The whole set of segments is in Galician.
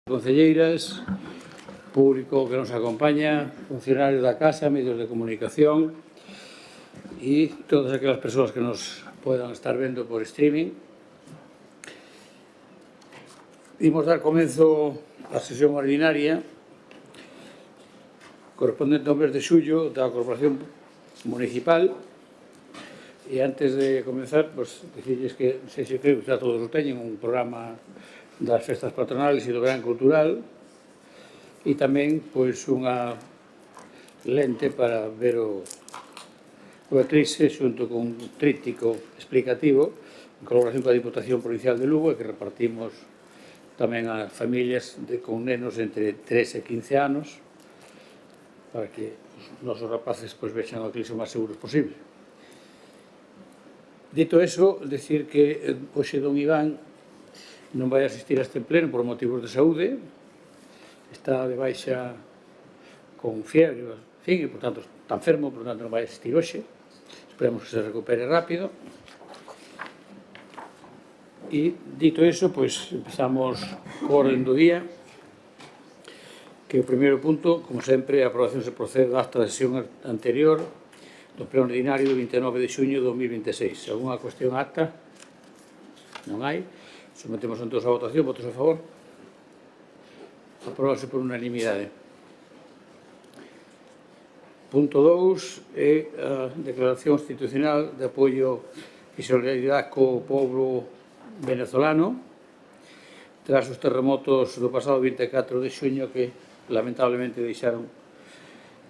Concelleiras, público que nos acompaña, funcionarios da Casa, medios de comunicación e todas aquelas persoas que nos podan estar vendo por streaming. Imos dar comenzo á sesión ordinaria correspondente ao mes de xullo da Corporación Municipal. E antes de comenzar, dicirles que, non sei se creo que xa todos o teñen, un programa das festas patronales e do verán cultural e tamén unha lente para ver o eclipse xunto con un tríptico explicativo en colaboración coa Diputación Provincial de Lugo e que repartimos tamén a familias con nenos entre 3 e 15 anos para que os nosos rapaces vexan o eclipse o máis seguros posible. Dito eso, decir que hoxe don Iván non vai asistir a este pleno por motivos de saúde, está de baixa con fiebre, en fin, e, por tanto, está enfermo, por tanto, non vai asistir hoxe. Esperemos que se recupere rápido. E, dito eso, empezamos co orden do día, que o primeiro punto, como sempre, a aprobación se procede da acta da sesión anterior do pleno ordinario do 29 de xuño de 2026. Alguna cuestión acta? Non hai. Sometemos entón a votación. Votos a favor? Apróbase por unanimidade. Punto 2 é a declaración institucional de apoio e solidaridade co pobo venezolano tras os terremotos do pasado 24 de xuño que lamentablemente deixaron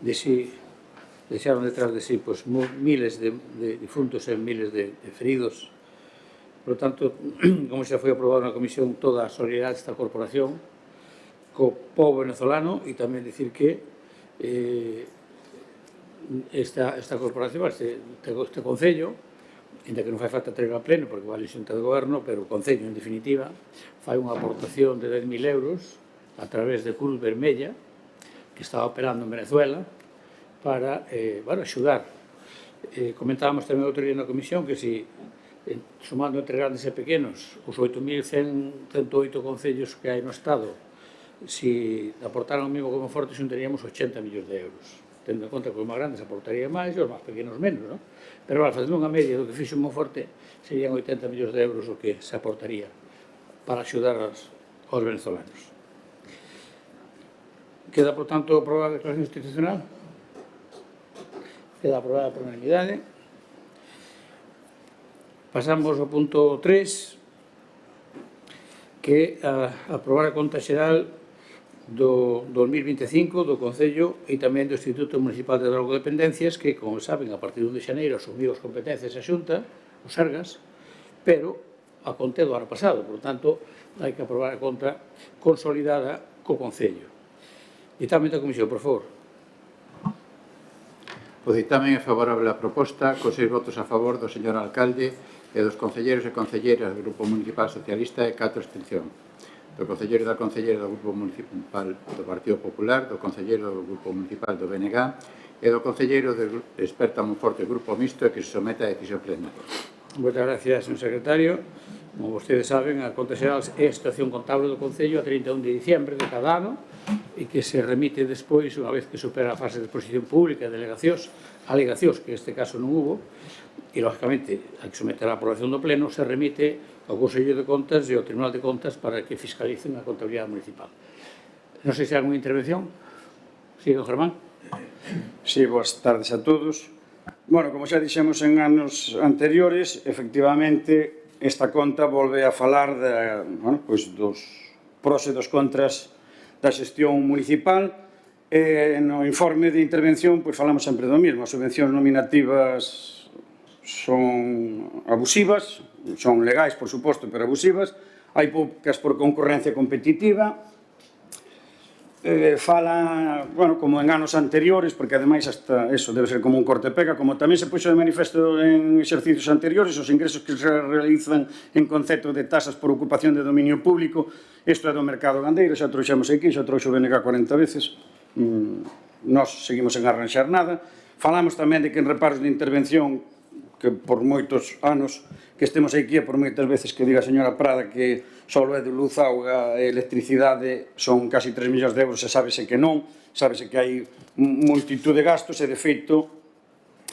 detrás de si miles de difuntos e miles de feridos. Por lo tanto, como xa foi aprobado na Comisión, toda a solidaridade desta corporación co pobo venezolano e tamén dicir que esta corporación, este Concello, ainda que non fai falta traer a pleno porque vale xunta de goberno, pero o Concello, en definitiva, fai unha aportación de 10.000 euros a través de Cruz Vermella, que estaba operando en Venezuela, para axudar. Comentábamos tamén outro día na Comisión que si sumando entre grandes e pequenos os 8.108 concellos que hai no Estado, si aportaran o mesmo como Forte xuntaríamos 80 millóns de euros, tendo en conta que os máis grandes aportarían máis e os máis pequenos menos, non? Pero facendo unha media do que fixo Monforte serían 80 millóns de euros o que se aportaría para axudar aos venezolanos. Queda, por tanto, aprobada a declaración institucional. Queda aprobada por unanimidade. Pasamos ao punto 3, que é aprobar a conta xeral do 2025 do Concello e tamén do Instituto Municipal de Drogodependencias que, como saben, a partir de 1 de xaneiro asumiu as competencias a Xunta, os Sergas, pero a conta do ano pasado, por tanto, hai que aprobar a conta consolidada co Concello. Ditame da Comisión, por favor. O ditamen é favorable á proposta, con 6 votos a favor do señor alcalde e dos concelleiros e concelleiras do Grupo Municipal Socialista e 4 abstención. Do concelleiro e da concelleira do Grupo Municipal do Partido Popular, do concelleiro do Grupo Municipal do BNG e do concelleiro de Experta Monforte Grupo Mixto e que se someta a decisión plena. Moitas gracias, señor secretario. Como vostedes saben, a conta xeral é a situación contable do Concello a 31 de diciembre de cada ano e que se remite despois, unha vez que supera a fase de exposición pública e alegacións, que neste caso non hubo, e, lógicamente, hai que someter a aprobación do Pleno, se remite ao Consello de Contas e ao Tribunal de Contas para que fiscalicen a contabilidade municipal. Non sei se hai alguna intervención. Sí, don Germán. Sí, boas tardes a todos. Bueno, como xa dixemos en anos anteriores, efectivamente, esta conta volve a falar dos pros e dos contras da xestión municipal. No informe de intervención falamos sempre do mesmo. As subvencións nominativas son abusivas, son legais, por suposto, pero abusivas. Hai poucas por concorrencia competitiva. Fala, como en anos anteriores, porque ademais hasta eso debe ser como un corte-pega, como tamén se puxo de manifesto en exercicios anteriores, os ingresos que se realizan en concepto de tasas por ocupación de dominio público, isto é do mercado gandeiro, xa trouxemos aquí, xa trouxo o BNG 40 veces, nós seguimos en arranxar nada. Falamos tamén de que en reparos de intervención, que por moitos anos que estemos aquí e por moitas veces que diga a señora Prada que solo é de luz, auga e electricidade son casi 3 millóns de euros e sábese que non, sábese que hai multitud de gastos e de feito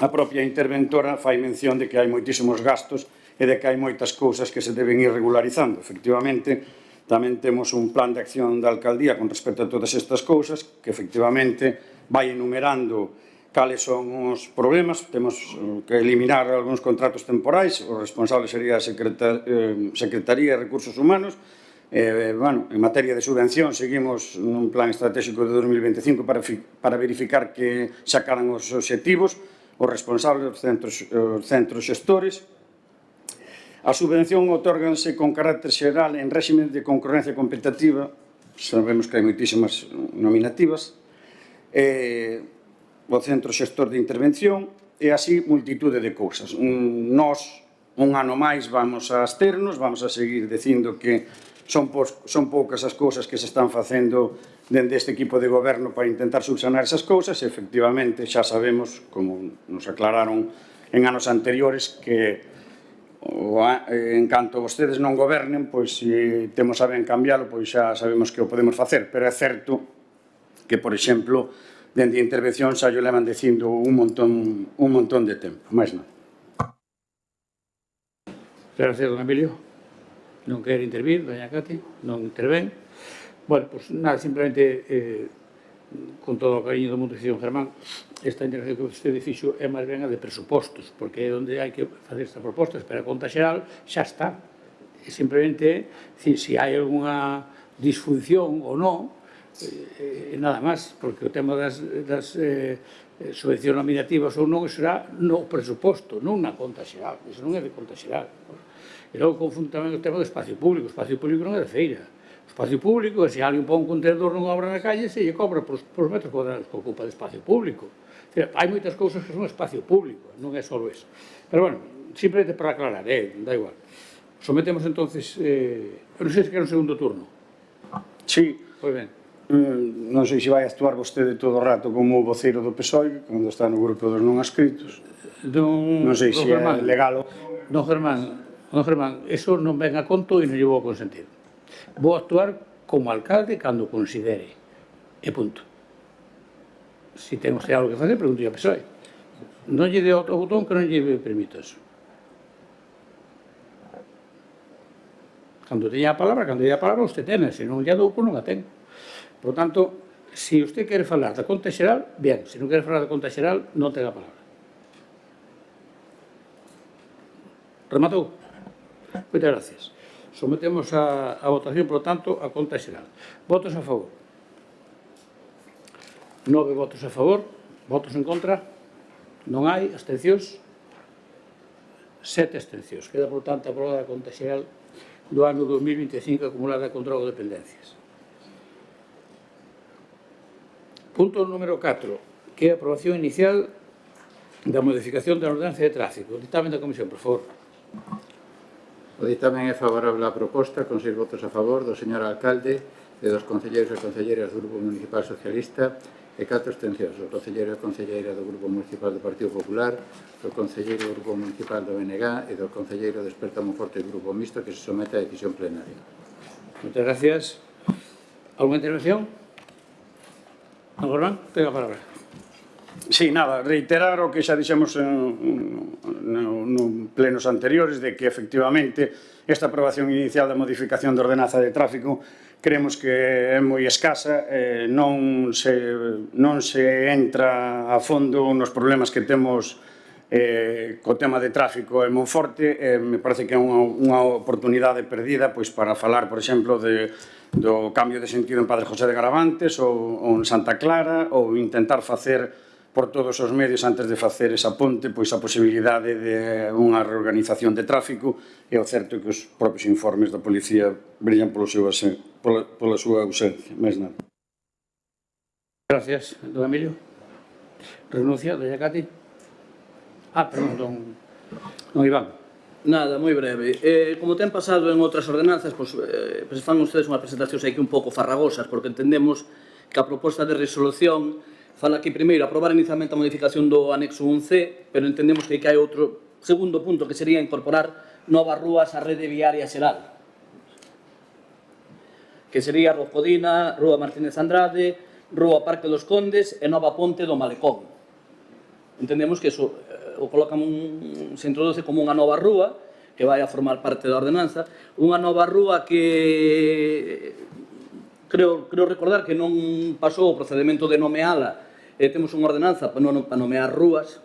a propia interventora fai mención de que hai moitísimos gastos e de que hai moitas cousas que se deben ir regularizando. Efectivamente, tamén temos un plan de acción da alcaldía con respecto a todas estas cousas que efectivamente vai enumerando cales son os problemas. Temos que eliminar algúns contratos temporais, o responsable sería a Secretaría de Recursos Humanos. Bueno, en materia de subvención seguimos nun plan estratégico de 2025 para verificar que sacaran os obxectivos os responsables dos centros xestores. A subvención otórganse con carácter xeral en réxime de concurrencia competitiva, sabemos que hai moitísimas nominativas, o centro xestor de intervención e así multitude de cousas. Nós, un ano máis, vamos a absternos, vamos a seguir dicindo que son poucas as cousas que se están facendo dende este equipo de goberno para intentar subsanar esas cousas e, efectivamente, xa sabemos, como nos aclararon en anos anteriores, que en canto vostedes non gobernen, pois se temos a ben cambiálo, pois xa sabemos que o podemos facer, pero é certo que, por exemplo, dende a intervención xa yo levan dicindo un montón de tempo, máis nada. Gracias, don Emilio. Non quere intervir, doña Cati, non intervén. Bueno, pues nada, simplemente, con todo o cariño do mundo, dicía don Germán, esta intervención que vostede fixo é máis ben a de presupostos, porque é onde hai que facer estas propostas, pero a conta xeral xa está. E simplemente, se hai algunha disfunción ou non, nada máis, porque o tema das subvencións nominativas ou non, será no presuposto, non na conta xeral, iso non é de conta xeral. E logo confundo tamén o tema do espacio público non é de feira. O espacio público, se alguén pon un contenedor nunha obra na calle, se lle cobra por metros cuadrados que ocupa de espacio público. Hai moitas cousas que son espacio público, non é só eso. Pero, bueno, simplemente para aclarar, da igual. Sometemos, entonces, non sei se quer un segundo turno. Sí. Pois ben. Non sei se vai actuar vostede todo o rato como o voceiro do PSOE, cando está no grupo dos non adscritos. Non sei se é legal ou... Don Germán, eso non ven a conto e non lle vou consentir. Vou actuar como alcalde cando considere. E punto. Se ten usted algo que facer, pregunto ao PSOE. Non lle dê outro botón que non lle permito eso. Cando teña a palabra, usted ten, se non lle dou, non a ten. Por tanto, se usted quere falar da conta xeral, bien, se non quere falar da conta xeral, non ten a palabra. Rematou? Moitas gracias. Sometemos a votación, por tanto, a conta xeral. Votos a favor? 9 votos a favor. Votos en contra? Non hai. Abstencións? 7 abstencións. Queda, por tanto, aprobada a conta xeral do ano 2025 acumulada con drogodependencias. Punto número 4, que é a aprobación inicial da modificación da ordenanza de tráfico. Dictamen da Comisión, por favor. O dictamen é favorable á proposta, con 6 votos a favor do señor alcalde e dos concelleiros e concelleiras do Grupo Municipal Socialista e 4 abstencións, o concelleiro e concelleira do Grupo Municipal do Partido Popular, do concelleiro do Grupo Municipal do BNG e do concelleiro do Desperta Monforte do Grupo Mixto, que se somete a decisión plenaria. Moitas gracias. Alguna intervención? Don Germán, ten a palabra. Sí, nada, reiterar o que xa dixemos en plenos anteriores de que efectivamente esta aprobación inicial da modificación da ordenanza de tráfico creemos que é moi escasa, non se entra a fondo nos problemas que temos co tema de tráfico en Monforte. Me parece que é unha oportunidade perdida para falar, por exemplo, do cambio de sentido en Padre José de Garavantes ou en Santa Clara, ou intentar facer por todos os medios antes de facer esa ponte a posibilidade de unha reorganización de tráfico. E o certo é que os propios informes da policía brillan pola súa ausencia, máis nada. Gracias, don Emilio. Renuncia, doña Cati. Perdón, don Iván. Nada, moi breve. Como ten pasado en outras ordenanzas, fan ustedes unha presentación aquí un pouco farragosas, porque entendemos que a proposta de resolución fala aquí primeiro aprobar inicialmente a modificación do anexo 1C, pero entendemos que hai outro segundo punto que sería incorporar novas rúas á rede viaria xeral. que sería Rúa Codina, Rúa Martínez Andrade, Rúa Parque dos Condes e Nova Ponte do Malecón. Entendemos que eso o colocan se introduce como unha nova rúa que vai a formar parte da ordenanza, unha nova rúa que creo recordar que non pasou o procedimento de nomeala, temos unha ordenanza para nomear rúas,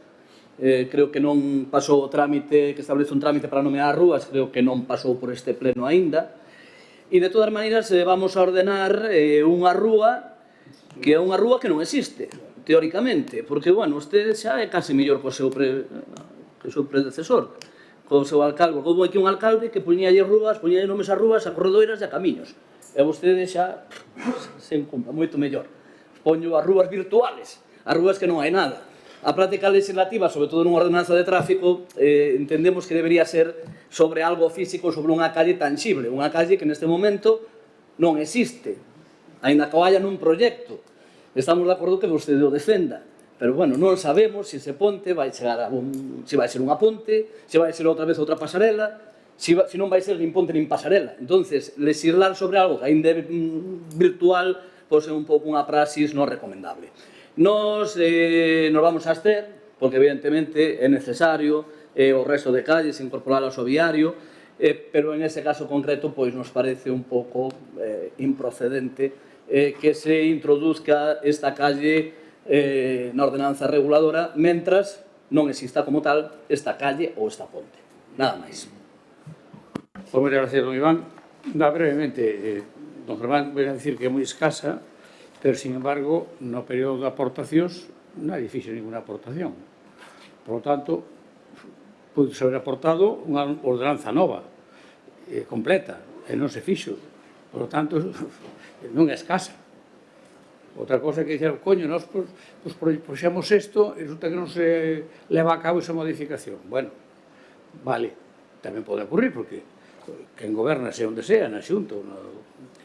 creo que non pasou o trámite, que establece un trámite para nomear rúas, creo que non pasou por este pleno aínda, e de todas maneiras vamos a ordenar unha rúa que é unha rúa que non existe, teóricamente, porque, bueno, usted xa é case mellor que o seu predecesor, co seu alcalde. Houve aquí un alcalde que poñíalle rúas, poñíalle nomes a rúas, a corredoiras e a camiños. E vostede xa se encumpra moito mellor. Poño as rúas virtuales, as rúas que non hai nada. A práctica legislativa, sobre todo nunha ordenanza de tráfico, entendemos que debería ser sobre algo físico, sobre unha calle tangible, unha calle que neste momento non existe, aínda que o haya nun proxecto. Estamos de acordo que vostede o defenda, pero, bueno, non sabemos se ese ponte vai chegar se vai ser unha ponte, se vai ser outra vez outra pasarela, se non vai ser nin ponte nin pasarela. Entonces, legislar sobre algo que ainda é virtual pode ser un pouco unha praxis non recomendable. Nos vamos a abster, porque evidentemente é necesario o resto de calles incorporar ao viario, pero en ese caso concreto pois nos parece un pouco improcedente que se introduzca esta calle na ordenanza reguladora mentras non exista como tal esta calle ou esta ponte. Nada máis. Pues muchas gracias, don Iván. Brevemente, don Germán voy a decir que é moi escasa, pero, sin embargo, no período de aportacións nadie fixo ninguna aportación. Por lo tanto, pode ser aportado unha ordenanza nova, completa, e non se fixo. Por lo tanto, non é escasa. Outra cosa que dixeron, coño, nós puxemos isto e resulta que non se leva a cabo esa modificación. Bueno, vale, tamén pode ocurrir, porque quen goberna, sea onde sea, na Xunta, ou na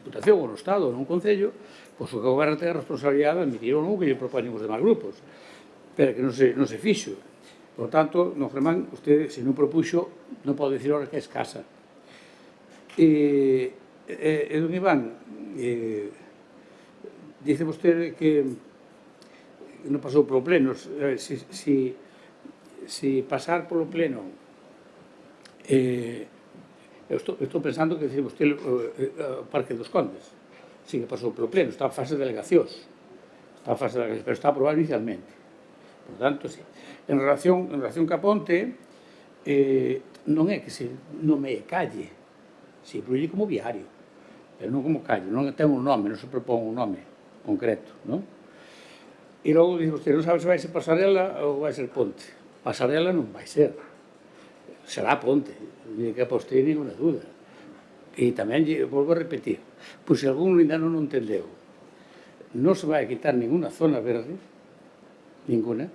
Diputación, ou no Estado, ou nun Concello, pois o que goberna ten a responsabilidade de admitir ou non que lle propoñen os demais grupos, pero que non se fixo. Por tanto, don Germán, usted, se non propuxo, non pode dicir ahora que é escasa. Don Iván, dice vostede que non pasou polo pleno. Si pasar polo pleno, estou pensando que dice vostede o Parque dos Condes, sí que pasou polo pleno, está en fase de delegacións, pero está aprobado inicialmente. Por tanto, sí. En relación ca ponte, non é que se nomee calle, se incluye como viario, pero non como calle, non ten un nome, non se propón un nome concreto, non? E logo dice vostede, non sabe se vai ser pasarela ou vai ser ponte. Pasarela non vai ser, será ponte, non que apostei ninguna dúda. E tamén, volvo a repetir, pois se algún ainda non o entendeu, non se vai a quitar ninguna zona verde, ninguna,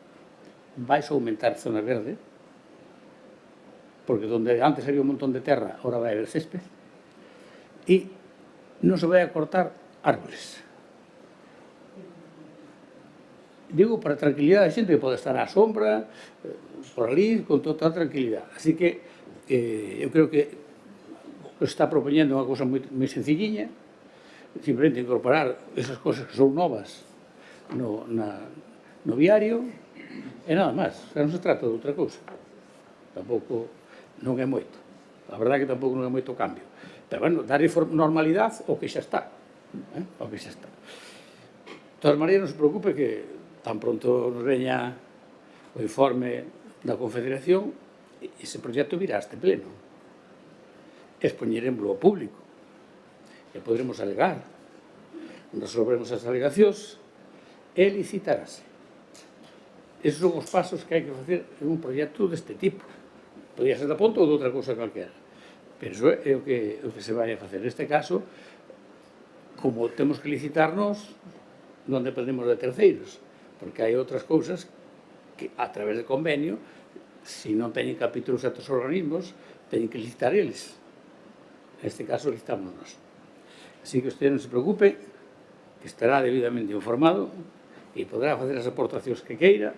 vai a aumentar zona verde, porque donde antes había un montón de terra, ahora vai haber césped, e non se vai a cortar árboles. Digo, para a tranquilidade da xente que pode estar á sombra, por ali, con toda a tranquilidade. Así que eu creo que se está propoñendo unha cousa moi sencilliña, simplemente incorporar esas cosas que son novas no viario, e nada máis. Non se trata de outra cousa. Tampouco non é moito. A verdade é que tampouco non é moito cambio. Pero, bueno, dar normalidade ao que xa está. Ao que xa está. De todas maneiras, non se preocupe que tan pronto nos veña o informe da Confederación, ese proxecto virá a este pleno. Expoñeremoslo ao público. E podremos alegar. Resolveremos as alegacións e licitarase. Esos son os pasos que hai que facer en un proxecto deste tipo. Podría ser da ponta ou de outra cousa calquera. Pero iso é o que se vai a facer. Neste caso, como temos que licitarnos, non dependemos de terceiros, porque hai outras cousas que, a través de convenio, se non teñen capítulos certos organismos, teñen que licitar eles. Neste caso, licitamos nós. Así que usted non se preocupe, que estará debidamente informado e podrá facer as aportacións que queira,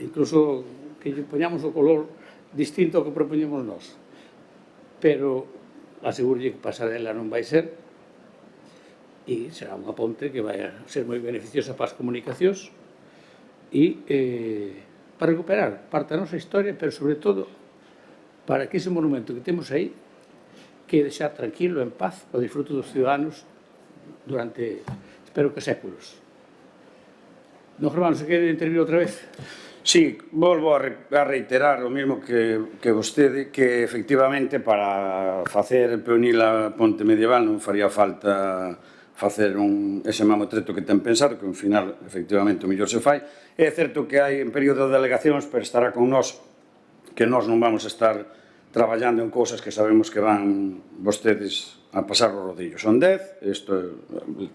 incluso que lle poñamos o color distinto ao que propoñemos nós. Pero asegurlle que pasarela non vai ser, e será unha ponte que vai a ser moi beneficiosa para as comunicacións e para recuperar parte da nosa historia, pero sobre todo para que ese monumento que temos aí quede xa tranquilo, en paz, ao disfruto dos ciudadanos durante, espero que séculos. Don Germán, se quere intervir outra vez? Sí, volvo a reiterar o mesmo que vostede, que efectivamente para facer peonil a ponte medieval non faría falta facer ese mamotreto que ten pensado, que ao final efectivamente o mellor se fai. É certo que hai en período de alegacións, pero estará con nós que nós non vamos a estar traballando en cousas que sabemos que van vostedes a pasar os rodillos. Son 10, isto é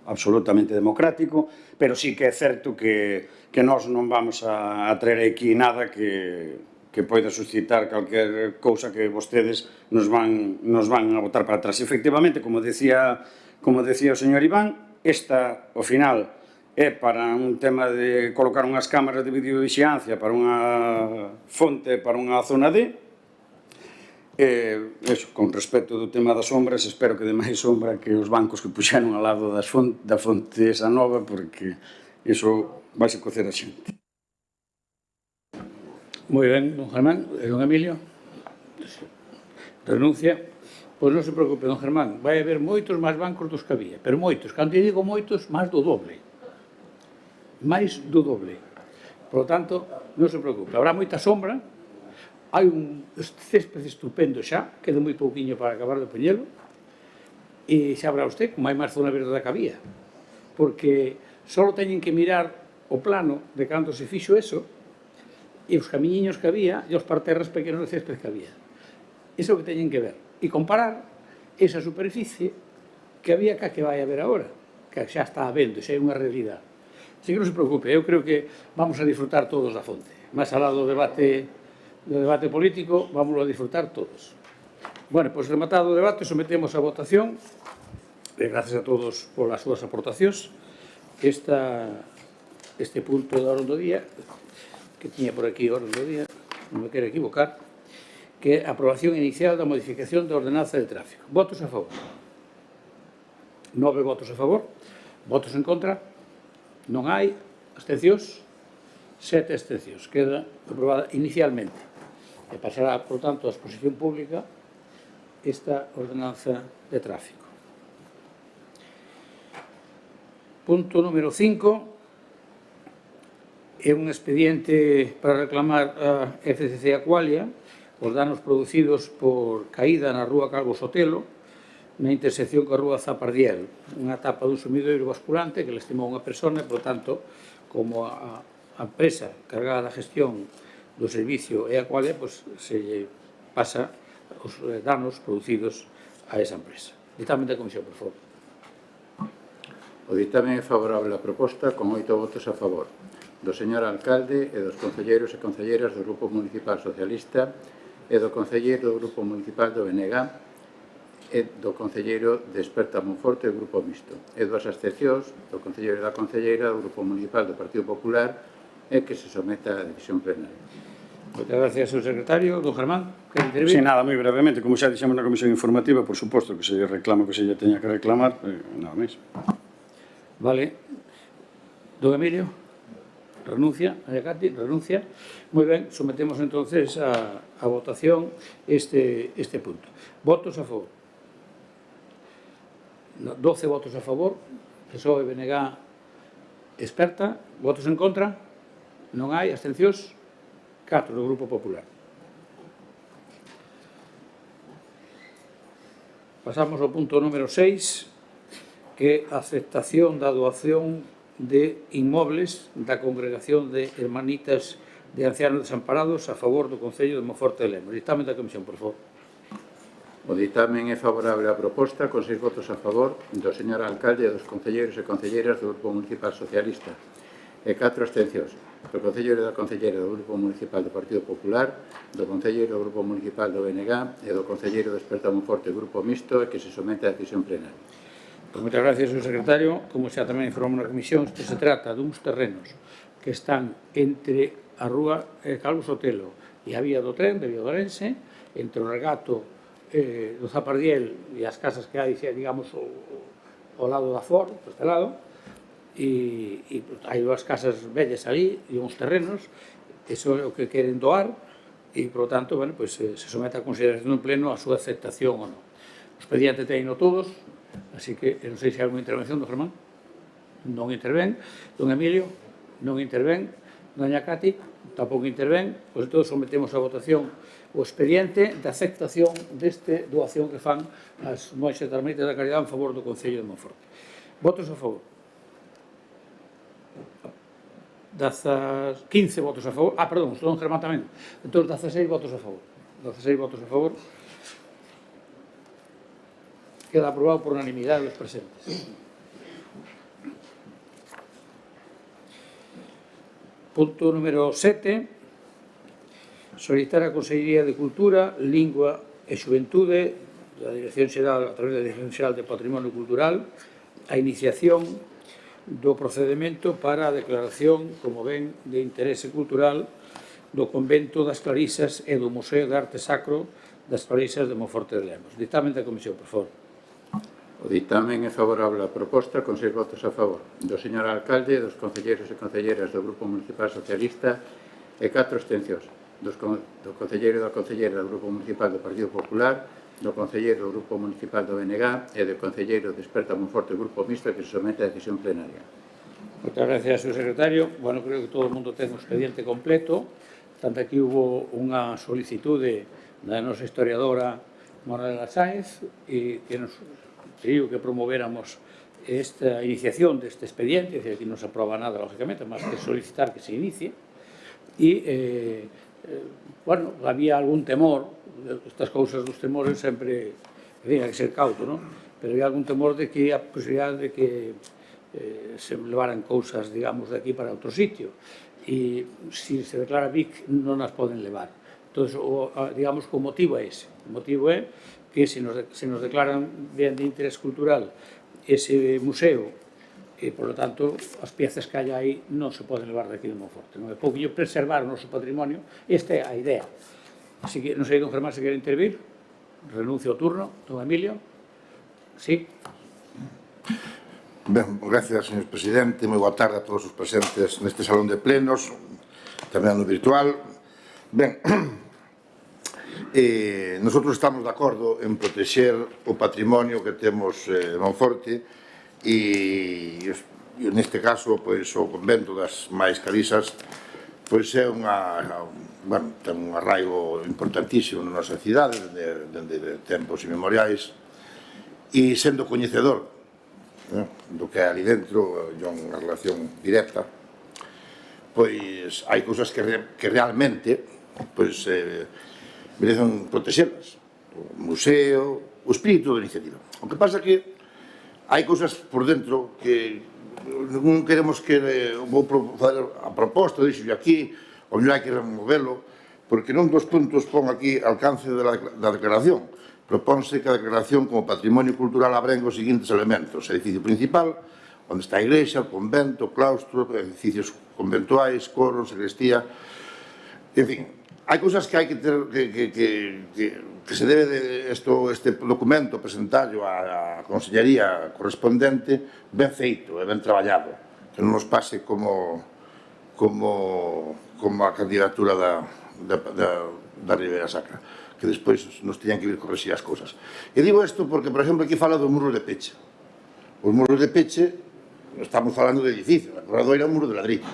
absolutamente democrático, pero sí que é certo que nós non vamos a traer aquí nada que poida suscitar calquer cousa que vostedes nos van a botar para atrás. Efectivamente, como decía o señor Iván, esta, ao final, é para un tema de colocar unhas cámaras de videovixiancia para unha fonte, para unha zona D. Eso, con respecto do tema das sombras, espero que de máis sombra que os bancos que puxeron ao lado da fonte esa nova, porque iso vai se cocer a xente. Moi ben, don Germán. Don Emilio? Renuncia? Pois non se preocupe, don Germán, vai haber moitos máis bancos dos que había, pero moitos, cando digo moitos, máis do doble. Máis do doble. Por lo tanto, non se preocupe, habrá moita sombra, hai un césped estupendo xa, queda moi pouquiño para acabar de poñelo, e xa verá usted como hai máis zona verde da que había, porque só teñen que mirar o plano de cando se fixo eso, e os camiñiños que había, e os parterras pequenos de césped que había. Iso que teñen que ver, e comparar esa superficie que había ca que vai haber agora, que xa está habendo, xa é unha realidade. Así que non se preocupe, eu creo que vamos a disfrutar todos da fonte. Máis alá do debate político, vamos a disfrutar todos. Bueno, pois rematado o debate, sometemos a votación, e gracias a todos polas súas aportacións, este punto da orden do día, que tiña por aquí a orden do día, non me quero equivocar, que é a aprobación inicial da modificación da ordenanza de tráfico. Votos a favor? 9 votos a favor. Votos en contra? Non hai. Abstencións? 7 abstencións. Queda aprobada inicialmente. E pasará, por tanto, a exposición pública esta ordenanza de tráfico. Punto número 5 é un expediente para reclamar a FCC Aqualia os danos producidos por caída na rúa Calvo Sotelo na intersección coa rúa Zapardiel, unha tapa dun sumidoiro basculante que lastimou unha persona e, por tanto, como a empresa cargada da gestión do servicio é Aqualia, pois se pasa os danos producidos a esa empresa. Dictamen da Comisión, por favor. O dictamen é favorable á proposta con 8 votos a favor do señor alcalde e dos concelleiros e concelleiras do Grupo Municipal Socialista e do concelleiro do Grupo Municipal do BNG e do concelleiro de Esperta Monforte do Grupo Mixto e dos abstencións do concelleiro e da concelleira do Grupo Municipal do Partido Popular e que se someta a decisión plenaria. Moitas gracias, señor secretario. Don Germán, quere intervir? Sí, nada, moi brevemente, como xa dixemos na comisión informativa, por suposto que se reclama que se lle teña que reclamar, nada máis. Vale. Don Emilio? Renuncia. Ayacati, renuncia. Moi ben, sometemos entonces a votación este punto. Votos a favor. 12 votos a favor, PSOE, BNG, Esperta. Votos en contra? Non hai. Abstencións? 4 do Grupo Popular. Pasamos ao punto número 6, que é a aceptación da doación de inmobles da Congregación de Hermanitas de Ancianos Desamparados a favor do Concello de Monforte de Lemos. Dictamen da Comisión, por favor. O dictamen é favorable á proposta con 6 votos a favor do señor alcalde e dos concelleiros e concelleiras do Grupo Municipal Socialista e 4 abstencións do concelleiro e da concelleira do Grupo Municipal do Partido Popular, do concelleiro do Grupo Municipal do BNG e do concelleiro de Esperta Monforte Grupo Mixto e que se somete a decisión plenaria. Pois moitas gracias, señor secretario. Como xa tamén informamos na comisión, isto se trata duns terrenos que están entre a rúa Calvo Sotelo e a vía do tren de Vía do Orense, entre o regato do Zapardiel e as casas que hai, digamos, ao lado da FOR, por este lado, e hai dúas casas vellas ali e uns terrenos, iso é o que queren doar, e, por lo tanto, bueno, pues, se somete a consideración do pleno a súa aceptación ou non. O expediente teño todos, así que non sei se hai alguna intervención do Germán. Non intervén. Don Emilio, non intervén. Doña Cati, tampouco intervén. Pois todos sometemos a votación o expediente de aceptación deste doación que fan as monxas carmelitas da Caridade en favor do Concello de Monforte. Votos a favor. 15 votos a favor. Perdón, don Germán tamén. Entón, 16 votos a favor. 16 votos a favor. Queda aprobado por unanimidade dos presentes. Punto número 7. Solicitar a Consellería de Cultura, Lingua e Xuventude da Dirección Xeral, a través da Dirección Xeral de Patrimonio Cultural, a iniciación do procedemento para a declaración como ben de interese cultural do Convento das Clarisas e do Museo de Arte Sacro das Clarisas de Monforte de Lemos. Dictamen da Comisión, por favor. O dictamen é favorable á proposta con 6 votos a favor do señor alcalde, dos concelleiros e concelleiras do Grupo Municipal Socialista e 4 abstencións, do concelleiro e da concelleira do Grupo Municipal do Partido Popular, do concelleiro do Grupo Municipal do BNG e do concelleiro de Desperta Monforte do Grupo Mixto que se somete a decisión plenaria. Moitas gracias, señor secretario. Bueno, creo que todo o mundo ten o expediente completo. Tanto aquí hubo unha solicitude da nosa historiadora Manuela Sáenz e que nos pediu que promovéramos esta iniciación deste expediente, que aquí non se aproba nada, lógicamente, máis que solicitar que se inicie. E, bueno, había algún temor, estas cousas dos temores sempre, hai que ser cauto, non? Pero había algún temor de que a posibilidade de que se levaran cousas, digamos, de aquí para outro sitio. E se se declara Vic, non as poden levar. Entón, digamos que o motivo é ese. O motivo é que se nos declaran ben de interés cultural ese museo, e, por lo tanto, as piezas que hai aí non se poden levar de aquí de Monforte. Non é pouco preservar o noso patrimonio. Esta é a idea. Así que, non sei, don Germán, se quere intervir. Renuncio ao turno. Don Emilio. Sí. Ben, gracias, señor presidente. Moi boa tarde a todos os presentes neste salón de plenos, tamén no virtual. Ben, nosotros estamos de acordo en protexer o patrimonio que temos en Monforte e neste caso, pois, o convento das máis Clarisas pois é bueno, ten un arraigo importantísimo na nosa cidade dende tempos inmemoriais e sendo coñecedor do que é ali dentro, unha relación directa, pois hai cousas que realmente pois merecen protexerlas, o museo, o espírito da iniciativa. O que pasa que hai cousas por dentro que non queremos que vou fazer a proposta, dixo aquí, ou non hai que removelo, porque non dos puntos pon aquí alcance da declaración. Propónse que a declaración como patrimonio cultural abrenga os seguintes elementos: edificio principal, onde está a igrexa, o convento, o claustro, edificios conventuais, coro, sacristía, en fin. Hai cousas que hai que ter, que se debe de este documento presentarlo á Consellería correspondente ben feito e ben traballado, que non nos pase como a candidatura da Ribeira Sacra, que despois nos teñan que vir correxir as cousas. E digo isto porque, por exemplo, aquí fala do muro de peche. Os muros de peche, estamos falando de edificio, a corredoira é un muro de ladrillo.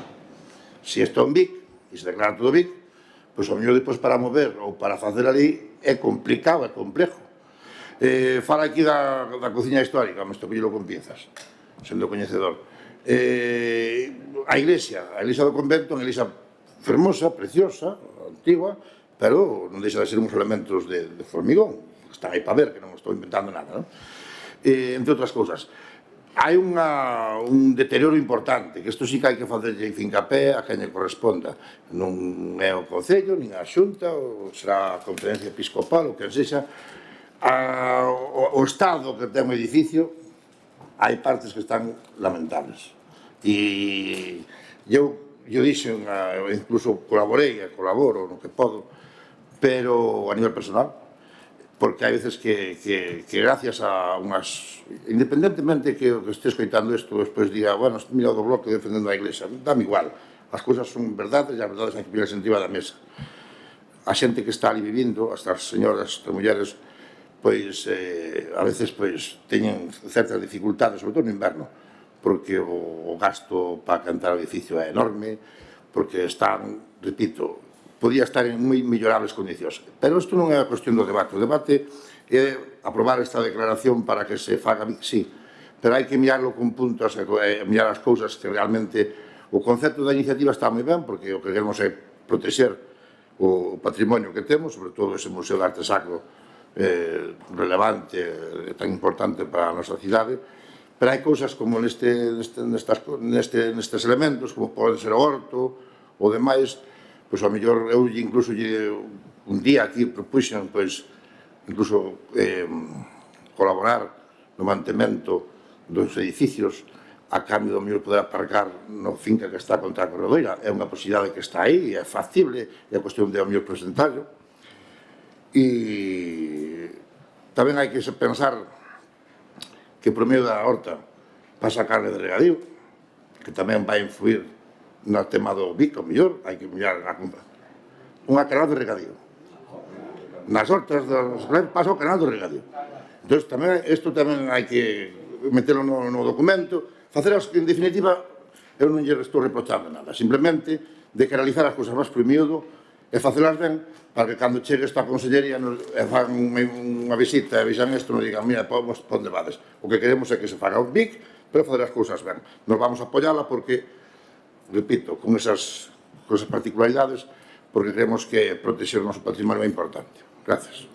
Se isto é un Vic, e se declara todo Vic, pois o mellor depois para mover ou para facer ali é complicado, é complejo. Fala aquí da cociña histórica, me estopillo con pinzas, sendo coñecedor. A iglesia do convento, unha iglesia fermosa, preciosa, antigua, pero non deixa de ser uns elementos de formigón, están aí para ver, que non estou inventando nada, non? Entre outras cousas. Hai un deterioro importante, que isto sí que hai que facerlle fincapé a quen lle corresponda. Non é o Concello, nin a Xunta, ou será a Conferencia Episcopal, ou quen sexa. O estado que ten o edificio, hai partes que están lamentables. E eu dixen, incluso colaborei e colaboro no que podo, pero a nivel personal, porque hai veces que gracias a unhas... Independentemente que o que estés coitando isto despois diga, bueno, mira o do bloque defendendo a Iglesia, dame igual, as cousas son verdades e as verdades hai que ponerse encima da mesa. A xente que está ali vivindo, as señoras, as mulleres, pois a veces pois teñen certas dificultades, sobre todo no inverno, porque o gasto para cantar o edificio é enorme, porque están, repito, podía estar en moi mellorables condicións. Pero isto non é a cuestión do debate. O debate é aprobar esta declaración para que se faga, sí, pero hai que mirarlo con puntos, mirar as cousas que realmente... O concepto da iniciativa está moi ben, porque o que queremos é protexer o patrimonio que temos, sobre todo ese Museo de Arte Sacro relevante e tan importante para a nosa cidade, pero hai cousas como nestes elementos, como pode ser o horto, ou demais, pois ao mellor eu incluso un día aquí propuxen pois incluso colaborar no mantemento dos edificios a cambio do mellor poder aparcar no finca que está contra a corredoira. É unha posibilidade que está aí, é factible, é a cuestión de ao mellor presentarlo. E tamén hai que pensar que por medio da horta pasa carne de regadío, que tamén vai influir no tema do bico, mellor, hai que mirar a compra. Unha canal de regadío. Nas hortas dos grandes pasa o canal do regadío. Entón, isto tamén hai que meterlo no documento, facelas que, en definitiva, eu non lle estou reprochando nada, simplemente de que realizar as cousas máis por miúdo e facelas ben, para que cando chegue esta consellería e fan unha visita e vexan isto, non digan, mira, para onde vades? O que queremos é que se faga un BIC, pero facer as cousas ben. Nos vamos a apoiala porque, repito, con esas particularidades, porque creemos que protexer o noso patrimonio é importante. Gracias.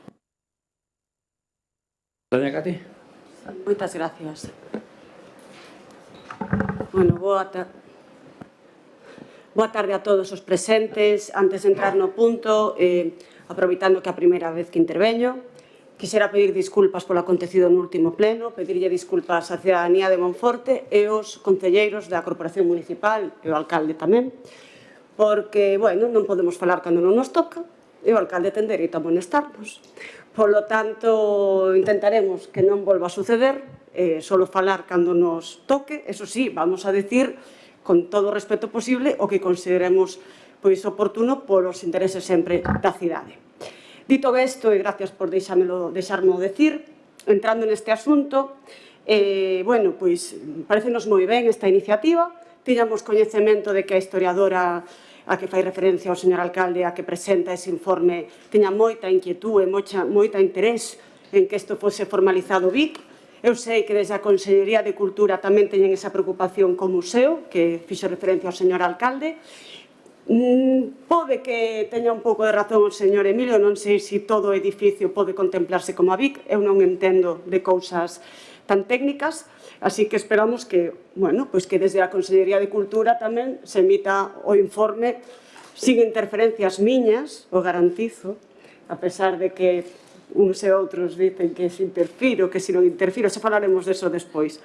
Doña Cati? Moitas gracias. Bueno, boa tarde a todos os presentes. Antes de entrar no punto, aproveitando que é a primeira vez que interveño, quixera pedir disculpas polo acontecido no último pleno, pedirlle disculpas á cidadanía de Monforte e aos concelleiros da Corporación Municipal e o alcalde tamén, porque, bueno, non podemos falar cando non nos toca e o alcalde ten dereito a amonestarnos. Polo tanto, intentaremos que non volva a suceder, solo falar cando nos toque, eso sí, vamos a decir con todo o respeto posible o que consideremos pois oportuno polos intereses sempre da cidade. Dito isto, e gracias por deixarmo decir, entrando neste asunto, bueno, pois parecenos moi ben esta iniciativa, tiñamos coñecemento de que a historiadora a que fai referencia ao señor alcalde, a que presenta ese informe, tiña moita inquietud e moita interés en que isto fose formalizado BIC. Eu sei que desde a Consellería de Cultura tamén teñen esa preocupación co museo, que fixo referencia ao señor alcalde. Pode que teña un pouco de razón o señor Emilio, non sei se todo o edificio pode contemplarse como a BIC, eu non entendo de cousas tan técnicas, así que esperamos que, bueno, pois que desde a Consellería de Cultura tamén se emita o informe sin interferencias miñas, o garantizo, a pesar de que uns e outros dicen que se interfiro, que se non interfiro, se falaremos deso despois.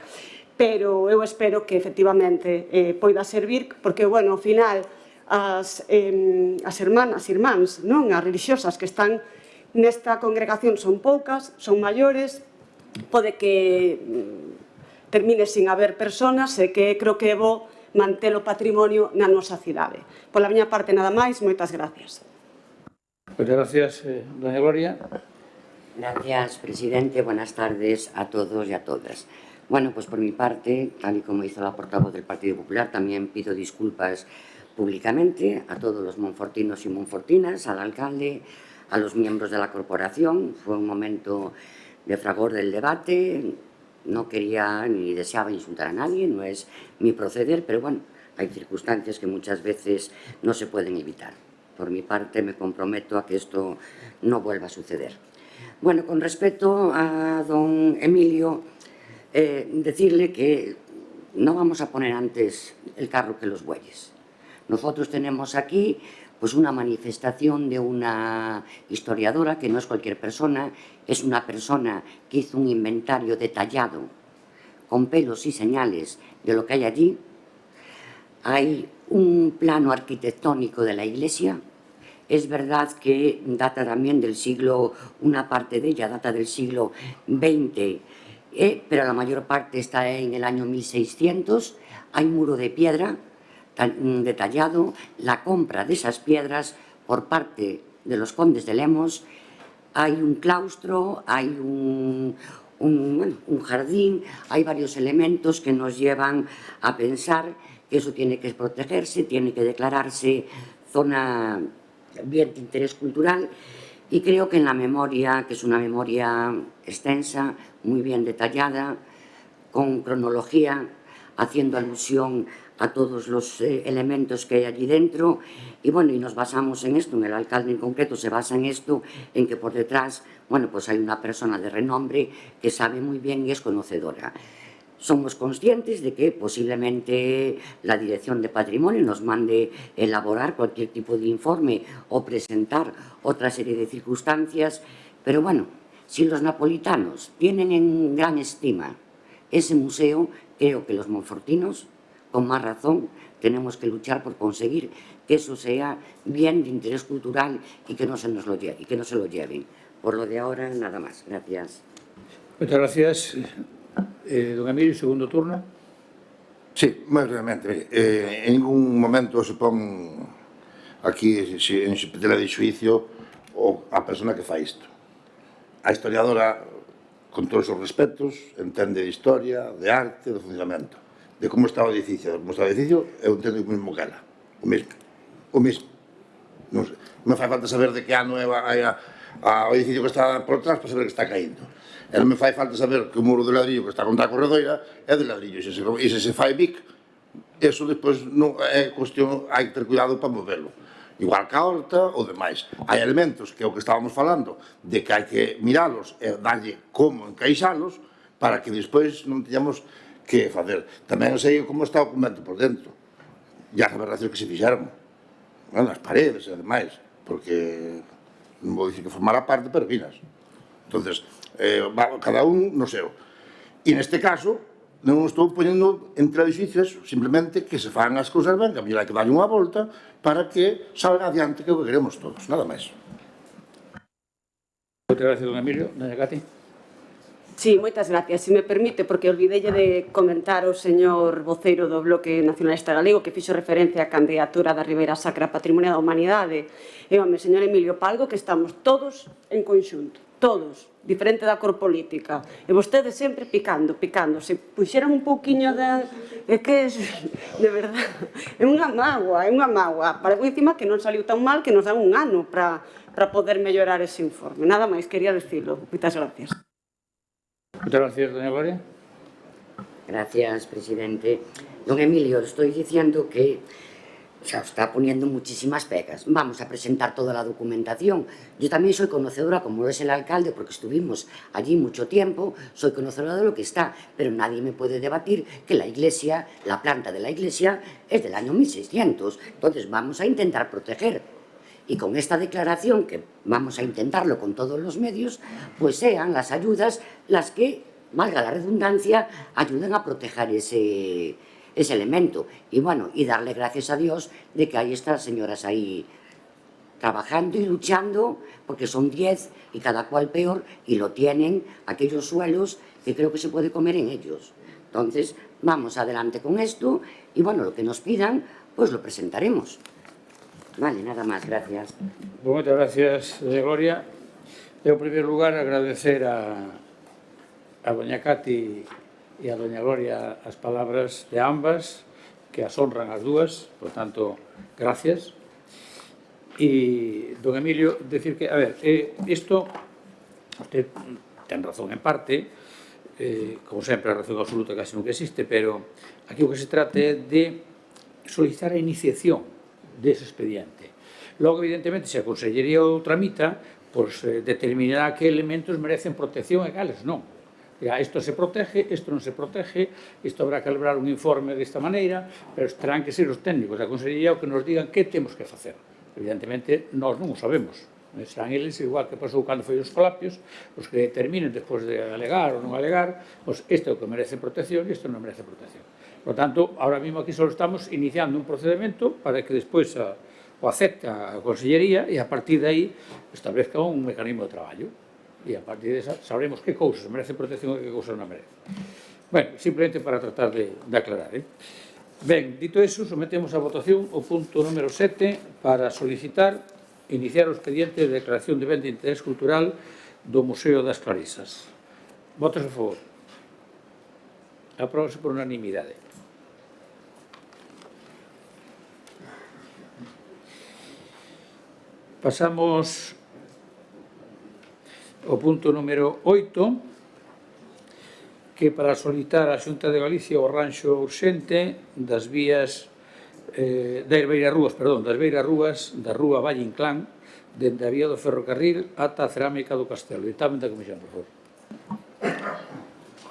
Pero eu espero que efectivamente poida servir, porque, bueno, ao final, as irmáns, non? As religiosas que están nesta congregación son poucas, son maiores, pode que termine sin haber personas e que creo que é bo manter o patrimonio na nosa cidade. Pola miña parte, nada máis, moitas gracias. Moitas gracias, doña Gloria. Gracias, presidente. Buenas tardes a todos y a todas. Bueno, pues por mi parte, tal y como hizo la portavoz del Partido Popular, también pido disculpas públicamente a todos los monfortinos y monfortinas, al alcalde, a los miembros de la corporación. Fue un momento de fragor del debate. No quería ni deseaba insultar a nadie, no es mi proceder, pero bueno, hay circunstancias que muchas veces no se pueden evitar. Por mi parte, me comprometo a que esto no vuelva a suceder. Bueno, con respecto a don Emilio, decirle que no vamos a poner antes el carro que los bueyes. Nosotros tenemos aquí pues una manifestación de una historiadora que no es cualquier persona, es una persona que hizo un inventario detallado con pelos y señales de lo que hay allí. Hay un plano arquitectónico de la iglesia es verdad que data también del siglo, una parte de ella data del siglo XX, pero la mayor parte está en el año 1600. Hay un muro de piedra detallado, la compra de esas piedras por parte de los condes de Lemos. Hay un claustro, hay un jardín, hay varios elementos que nos llevan a pensar que eso tiene que protegerse, tiene que declararse zona bien de interés cultural, y creo que en la memoria, que es una memoria extensa, muy bien detallada, con cronología, haciendo alusión a todos los elementos que hay allí dentro, y bueno, y nos basamos en esto, en el alcalde en concreto se basa en esto, en que por detrás, bueno, pues hay una persona de renombre que sabe muy bien y es conocedora. Somos conscientes de que posiblemente la Dirección de Patrimonio nos mande elaborar cualquier tipo de informe o presentar otra serie de circunstancias, pero bueno, si los napolitanos tienen en gran estima ese museo, creo que los monfortinos, con más razón, tenemos que luchar por conseguir que eso sea bien de interés cultural y que no se nos lo lleve, y que no se lo lleven. Por lo de ahora, nada más. Gracias. Muchas gracias. Don Emilio, segundo turno. Sí, moi brevemente. En ningún momento se pon aquí en tela de xuicio a persona que fai isto. A historiadora, con todos os respetos, entende de historia, de arte, de funcionamento, de como está o edificio. Como está o edificio, eu entendo o mesmo que ela. O mesmo. Non me fai falta saber de que ano é o edificio que está por detrás para saber que está caíndo. E non me fai falta saber que o muro de ladrillo que está contra a corredoira é de ladrillo. E se fai bic, eso despois non é cuestión, hai que ter cuidado para movelo. Igual que a horta ou demais. Hai elementos que é o que estábamos falando, de que hai que miralos e darlle como encaixalos para que despois non teñamos que facer. Tamén sei como está o convento por dentro. E as aberracións que se fixeron. Bueno, as paredes e demais. Porque non vou dicir que formara parte, pero vinas. Entonces, cada un no seu. E neste caso, non estou poñendo entre edificios, simplemente que se fan as cousas ben, que a mellor hai que darlle unha volta para que salga adiante que é o que queremos todos, nada máis. Moitas gracias, don Emilio. Doña Cati. Sí, moitas gracias. Se me permite, porque olvidelle de comentar o señor voceiro do Bloque Nacionalista Galego que fixo referencia á candidatura da Ribeira Sacra Patrimonio da Humanidade. E, home, señor Emilio, palgo que estamos todos en conxunto, todos, diferente da cor política. E vostedes sempre picando. Se puxeran un pouquiño de... É que, de verdade, é unha mágoa. Para encima que non saliu tan mal que nos dan un ano para poder mellorar ese informe. Nada máis, quería decirlo. Moitas gracias. Muchas gracias, doña Gloria. Gracias, presidente. Don Emilio, estoy diciendo que está poniendo muchísimas pegas. Vamos a presentar toda la documentación. Yo también soy conocedora, como es el alcalde, porque estuvimos allí mucho tiempo, soy conocedora de lo que está, pero nadie me puede debatir que la iglesia, la planta de la iglesia, es del año 1600. Entonces vamos a intentar proteger. Y con esta declaración, que vamos a intentarlo con todos los medios, pues sean las ayudas las que, valga la redundancia, ayuden a proteger ese elemento. Y bueno, y darle gracias a Dios de que hay estas señoras ahí trabajando y luchando, porque son 10 y cada cual peor, y lo tienen aquellos suelos que creo que se puede comer en ellos. Entonces, vamos adelante con esto, y bueno, lo que nos pidan, pues lo presentaremos. Vale, nada más, gracias. Pues moitas gracias, doña Gloria. En primer lugar, agradecer a doña Cati e a doña Gloria as palabras de ambas, que as honran as dúas, por tanto, gracias. E, don Emilio, decir que, a ver, isto, usted ten razón en parte, como sempre, a razón absoluta casi nunca existe, pero aquí o que se trata é de solicitar a iniciación dese expediente. Logo, evidentemente, se a Consellería o tramita, pois determinará que elementos merecen protección e cales non. Isto se protege, isto non se protege, isto habrá que elaborar un informe desta maneira, pero terán que ser os técnicos da Consellería o que nos digan que temos que facer. Evidentemente, nós non o sabemos. Serán eles, igual que pasou cando foi os falapios, os que determinen, despois de alegar ou non alegar, pois isto é o que merece protección e isto non merece protección. Por tanto, ahora mismo aquí só estamos iniciando un procedimento para que despois o o acepta a Consellería e a partir de aí establezca un mecanismo de traballo e a partir de esa sabremos que cousas merece protección e que cousas non merece. Bueno, simplemente para tratar de aclarar. Ben, dito eso, sometemos a votación o punto número 7 para solicitar iniciar o expediente de declaración de ben de interés cultural do Museo das Clarisas. Votos a favor. Apróbase por unanimidade. Pasamos ao punto número 8, que para solicitar a Xunta de Galicia o arranxo urxente das vías das beirarrúas da Rúa Valle Inclán, dende a vía do ferrocarril ata a cerámica do Castelo. Ditamen da Comisión, por favor.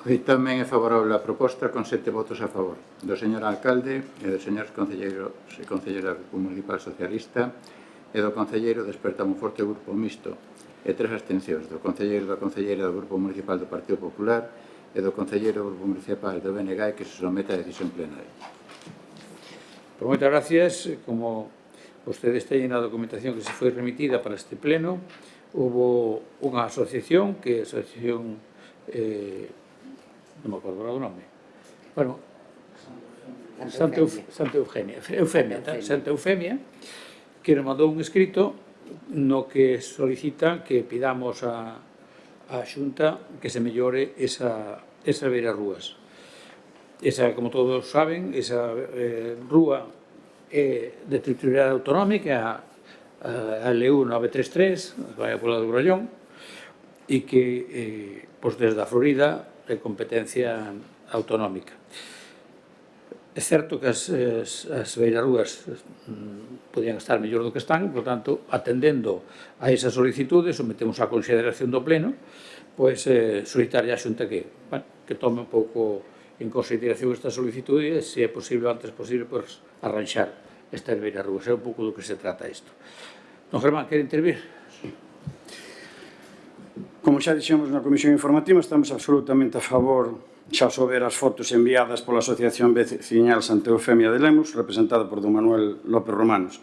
O ditamen é favorable á proposta con 7 votos a favor do señor alcalde e dos señores concelleiros e concelleiras do Grupo Municipal Socialista e do concelleiro Desperta Monforte Grupo Mixto e 3 abstencións do concelleiro e da concelleira do Grupo Municipal do Partido Popular e do concelleiro do Grupo Municipal do BNG que se somete a decisión plenaria. Por moitas gracias. Como vostedes teñen a documentación que se foi remitida para este pleno, houve unha asociación que é a asociación non me acordo o nome. Bueno, Santa Eufemia, que nos mandou un escrito no que solicita que pidamos a Xunta que se mellore esa beirarrúas. Esa, como todos saben, esa rúa é de titularidade autonómica, a LU 933, vai pola do Grollón, e que, desde a Florida, é competencia autonómica. É certo que as beirarrúas podían estar mellor do que están, por tanto, atendendo a esa solicitude, sometemos a consideración do Pleno, pois solicitar a Xunta que tome un pouco en consideración esta solicitude e, se é posible, o antes posible, pois arranxar estas beirarrúas. É un pouco do que se trata isto. Don Germán, quere intervir? Como xa dixemos na Comisión Informativa, estamos absolutamente a favor, xa souber as fotos enviadas pola Asociación Veciñal Santa Eufemia de Lemos, representada por don Manuel López Romanos,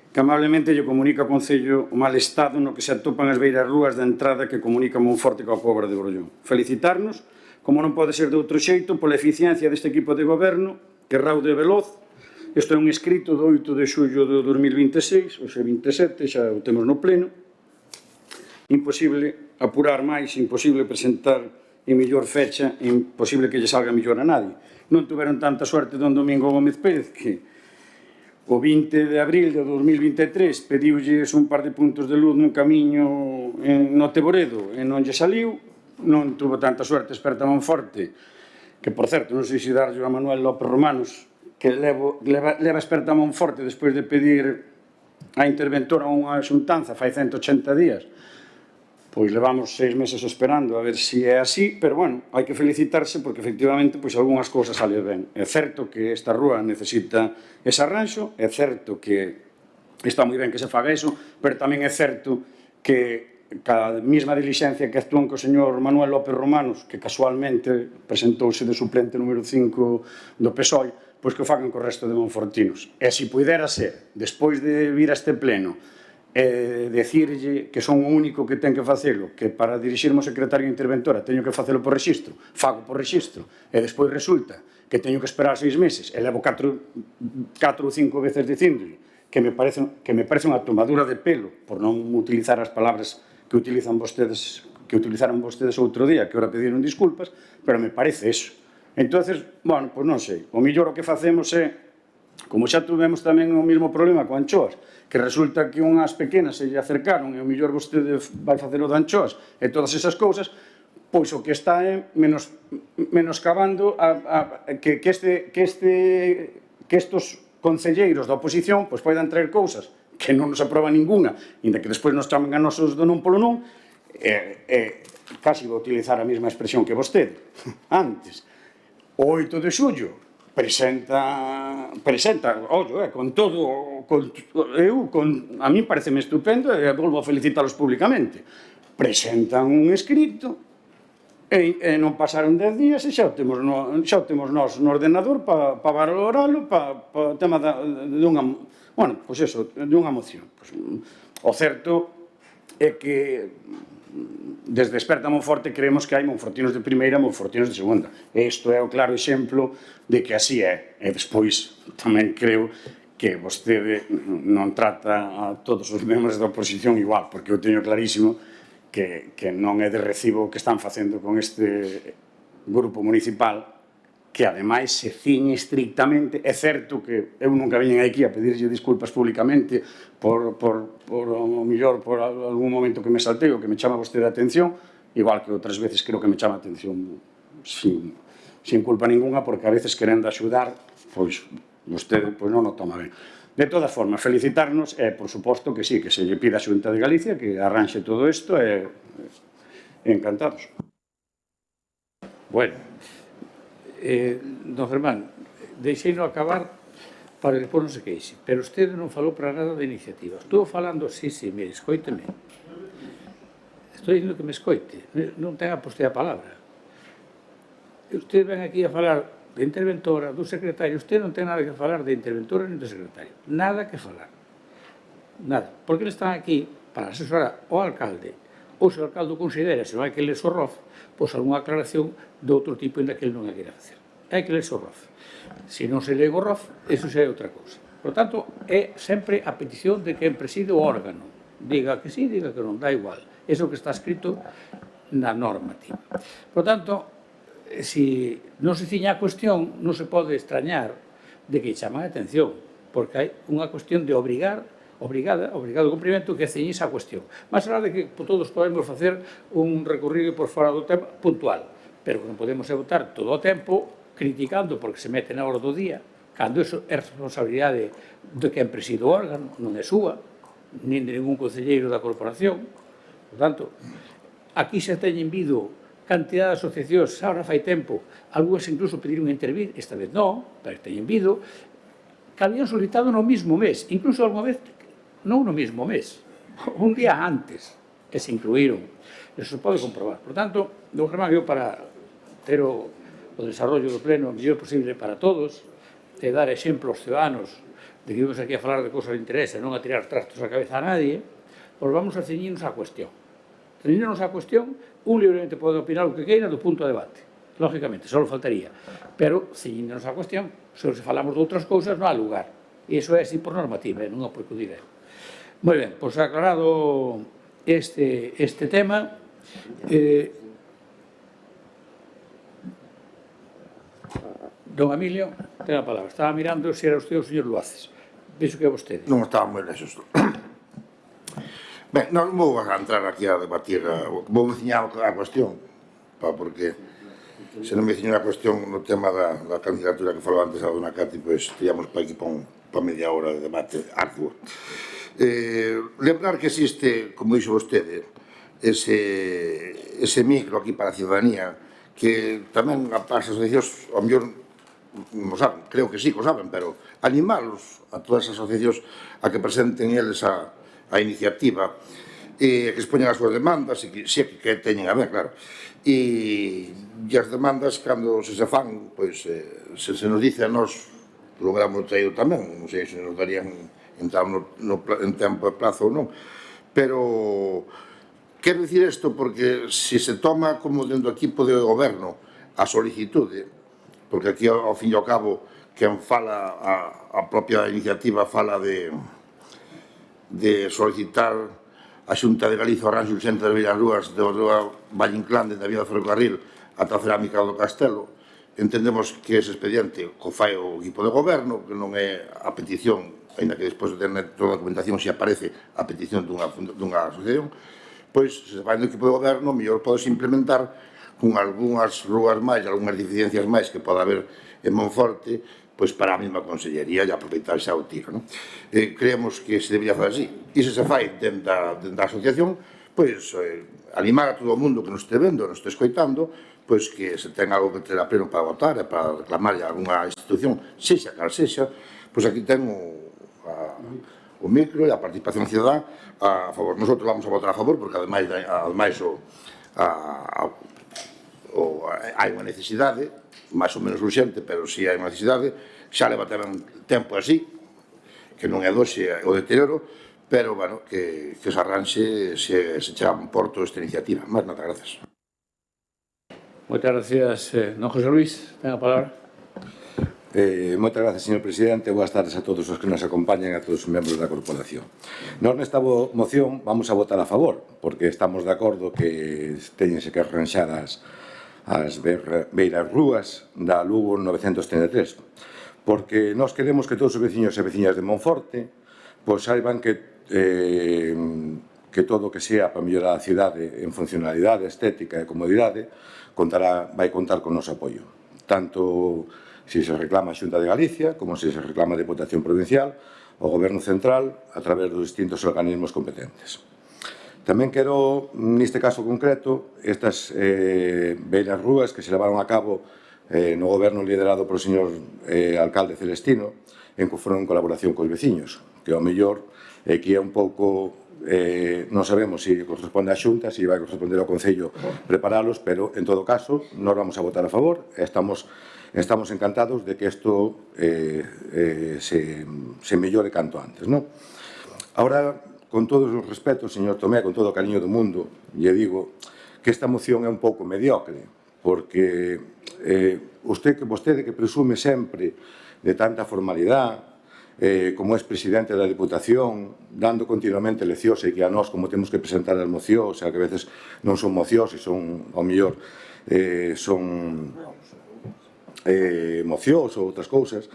que amablemente lle comunica ao Concello o mal estado no que se atopan as beirarrúas da entrada que comunica Monforte coa Pobra de Grollón. Felicitarnos, como non pode ser de outro xeito, pola eficiencia deste equipo de goberno, que raude veloz. Isto é un escrito do 8 de xullo de 2026, hoxe 27, xa o temos no pleno. Imposible apurar máis, imposible presentar en mellor fecha, imposible que lle salga mellor a nadie. Non tuveron tanta suerte don Domingo Gómez Pérez que o 20 de abril de 2023 pediulles un par de puntos de luz nun camiño no Teboredo e non lle saliu. Non tuvo tanta suerte Desperta Monforte, que, por certo, non sei se darlle a Manuel López Romanos, que leva Desperta Monforte despois de pedir a interventora unha xuntanza fai 180 días. Pois levamos 6 meses esperando a ver se é así, pero, bueno, hai que felicitarse porque, efectivamente, pois algunhas cousas salen ben. É certo que esta rúa necesita ese arranxo, é certo que está moi ben que se faga eso, pero tamén é certo que ca mesma dilixencia que actúan co señor Manuel López Romanos, que casualmente presentouse de suplente número 5 do PSOE, pois que o fagan co resto de monfortinos. E se pudera ser, despois de vir a este pleno, decirlle que son o único que ten que facelo, que para dirixirme ao secretario interventora teño que facelo por rexistro, fago por rexistro, e despois resulta que teño que esperar 6 meses, e levo 4 ou 5 veces dicíndolle que me parece unha tomadura de pelo, por non utilizar as palabras que utilizaron vostedes outro día, que ora pediron disculpas, pero me parece eso. Entonces, bueno, pois non sei, o mellor o que facemos é, como xa tuvemos tamén o mesmo problema con anchoas, que resulta que unhas pequenas se lle acercaron e o mellor vostede vai facer o de anchoas e todas esas cousas, pois o que está é menoscabando que estes concelleiros da oposición pois poidan traer cousas que non nos aproba ninguna, inda que despois nos chamen a nosos do non polo non, casi vou utilizar a mesma expresión que vostede antes. O 8 de xullo presenta, ollo, con todo, a mí pareceme estupendo e volvo a felicitalos públicamente. Presentan un escrito e non pasaron 10 días e xa o temos nós no ordenador para valoralo, para o tema dunha Bueno, pois eso, dunha moción. O certo é que desde Desperta Monforte creemos que hai monfortinos de primeira e monfortinos de segunda. E isto é o claro exemplo de que así é. E despois tamén creo que vostede non trata a todos os membros da oposición igual, porque eu teño clarísimo que non é de recibo o que están facendo con este grupo municipal, que ademais se ciñe estrictamente. É certo que eu nunca viñen aquí a pedirlle disculpas públicamente por o mellor por algún momento que me saltei ou que me chama vostede a atención, igual que outras veces creo que me chama a atención sin culpa ninguna, porque a veces querendo axudar, pois vostede non o toma ben. De todas formas, felicitarnos e, por suposto, que sí, que se lle pida a Xunta de Galicia que arranxe todo isto e encantados. Bueno, don Germán, deixei-no acabar para que despois non se queixe, pero usted non falou para nada de iniciativa. Estou falando, sí, mire, escoíteme. Estou dicindo que me escoite, non tenga vostede a palabra. Usted ven aquí a falar de interventora, do secretario, usted non ten nada que falar de interventora nem do secretario, nada que falar, nada, porque eles están aquí para asesorar ao alcalde, ou se o alcalde considera, se non hai que ler o ROF, pois algunha aclaración de outro tipo ainda que ele non a queira facer. Hai que ler o ROF. Se non se lee o ROF, eso xa é outra cousa. Por tanto, é sempre a petición de quen preside o órgano. Diga que sí, diga que non, dá igual. Eso que está escrito na normativa. Por tanto, se non se ciña a cuestión, non se pode extrañar de que chaman a atención, porque hai unha cuestión de obrigado cumprimento que ceñise a cuestión. Mas alá de que todos podemos facer un recorrido por fora do tema puntual, pero non podemos votar todo o tempo criticando porque se mete na hora do día, cando iso é responsabilidade de quen preside o órgano, non é súa, nin de ningún concelleiro da corporación. Por tanto, aquí se teñen vido cantidad de asociacións, ahora fai tempo, algúas incluso pediron intervir, esta vez non, pero teñen vido, que habían solicitado no mismo mes, incluso alguna vez non no mismo mes, un día antes, que se incluíron. Eso se pode comprobar. Por tanto, don Germán, eu para ter o desarrollo do pleno o mellor posible para todos, de dar exemplo aos ciudadanos de que vimos aquí a falar de cousas de interés e non a tirar trastos a cabeza a nadie, pois vamos a ceñirnos á cuestión. Ceñirnos á cuestión, un libremente pode opinar o que queira do punto de debate. Lógicamente, só faltaría. Pero, ceñirnos á cuestión, se falamos de outras cousas, non há lugar. E iso é así por normativa, non é porque o diga eu. Moi ben, pois aclarado este tema, don Emilio, ten a palabra. Estaba mirando se era usted o señor Luaces. Vexo que é vostede. Non estaba moi lexos. Ben, non vou a entrar aquí a debatir, vou ciñar a cuestión, porque se non me ciño a cuestión no tema da candidatura que falou antes a dona Cati, pois teríamos para aquí para media hora de debate arduo. Lembrar que existe, como dixo vostede, ese micro aquí para a ciudadanía, que tamén as asociacións, ao mellor, non saben, creo que sí que o saben, pero animalos a todas as asociacións a que presenten eles a iniciativa e que expoñan as súas demandas e que teñen a ver, claro. E as demandas, cando se fan, pois, se nos dice a nós, logramos traído tamén, non sei se nos darían entrar en tempo e plazo ou non, pero quero dicir isto porque se se toma como dentro do equipo de goberno a solicitude, porque aquí ao fin e ao cabo quen fala a propia iniciativa fala de solicitar a Xunta de Galicia o arranxo urxente das Vilarrúas do Valle Inclán da vía do ferrocarril ata a cerámica do Castelo. Entendemos que ese expediente o fai o equipo de goberno, que non é a petición, ainda que despois de ter toda a documentación se aparece a petición dunha asociación, pois se vai no equipo de goberno, mellor podes implementar con algunhas rúas máis, algunhas deficiencias máis que pode haber en Monforte, pois para a mesma consellería e aproveitar xa o tiro, non? Creemos que se debería fazer así. E se fai dentro da asociación, pois animar a todo o mundo que nos este vendo, nos este escoitando, pois que se ten algo que ter a pleno para votar e para reclamar a algunha institución, sexa cal sexa, pois aquí ten o micro e a participación cidadá a favor. Nosotros vamos a votar a favor porque ademais hai unha necesidade máis ou menos urxente, pero si hai unha necesidade, xa leva tamén tempo así, non é doxe o deterioro, pero, bueno, que se arranxe se chega a un porto esta iniciativa. Mas nada, grazas. Moitas gracias. Don José Luis, ten a palabra. Moitas gracias, señor presidente. Boas tardes a todos os que nos acompañan e a todos os membros da corporación. Nós nesta moción vamos a votar a favor, porque estamos de acordo que teñense que arranxar as beiras rúas da Lugo 933, porque nós queremos que todos os veciños e veciñas de Monforte pois saiban que todo o que sea para mellorar a cidade en funcionalidade, estética e comodidade vai contar con o noso apoio, tanto se se reclama a Xunta de Galicia como se se reclama a Deputación Provincial, o Goberno Central a través dos distintos organismos competentes. Tamén quero, neste caso concreto, estas beiras rúas que se levaron a cabo no goberno liderado polo señor alcalde Celestino, en que foron en colaboración cos veciños, que ao mellor que é un pouco, non sabemos se corresponde á Xunta, se vai corresponder ao Concello preparalos, pero en todo caso, nós vamos a votar a favor, estamos encantados de que isto se mellore canto antes, non? Ahora, con todos os respetos, señor Tomé, con todo o cariño do mundo, lle digo que esta moción é un pouco mediocre, porque vostede que presume sempre de tanta formalidade, como é presidente da Diputación, dando continuamente leccións e que a nós como temos que presentar as mocións, que a veces non son mocións e son, ao mellor, son mocións ou outras cousas,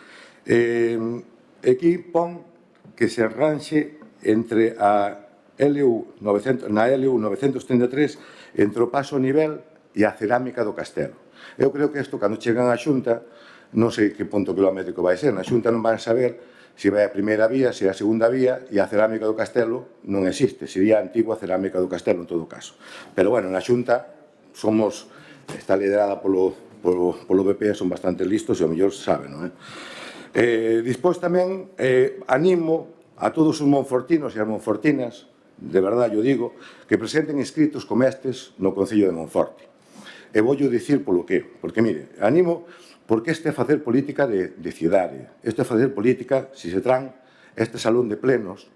aquí pon que se arranxe entre a LU 933 entre o paso a nivel e a cerámica do castelo. Eu creo que isto, cando chegan á Xunta, non sei que punto kilométrico vai ser, na Xunta non van saber se vai a primeira vía, se a segunda vía, e a cerámica do castelo non existe, sería a antigua cerámica do castelo en todo caso. Pero, bueno, na Xunta está liderada polo BP, son bastante listos e ao mellor saben, non é? Despois tamén animo a todos os monfortinos e as monfortinas, de verdade eu digo, que presenten escritos como estes no Concello de Monforte. E voulle dicir polo que, porque, mire, animo porque este é facer política de cidade, este é facer política, se se traen este salón de plenos,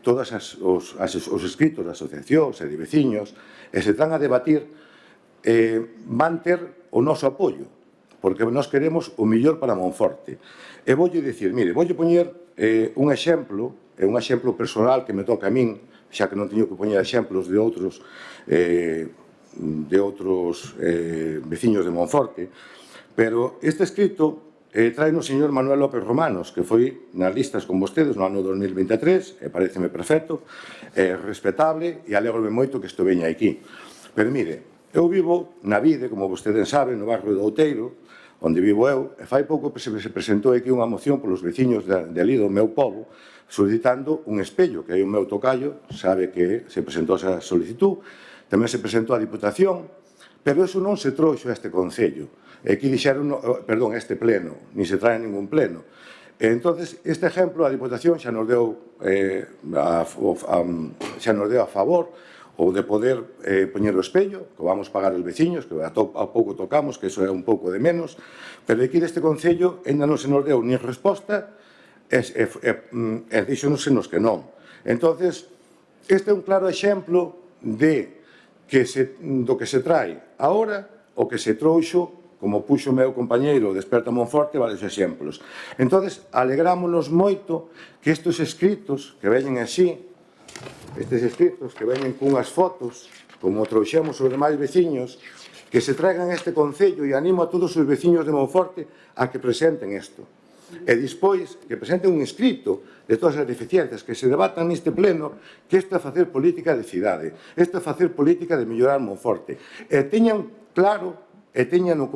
todos os escritos de asociacións e de veciños, e se traen a debatir, van ter o noso apoio, porque nós queremos o millor para Monforte. E voulle dicir, mire, voulle poñer un exemplo personal que me toca a min, xa que non teño que poñer exemplos de outros veciños de Monforte, pero este escrito trae o señor Manuel López Romanos, que foi nas listas con vostedes no ano 2023, e pareceme perfecto, respetable, e alegro-me moito que isto veña aquí. Pero mire, eu vivo na Vide, como vostedes saben, no barrio do Outeiro, onde vivo eu, e fai pouco se presentou aquí unha moción polos veciños de ali do meu pobo, solicitando un espello, que hai un meu tocayo, sabe que se presentou esa solicitud, tamén se presentou a Diputación, pero eso non se trouxo a este Concello. Aquí dixeron, perdón, a este pleno, ni se trae ningún pleno. Entonces, este exemplo, a Diputación xa nos deu a favor ou de poder poñer o espello, que vamos pagar os veciños, que a pouco tocamos, que eso é un pouco de menos, pero aquí deste Concello ainda non se nos deu nin resposta e díxonos que non. Entonces, este é un claro exemplo do que se trae agora o que se trouxo, como puxo o meu compañeiro Desperta Monforte, varios exemplos. Entonces, alegrámonos moito que estes escritos que veñen así, estes escritos que veñen cunhas fotos, como trouxemos os demais veciños, que se traigan a este Concello, e animo a todos os veciños de Monforte a que presenten isto. E despois que presenten un escrito de todas as deficiencias que se debatan neste pleno, que isto é facer política de cidade, isto é facer política de mellorar Monforte. E teñan claro, e teñano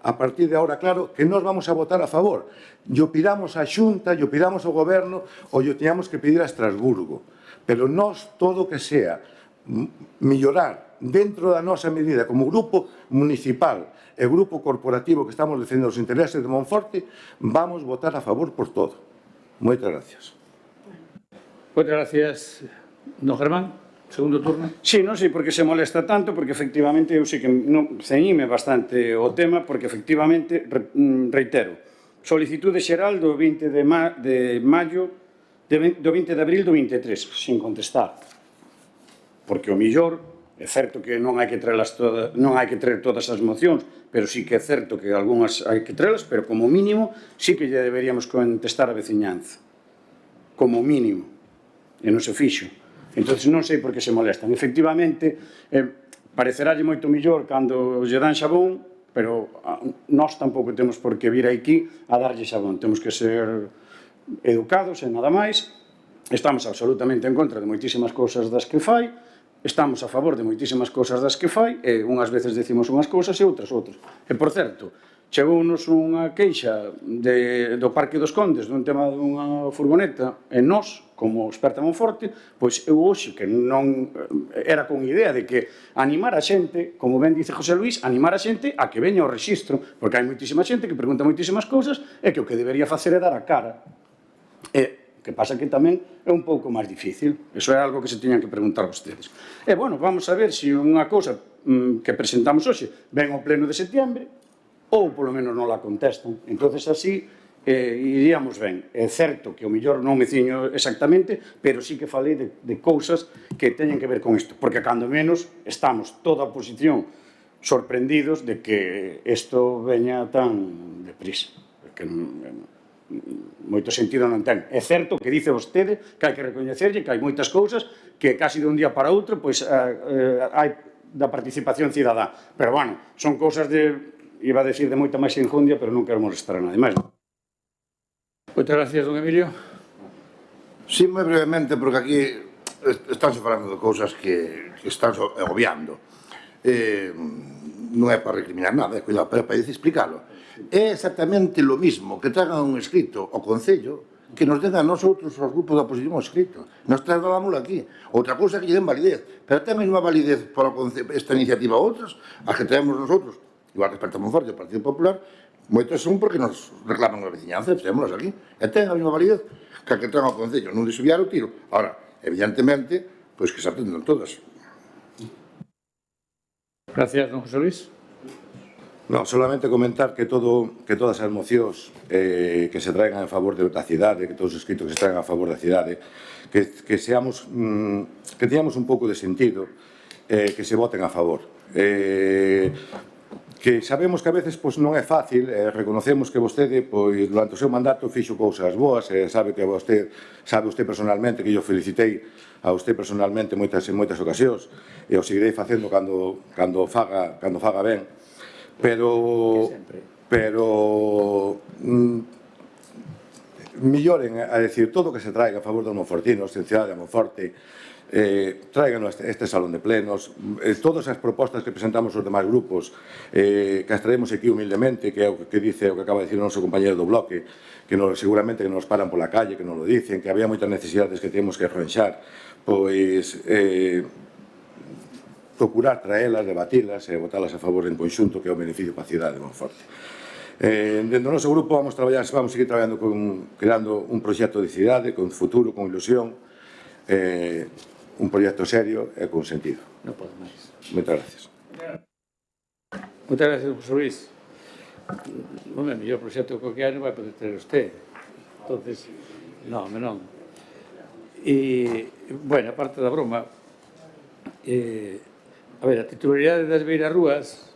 a partir de agora claro, que nós vamos a votar a favor. E o pidamos á Xunta, e o pidamos ao Goberno, ou o teñamos que pedir a Estrasburgo. Pero nós, todo o que sea mellorar dentro da nosa medida como grupo municipal e grupo corporativo que estamos defendendo os intereses de Monforte, vamos votar a favor por todo. Moitas gracias. Moitas gracias. Don Germán, segundo turno. Sí, non sei por que se molesta tanto, porque efectivamente eu sei que ceñime bastante o tema, porque efectivamente, reitero, Solicitude xeral do 20 de maio, do 20 de abril do 23, sin contestar. Porque o millor, é certo que non hai que traer todas as mocións, pero sí que é certo que algunhas hai que traerlas, pero como mínimo sí que lle deberíamos contestar a veciñanza. Como mínimo. E non se fixo. Entón, non sei por que se molestan. Efectivamente, parecerálle moito millor cando lle dan xabón, pero nós tampouco temos por que vir aquí a darlle xabón. Temos que ser educados e nada máis. Estamos absolutamente en contra de moitísimas cousas das que fai, estamos a favor de moitísimas cousas das que fai, e unhas veces decimos unhas cousas e outras. E, por certo, chegounos unha queixa do Parque dos Condes dun tema dunha furgoneta, e nós, como experta en Monforte, pois eu hoxe, que non era con idea de que animar a xente, como ben dice José Luís, animar a xente a que veña ao rexistro, porque hai moitísima xente que pregunta moitísimas cousas e que o que debería facer é dar a cara. E que pasa que tamén é un pouco máis difícil. Eso é algo que se tiñan que preguntar vostedes. E, bueno, vamos a ver se unha cousa que presentamos hoxe ven ao pleno de setembro ou, polo menos, non la contestan. Entón, así, iríamos ben. É certo que o mellor non me ciño exactamente, pero sí que falei de cousas que teñen que ver con isto. Porque, cando menos, estamos toda a oposición sorprendidos de que isto veña tan deprisa. Porque moito sentido non ten. É certo que dice vostede que hai que recoñecerlle que hai moitas cousas que casi de un día para outro pois hai da participación cidadá. Pero, bueno, son cousas iba a decir de moita máis enjundia, pero non quero molestar a nadie máis. Moitas gracias, don Emilio. Sí, moi brevemente, porque aquí estánse falando de cousas que están obviando. Non é para recriminar nada, cuidado, pero para explicarlo. É exactamente lo mismo que tragan un escrito ao Concello que nos den a nosotros, aos grupos da oposición, o escrito. Nos trasladámoslo aquí. Outra cousa que lle den validez, pero ten a mesma validez para esta iniciativa a outras, as que traemos nosotros, igual respecto a Monforte, o Partido Popular, moitas son porque nos reclaman a veciñanza, traémoslas aquí. E ten a mesma validez que a que traen ao Concello. Non desviar o tiro. Ahora, evidentemente, pois que se atendan todas. Gracias, don José Luis. No, solamente comentar que todas as mocións que se traigan a favor da cidade, que todos os escritos que se traigan a favor da cidade, que teñamos un pouco de sentido, que se voten a favor. Que sabemos que a veces non é fácil, reconocemos que vostede durante o seu mandato fixo cousas boas, sabe vostede personalmente que eu felicitei a vostede personalmente en moitas ocasións, e o seguirei facendo cando faga ben. Pero melloren a decir todo o que se traiga a favor dos monfortinos, en cidade de Monforte, traigan este salón de plenos, todas as propostas que presentamos os demais grupos, que as traemos aquí humildemente, que é o que dice o que acaba de decir o noso compañero do bloque, que seguramente que nos paran pola calle, que nos lo dicen, que había moitas necesidades que temos que arranxar, pois procurar traelas, debatilas e votalas a favor en conxunto, que é o beneficio para a cidade de Monforte. Dentro do noso grupo vamos seguir traballando creando un proxecto de cidade, con futuro, con ilusión, un proxecto serio e con sentido. Non podo máis. Moitas gracias. Moitas gracias, José Luis. O mellor proxecto que hai non vai poder ter usted. Entonces, non. E, bueno, aparte da broma, a ver, a titularidade das beirarrúas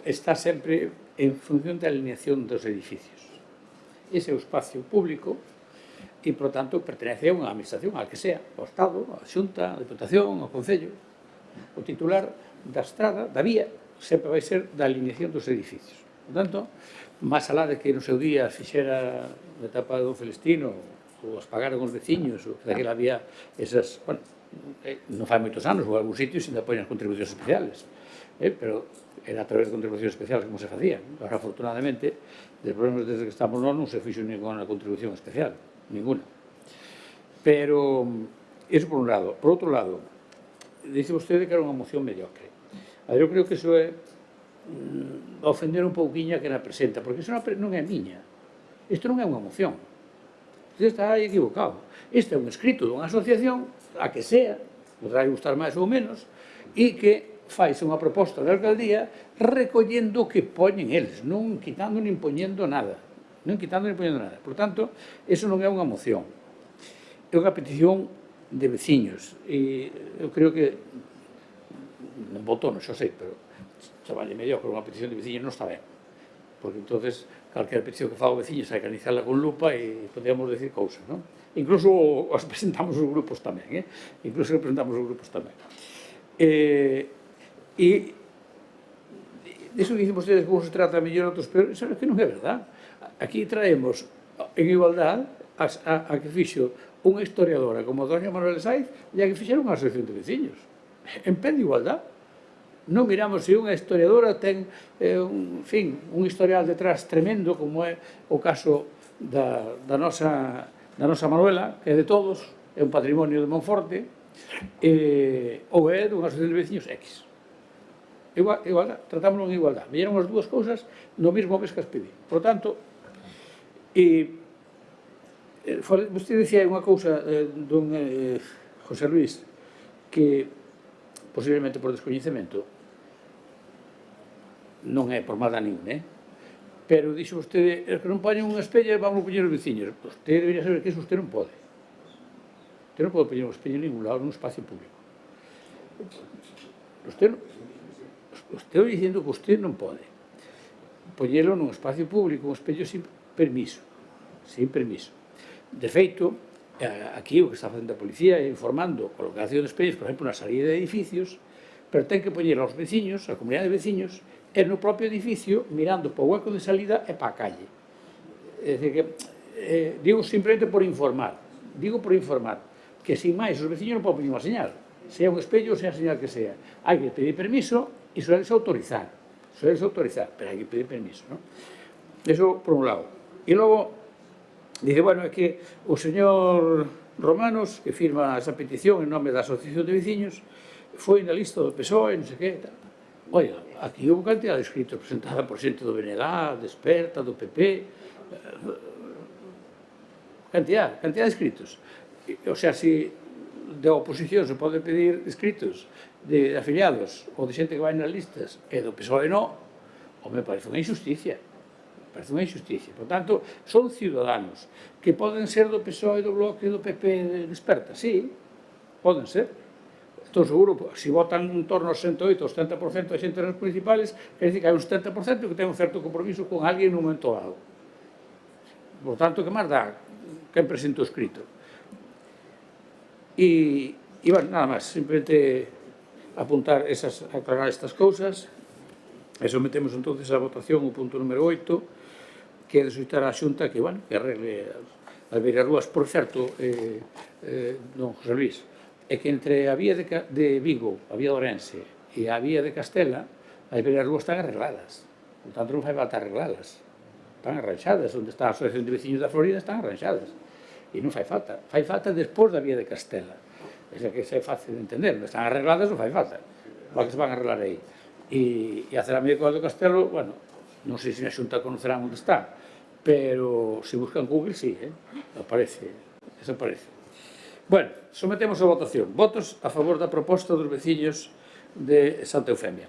está sempre en función da alineación dos edificios. Ese é o espacio público e, por tanto, pertenece a unha administración, a que sea, ao Estado, a Xunta, a Diputación, ao Concello. O titular da estrada, da vía, sempre vai ser da alineación dos edificios. Por tanto, máis alá de que no seu día fixera na etapa do Celestino ou as pagaron os veciños, ou que daquela había esas... Bueno, non fai moitos anos, ou algúns sitios ainda poñen as contribucións especiales, pero era a través de contribucións especiales como se facía. Ahora, afortunadamente, desde que estamos nós non se fixo ninguna contribución especial, ninguna. Pero, iso por un lado. Por outro lado, dice vostede que era unha moción mediocre. Eu creo que iso é ofender un pouquiño a que na presenta, porque iso non é miña. Isto non é unha moción. Isto está equivocado. Isto é un escrito dunha asociación, a que sea, podrá gustar máis ou menos, e que faise unha proposta da alcaldía recollendo o que poñen eles, non quitando nin poñendo nada. Por tanto, eso non é unha moción. É unha petición de veciños. E eu creo que non votou, non sei, pero chamarlle mediocre unha petición de veciños non está ben. Porque entonces calquera petición que faga o veciño hai que analizarla con lupa e podemos decir cousas, non? Incluso as presentamos os grupos tamén, Incluso presentamos os grupos tamén. E iso que dicen vostedes como se trata mellor outros, pero iso é que non é verdad. Aquí traemos en igualdade a que fixo unha historiadora como doña Manuela Saiz e a que fixeron unha asociación de veciños. En pé de igualdade. Non miramos se unha historiadora ten un historial detrás tremendo, como é o caso da nosa Manuela, que é de todos, é un patrimonio de Monforte, ou é dunha asociación de veciños X. Igualdade, tratámoslo en igualdade. Vieron as dúas cousas no mesmo mes que as pedí. Por tanto, vostede dicía unha cousa dun José Luis, que posiblemente por descoñecemento, non é por mal da nin, pero dixo vostede que non poñen unha espella e vamos a poñer os veciños. Vostede debería saber que iso usted non pode. Usted non pode poñer un espello en ningún lado nun espacio público. Usted dicindo que usted non pode poñelo nun espacio público, un espello sin permiso. De feito, aquí o que está facendo a policía é informando a colocación de espellos, por exemplo, na salida de edificios, pero ten que poñer aos veciños, a comunidade de veciños, e no propio edificio, mirando para o hueco de salida e para a calle. É dicir que, digo simplemente por informar, que sin máis os veciños non poden poñer unha señal, sea un espello ou sea a señal que sea. Hai que pedir permiso e soleles autorizar, pero hai que pedir permiso, non? Eso por un lado. E logo, dice, bueno, é que o señor Romanos, que firma esa petición en nome da Asociación de Veciños, foi na lista do PSOE, non sei que, tal. Oiga, aquí houve cantidad de escritos presentada por xente do BNG, de Esperta, do PP, cantidad de escritos. O sea, se da oposición se pode pedir escritos de afiliados ou de xente que vai nas listas e do PSOE non, me parece unha injusticia. Por tanto, son ciudadanos que poden ser do PSOE, do Bloque, do PP, de Esperta. Sí, poden ser. Estou seguro, se votan en torno ao 68 ou 70% de xente nas municipales, quer dizer que hai un 70% que ten un certo compromiso con alguén nun momento dado. Por tanto, que máis dá quen presenta o escrito? E, bueno, nada máis, simplemente aclarar estas cousas, e sometemos entonces a votación o punto número 8, que é de solicitar á Xunta que, bueno, que arregle as beirarrúas. Por certo, don José Luis, é que entre a vía de Vigo, a vía de Ourense, e a vía de Castela, as beirarrúas están arregladas. Por tanto, non fai falta arreglalas. Están arranxadas. Onde está a Asociación de Veciños da Florida están arranxadas. E non fai falta. Fai falta despois da vía de Castela. Esa que é fácil de entender. Non están arregladas, non fai falta. Para que se van a arreglar aí. E a cerámica do Castelo, bueno, non sei se a Xunta conocerán onde está, pero se buscan Google, sí, aparece, desaparece. Bueno, sometemos a votación. Votos a favor da proposta dos veciños de Santa Eufemia.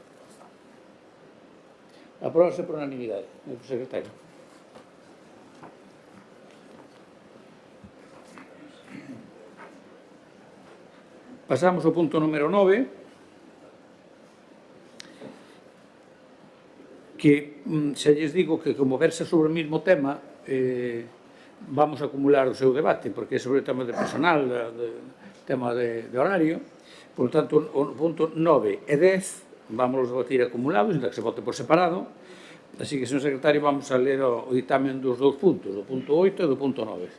Apróbase por unanimidade, señor secretario. Pasamos ao punto número 9, que xa lles digo que como versa sobre o mesmo tema, vamos a acumular o seu debate, porque é sobre o tema de personal, tema de horario. Por tanto, o punto 9 e 10 vamos a debatir acumulados, ainda que se vote por separado. Así que, señor secretario, vamos a ler o ditamen dos dous puntos, do punto 8 e do punto 9.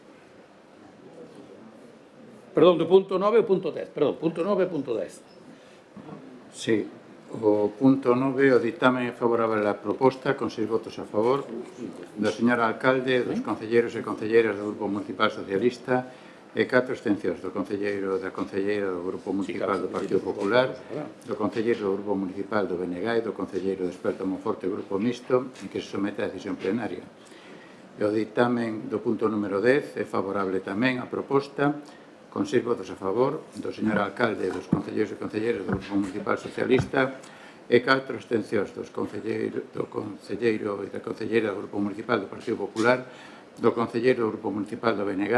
Perdón, do punto 9 e o punto 10. Perdón, punto 9 e punto 10. Sí. O punto 9, o ditamen é favorable á proposta, con 6 votos a favor, do señor alcalde, dos concelleiros e concelleiras do Grupo Municipal Socialista e 4 abstencións do concelleiro da concelleira do Grupo Municipal do Partido Popular, do concelleiro do Grupo Municipal do BNG e do concelleiro do Esperta Monforte Grupo Mixto, en que se somete a decisión plenaria. E o ditamen do punto número 10 é favorable tamén á proposta, con 6 votos a favor, do señor alcalde e dos concelleiros e concelleiras do Grupo Municipal Socialista e 4 abstencións do concelleiro e da concelleira do Grupo Municipal do Partido Popular, do concelleiro do Grupo Municipal do BNG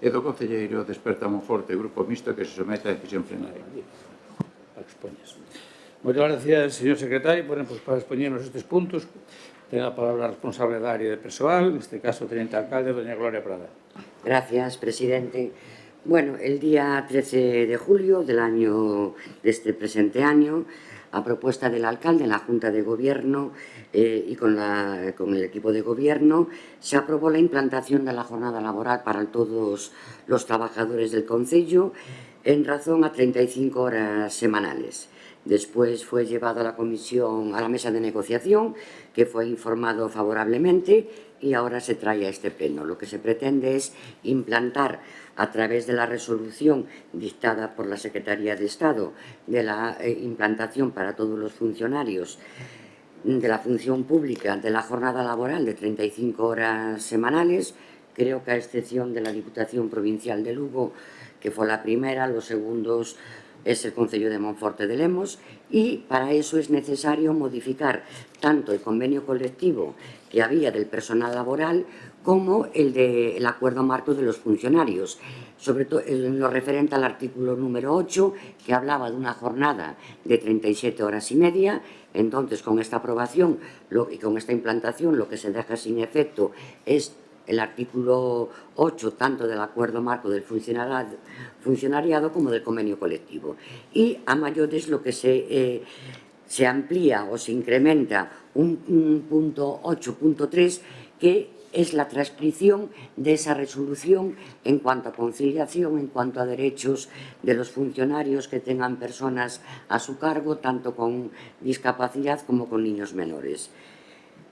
e do concelleiro de Esperta Monforte, Grupo Mixto, que se somete a decisión plenaria. Moitas gracias, señor secretario. Bueno, pues para expoñernos estes puntos, ten a palabra a responsable da área de persoal, neste caso, o teniente alcalde, doña Gloria Prada. Gracias, presidente. Bueno, el día 13 de julio de este presente año, a propuesta del alcalde en la Junta de Gobierno y con el equipo de gobierno, se aprobó la implantación de la jornada laboral para todos los trabajadores del concello en razón a 35 horas semanales. Después fue llevado a la comisión, a la mesa de negociación, que fue informado favorablemente y ahora se trae a este pleno. Lo que se pretende es implantar a través de la resolución dictada por la Secretaría de Estado de la implantación para todos los funcionarios de la función pública de la jornada laboral de 35 horas semanales. Creo que a excepción de la Diputación Provincial de Lugo, que fue la primera, los segundos es el Concello de Monforte de Lemos, y para eso es necesario modificar tanto el convenio colectivo que había del personal laboral como el acuerdo marco de los funcionarios, sobre todo en lo referente al artículo número 8, que hablaba de una jornada de 37 horas y media. Entonces, con esta aprobación y con esta implantación, lo que se deja sin efecto es el artículo 8, tanto del acuerdo marco del funcionariado como del convenio colectivo. Y a mayores lo que se amplía o se incrementa un punto 8.3, que es la transcripción de esa resolución en cuanto a conciliación, en cuanto a derechos de los funcionarios que tengan personas a su cargo, tanto con discapacidad como con niños menores.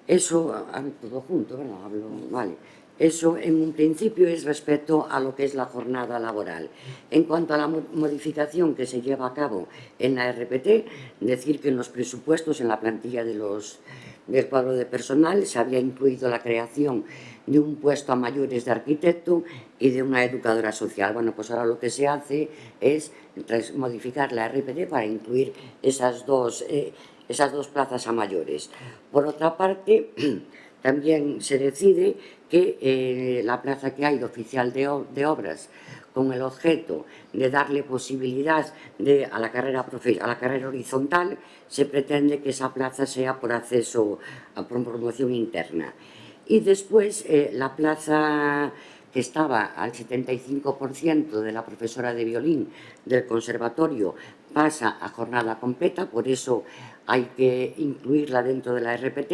Eso, todo junto, ¿verdad? Vale. Eso, en un principio, es respecto a lo que es la jornada laboral. En cuanto a la modificación que se lleva a cabo en la RPT, decir que en los presupuestos, en la plantilla del cuadro de personal, se había incluido la creación de un puesto a mayores de arquitecto y de una educadora social. Bueno, pues ahora lo que se hace es modificar la RPT para incluir esas dos plazas a mayores. Por otra parte, también se decide que la plaza que hay de oficial de obras, con el objeto de darle posibilidad a la carrera horizontal, se pretende que esa plaza sea por acceso por promoción interna. Y después la plaza que estaba al 75% de la profesora de violín del conservatorio pasa a jornada completa, por eso hay que incluirla dentro de la RPT.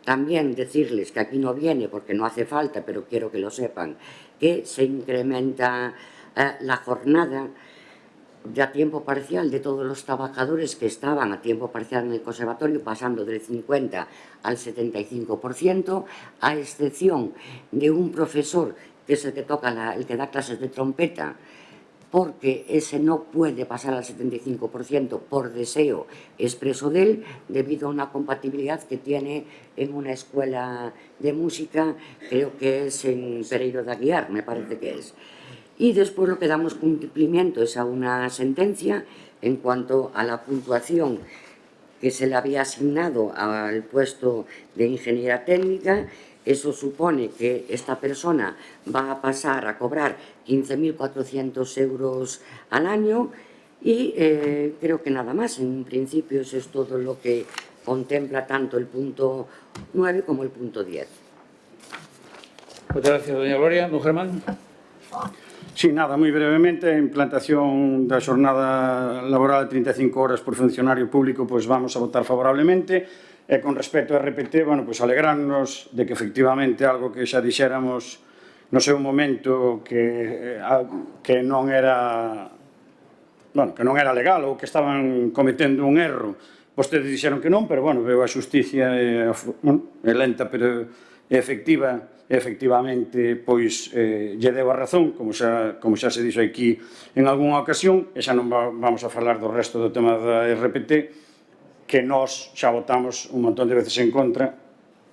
También decirles que aquí no viene porque no hace falta, pero quiero que lo sepan, que se incrementa la jornada de a tiempo parcial de todos los trabajadores que estaban a tiempo parcial en el conservatorio, pasando del 50 al 75%, a excepción de un profesor que es el que da clases de trompeta, porque ese no puede pasar al 75% por deseo expreso de él, debido a una compatibilidad que tiene en una escuela de música, creo que es en Pereiro de Aguiar, me parece que es. Y después lo que damos cumplimiento es a una sentencia en cuanto a la puntuación que se le había asignado al puesto de ingeniera técnica. Eso supone que esta persona va a pasar a cobrar 15.400 euros al año y creo que nada más. En principio eso es todo lo que contempla tanto el punto 9 como el punto 10. Muchas gracias, doña Gloria. Don Germán. Sí, nada, moi brevemente, a implantación da xornada laboral de 35 horas por funcionario público, pois vamos a votar favorablemente. E con respecto a RPT, bueno, pois alegrarnos de que efectivamente algo que xa dixéramos no seu momento que non era, bueno, que non era legal ou que estaban cometendo un erro. Vostedes dixeron que non, pero bueno, veo a xusticia é lenta, pero efectivamente, pois lle deu a razón, como xa se dixo aquí en algunha ocasión, e xa non vamos a falar do resto do tema da RPT, que nós xa votamos un montón de veces en contra,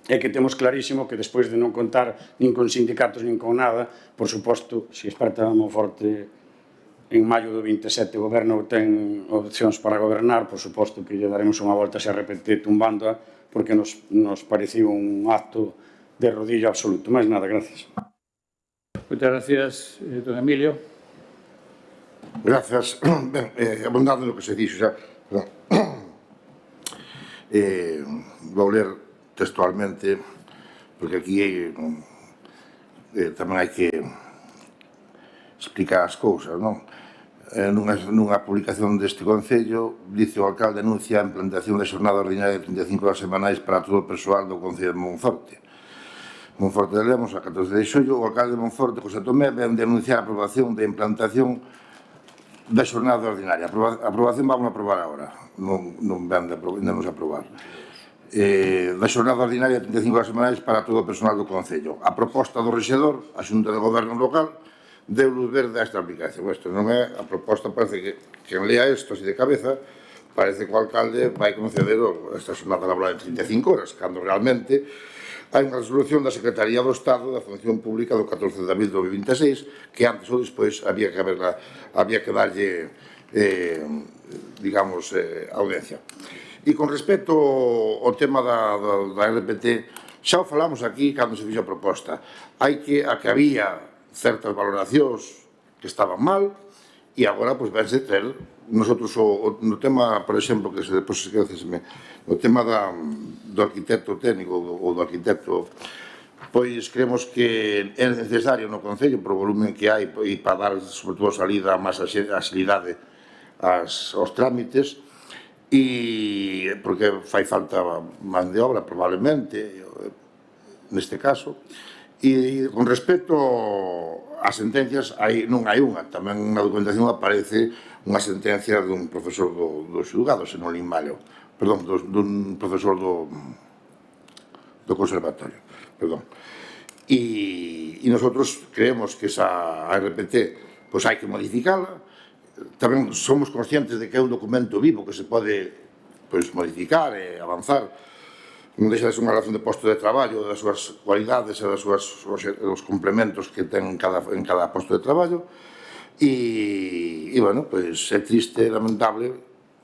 e que temos clarísimo que despois de non contar nin con sindicatos nin con nada, por suposto, se Esperta Monforte en maio do 27 o goberno ten opcións para gobernar, por suposto que lle daremos unha volta se RPT tumbándoa, porque nos pareceu un acto de rodillo absoluto. Mais nada, gracias. Moitas gracias, don Emilio. Gracias. Ben, abondando no que se dixo xa, vou ler textualmente, porque aquí tamén hai que explicar as cousas, non? Nunha publicación deste Concello, dice o alcalde anuncia a implantación da xornada ordinaria de 35 horas semanais para todo o persoal do Concello de Monforte. Monforte de Lemos, a 14 de xullo, o alcalde de Monforte, José Tomé, ven de anunciar a aprobación da implantación da xornada ordinaria. A aprobación vamos a aprobar agora, non ven de aprobar. Da xornada ordinaria de 35 horas semanais para todo o personal do Concello. A proposta do rexedor, a Xunta de Goberno local, deu luz verde a esta aplicación. Isto non é a proposta, parece que quen lea isto así de cabeza, parece que o alcalde vai conceder esta xornada laboral de 35 horas, cando realmente hai unha resolución da Secretaría do Estado da Función Pública do 14 de abril do 2026, que antes ou despois había que darlle, digamos, audiencia. E con respecto ao tema da RPT, xa o falamos aquí cando se fixo a proposta. A que había certas valoracións que estaban mal e agora, pois, vense ter nosotros no tema, por exemplo, que depois se quedeseme, no tema do arquitecto técnico ou do arquitecto, pois creemos que é necesario no Concello por o volumen que hai e para dar, sobre todo, salida a máis axilidade aos trámites, e porque fai falta man de obra, probablemente, neste caso. E con respecto ás sentencias, non hai unha, tamén na documentación aparece unha sentencia dun profesor do xulgado, se non lin malo, perdón, dun profesor do conservatorio, perdón. E nosotros creemos que esa RPT, pois hai que modificala. Tamén somos conscientes de que é un documento vivo que se pode modificar e avanzar. Non deixa de ser unha relación de posto de traballo, das súas cualidades e dos complementos que ten en cada posto de traballo. E, bueno, pois é triste e lamentable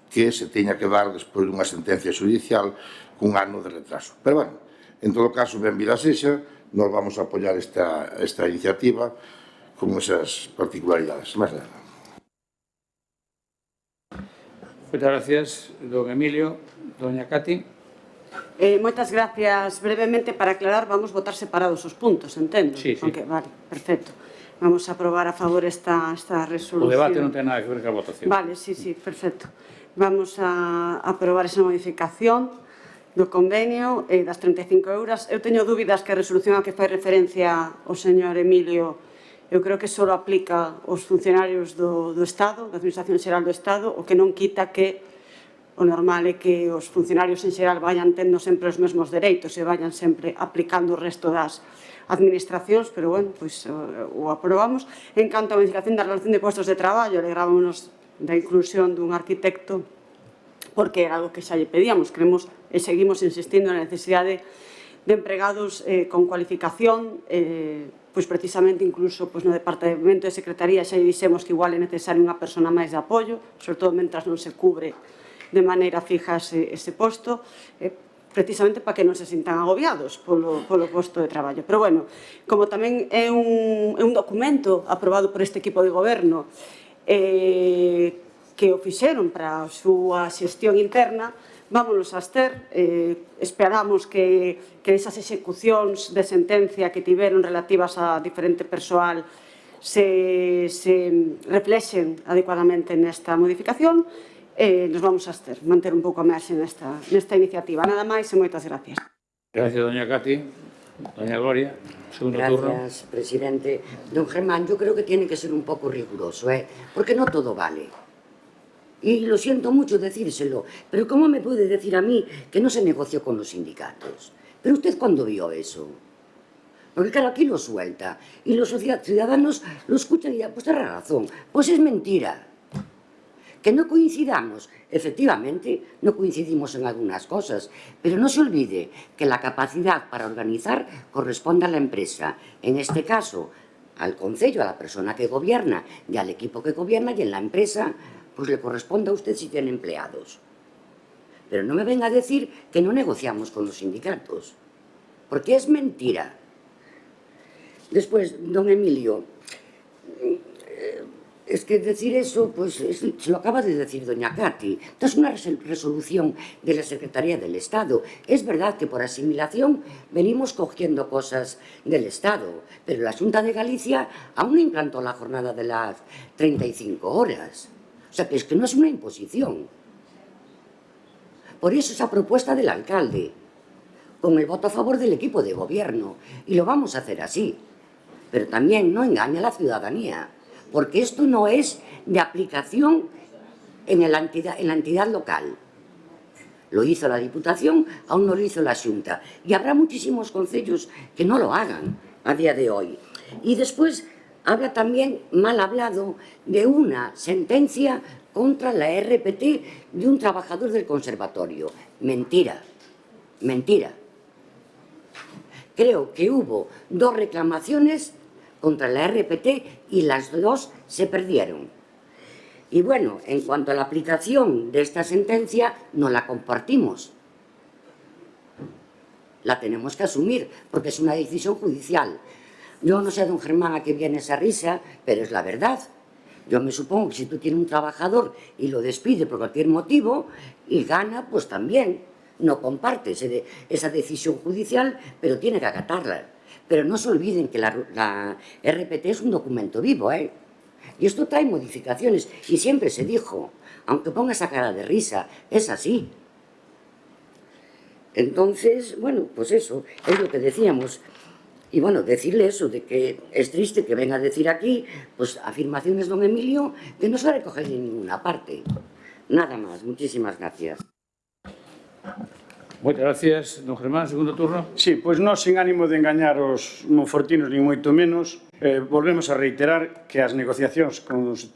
que se teña que dar despois dunha sentencia judicial cun ano de retraso. Pero, bueno, en todo caso, benvida sexa, nos vamos a apoiar esta iniciativa con esas particularidades. Máis nada. Moitas gracias, don Emilio. Doña Cati. Moitas gracias. Brevemente, para aclarar, vamos votar separados os puntos, entendo? Sí, sí. Vale, perfecto. Vamos a aprobar a favor esta resolución. O debate non ten nada que ver con a votación. Vale, sí, perfecto. Vamos a aprobar esa modificación do convenio das 35 euros. Eu teño dúbidas que a resolución a que fai referencia o señor Emilio, eu creo que só aplica aos funcionarios do Estado, da Administración Xeral do Estado, o que non quita que o normal é que os funcionarios en xeral vayan tendo sempre os mesmos dereitos e vayan sempre aplicando o resto das administracións, pero, bueno, pois o aprobamos. En canto á modificación da relación de postos de traballo, alegrámonos da inclusión dun arquitecto, porque era algo que xa lle pedíamos. Creemos e seguimos insistindo na necesidade de empregados con cualificación, pois precisamente incluso no Departamento de Secretaría xa lle dixemos que igual é necesaria unha persona máis de apoio, sobre todo mentras non se cubre de maneira fija ese posto, precisamente para que non se sintan agobiados polo posto de traballo. Pero, bueno, como tamén é un documento aprobado por este equipo de goberno que o fixeron para a súa xestión interna, vámonos a abster. Esperamos que esas execucións de sentencia que tiveron relativas a diferente persoal se reflexen adecuadamente nesta modificación. Nos vamos a abster, manter un pouco a marxe nesta iniciativa. Nada máis e moitas gracias. Gracias, doña Cati. Doña Gloria, segundo turno. Gracias, presidente. Don Germán, yo creo que tiene que ser un poco riguroso, porque no todo vale. Y lo siento mucho decírselo, pero ¿cómo me puede decir a mí que no se negoció con los sindicatos? ¿Pero usted cuándo vio eso? Porque claro, aquí lo suelta y los ciudadanos lo escuchan y ya, pues tiene razón, pues es mentira. Que no coincidamos, efectivamente, no coincidimos en algunas cosas, pero no se olvide que la capacidad para organizar corresponde a la empresa. En este caso, al concello, a la persona que gobierna y al equipo que gobierna, y en la empresa pues le corresponde a usted si tiene empleados. Pero no me venga a decir que no negociamos con los sindicatos, porque es mentira. Después, don Emilio, es que decir eso, pues se lo acaba de decir doña Cati. Esto es una resolución de la Secretaría del Estado. Es verdad que por asimilación venimos cogiendo cosas del Estado, pero la Xunta de Galicia aún no implantó la jornada de las 35 horas. O sea, que es que no es una imposición. Por eso esa propuesta del alcalde, con el voto a favor del equipo de gobierno, y lo vamos a hacer así. Pero también no engaña a la ciudadanía, porque esto no es de aplicación en la entidad local. Lo hizo la Diputación, aún no lo hizo la Xunta. Y habrá muchísimos concellos que no lo hagan a día de hoy. Y después habla también, mal hablado, de una sentencia contra la RPT de un trabajador del conservatorio. Mentira, mentira. Creo que hubo 2 reclamaciones contra la RPT y las 2 se perdieron. Y bueno, en cuanto a la aplicación de esta sentencia, no la compartimos. La tenemos que asumir, porque es una decisión judicial. Yo no sé, don Germán, a qué viene esa risa, pero es la verdad. Yo me supongo que si tú tienes un trabajador y lo despide por cualquier motivo y gana, pues también no comparte esa decisión judicial, pero tiene que acatarla. Pero no se olviden que la RPT es un documento vivo, ¿eh? Y esto trae modificaciones, y siempre se dijo, aunque ponga esa cara de risa, es así. Entonces, bueno, pues eso, es lo que decíamos. Y bueno, decirle eso, de que es triste que venga a decir aquí, pues afirmaciones, don Emilio, que no se recogen en ninguna parte. Nada más, muchísimas gracias. Moitas gracias, don Germán. Segundo turno. Sí, pois nós, sin ánimo de engañar os monfortinos, ni moito menos, volvemos a reiterar que as negociacións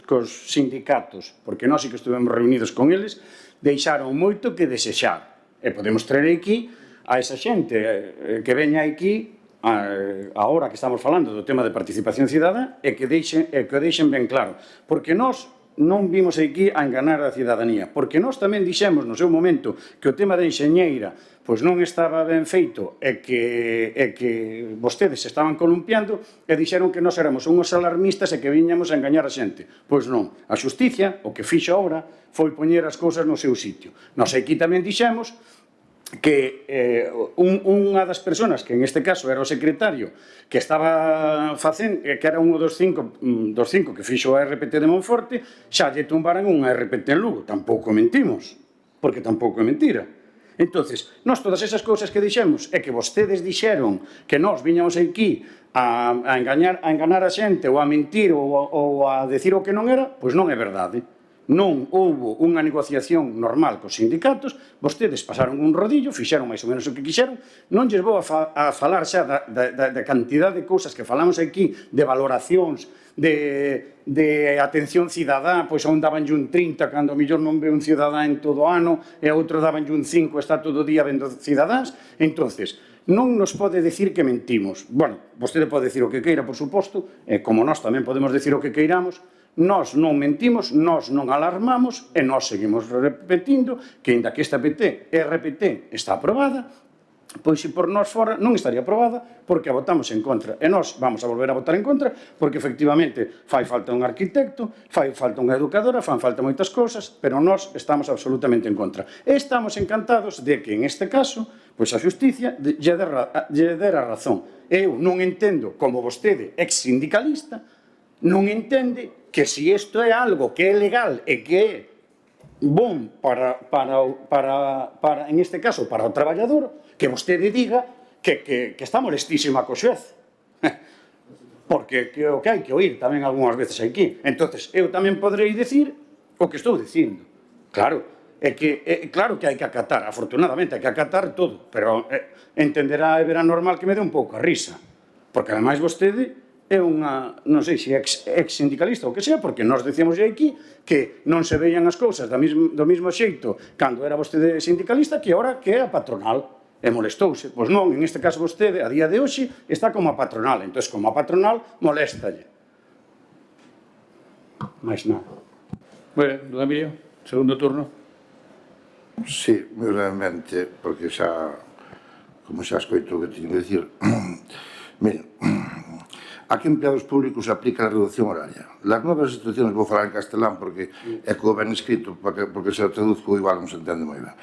cos sindicatos, porque nós sí que estuvemos reunidos con eles, deixaron moito que desexar. E podemos traer aquí a esa xente que veña aquí a hora que estamos falando do tema de participación cidadá e que o deixen ben claro. Porque nós non vimos aquí a enganar a cidadanía, porque nós tamén dixemos no seu momento que o tema da enxeñeira pois non estaba ben feito e que vostedes se estaban columpiando e dixeron que nós éramos unhos alarmistas e que viñamos a engañar a xente. Pois non, a xusticia, o que fixo agora, foi poñer as cousas no seu sitio. Nós aquí tamén dixemos que unha das persoas, que en este caso era o secretario, que estaba facendo, que era un dos cinco que fixo a RPT de Monforte, xa lle tumbaran unha RPT en Lugo. Tampouco mentimos, porque tampouco é mentira. Entonces, nós todas esas cousas que dixemos é que vostedes dixeron que nós viñamos aquí a enganar a xente ou a mentir ou a decir o que non era, pois non é verdade. Non houbo unha negociación normal cos sindicatos, vostedes pasaron un rodillo, fixeron máis ou menos o que quixeron, non lles vou a falar xa da cantidad de cousas que falamos aquí, de valoracións, de atención cidadá, pois onde dabanlle un 30, cando mellor non ve un cidadá en todo o ano, e a outro dabanlle un 5, está todo o día vendo cidadáns. Entonces, non nos pode decir que mentimos. Bueno, vostede pode decir o que queira, por suposto, e como nós tamén podemos decir o que queiramos. Nós non mentimos, nós non alarmamos e nós seguimos repetindo que, ainda que esta RPT está aprobada, pois se por nós fora non estaría aprobada porque a votamos en contra. E nós vamos a volver a votar en contra porque efectivamente fai falta un arquitecto, fai falta unha educadora, fan falta moitas cousas, pero nós estamos absolutamente en contra. E estamos encantados de que en este caso, pois a xusticia lle dera razón. Eu non entendo como vostede, ex sindicalista, non entende que se isto é algo que é legal e que é bom para en este caso, para o traballador, que vostede diga que está molestísima co xuez. Porque o que hai que oír tamén algunhas veces aquí. Entonces, eu tamén poderei dicir o que estou dicindo. Claro, claro que hai que acatar, afortunadamente, hai que acatar todo, pero entenderá e verá normal que me dé un pouco a risa. Porque, ademais, vostede é unha, non sei se ex sindicalista ou que sea, porque nós decíamos aquí que non se veían as cousas do mesmo xeito cando era vostede sindicalista que agora que é a patronal. e molestouse. Pois non, en este caso vostede, a día de hoxe, está como a patronal. Entón, como a patronal, moléstalle. Mais nada. Bueno, don Emilio, segundo turno. Sí, moi brevemente, porque xa, como xa escoito o que teño que dicir, mira, a que empleados públicos se aplica a reducción horaria? Las novas instituciones, vou falar en castelán porque é como ben escrito, porque se o traduzco igual non se entende moi ben.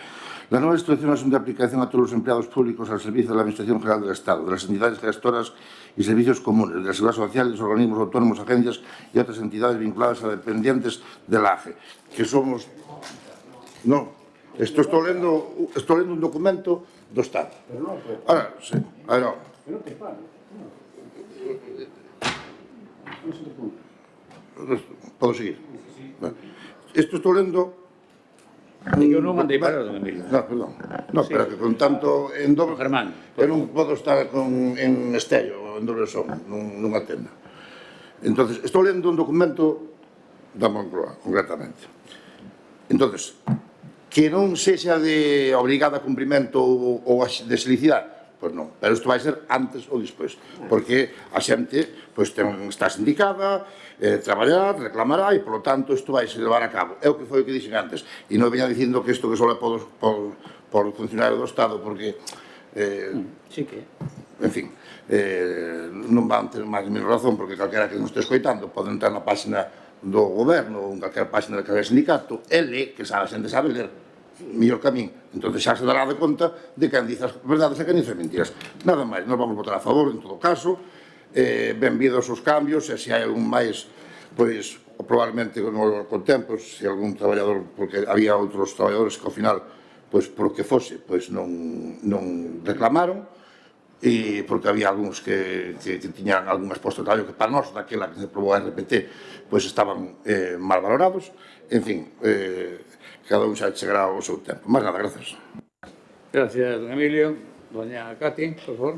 Las nuevas instituciones son de aplicación a todos los empleados públicos al servicio de la Administración General del Estado, de las entidades gestoras y servicios comunes, de la Seguridad Social, de los organismos autónomos, agencias y otras entidades vinculadas a dependientes de la AGE, que somos... No, estou lendo un documento do Estado. Ahora, sí, ahora no. Podo seguir? Isto estou lendo... Eu non mandei para, don Emilio. No, perdón. No, pero que con tanto en doble... Germán. Eu non podo estar en Estello, en doble son, nunha tenda. Entonces, estou lendo un documento da Moncloa, concretamente. Entonces, que non sexa de obrigada a cumprimento ou de felicidade, pois non, pero isto vai ser antes ou despois, porque a xente está sindicada, traballar, reclamará e, polo tanto, isto vai se levar a cabo. É o que foi o que dixen antes, e non veña dicindo que isto que só é por funcionario do Estado, porque... Sí que... En fin, non van ter máis menos razón, porque calquera que non este escoitando pode entrar na página do goberno ou en calquera página de calquera sindicato e ler, que a xente sabe ler mellor que a min. Entón xa se dará de conta de quen dice as verdades e quen dice mentiras. Nada máis, nós vamos votar a favor en todo caso, benvidos os cambios, e se hai algún máis, pois, probablemente con tempo, se algún traballador, porque había outros traballadores que ao final, pois, por que fose, pois non reclamaron, e porque había algúns que tiñan algunhas postos de traballo que para nós, daquela que se aprobou a RPT, pois estaban mal valorados. En fin, cada un xa chegará ao seu tempo. Máis nada, gracias. Gracias, don Emilio. Doña Cati, por favor.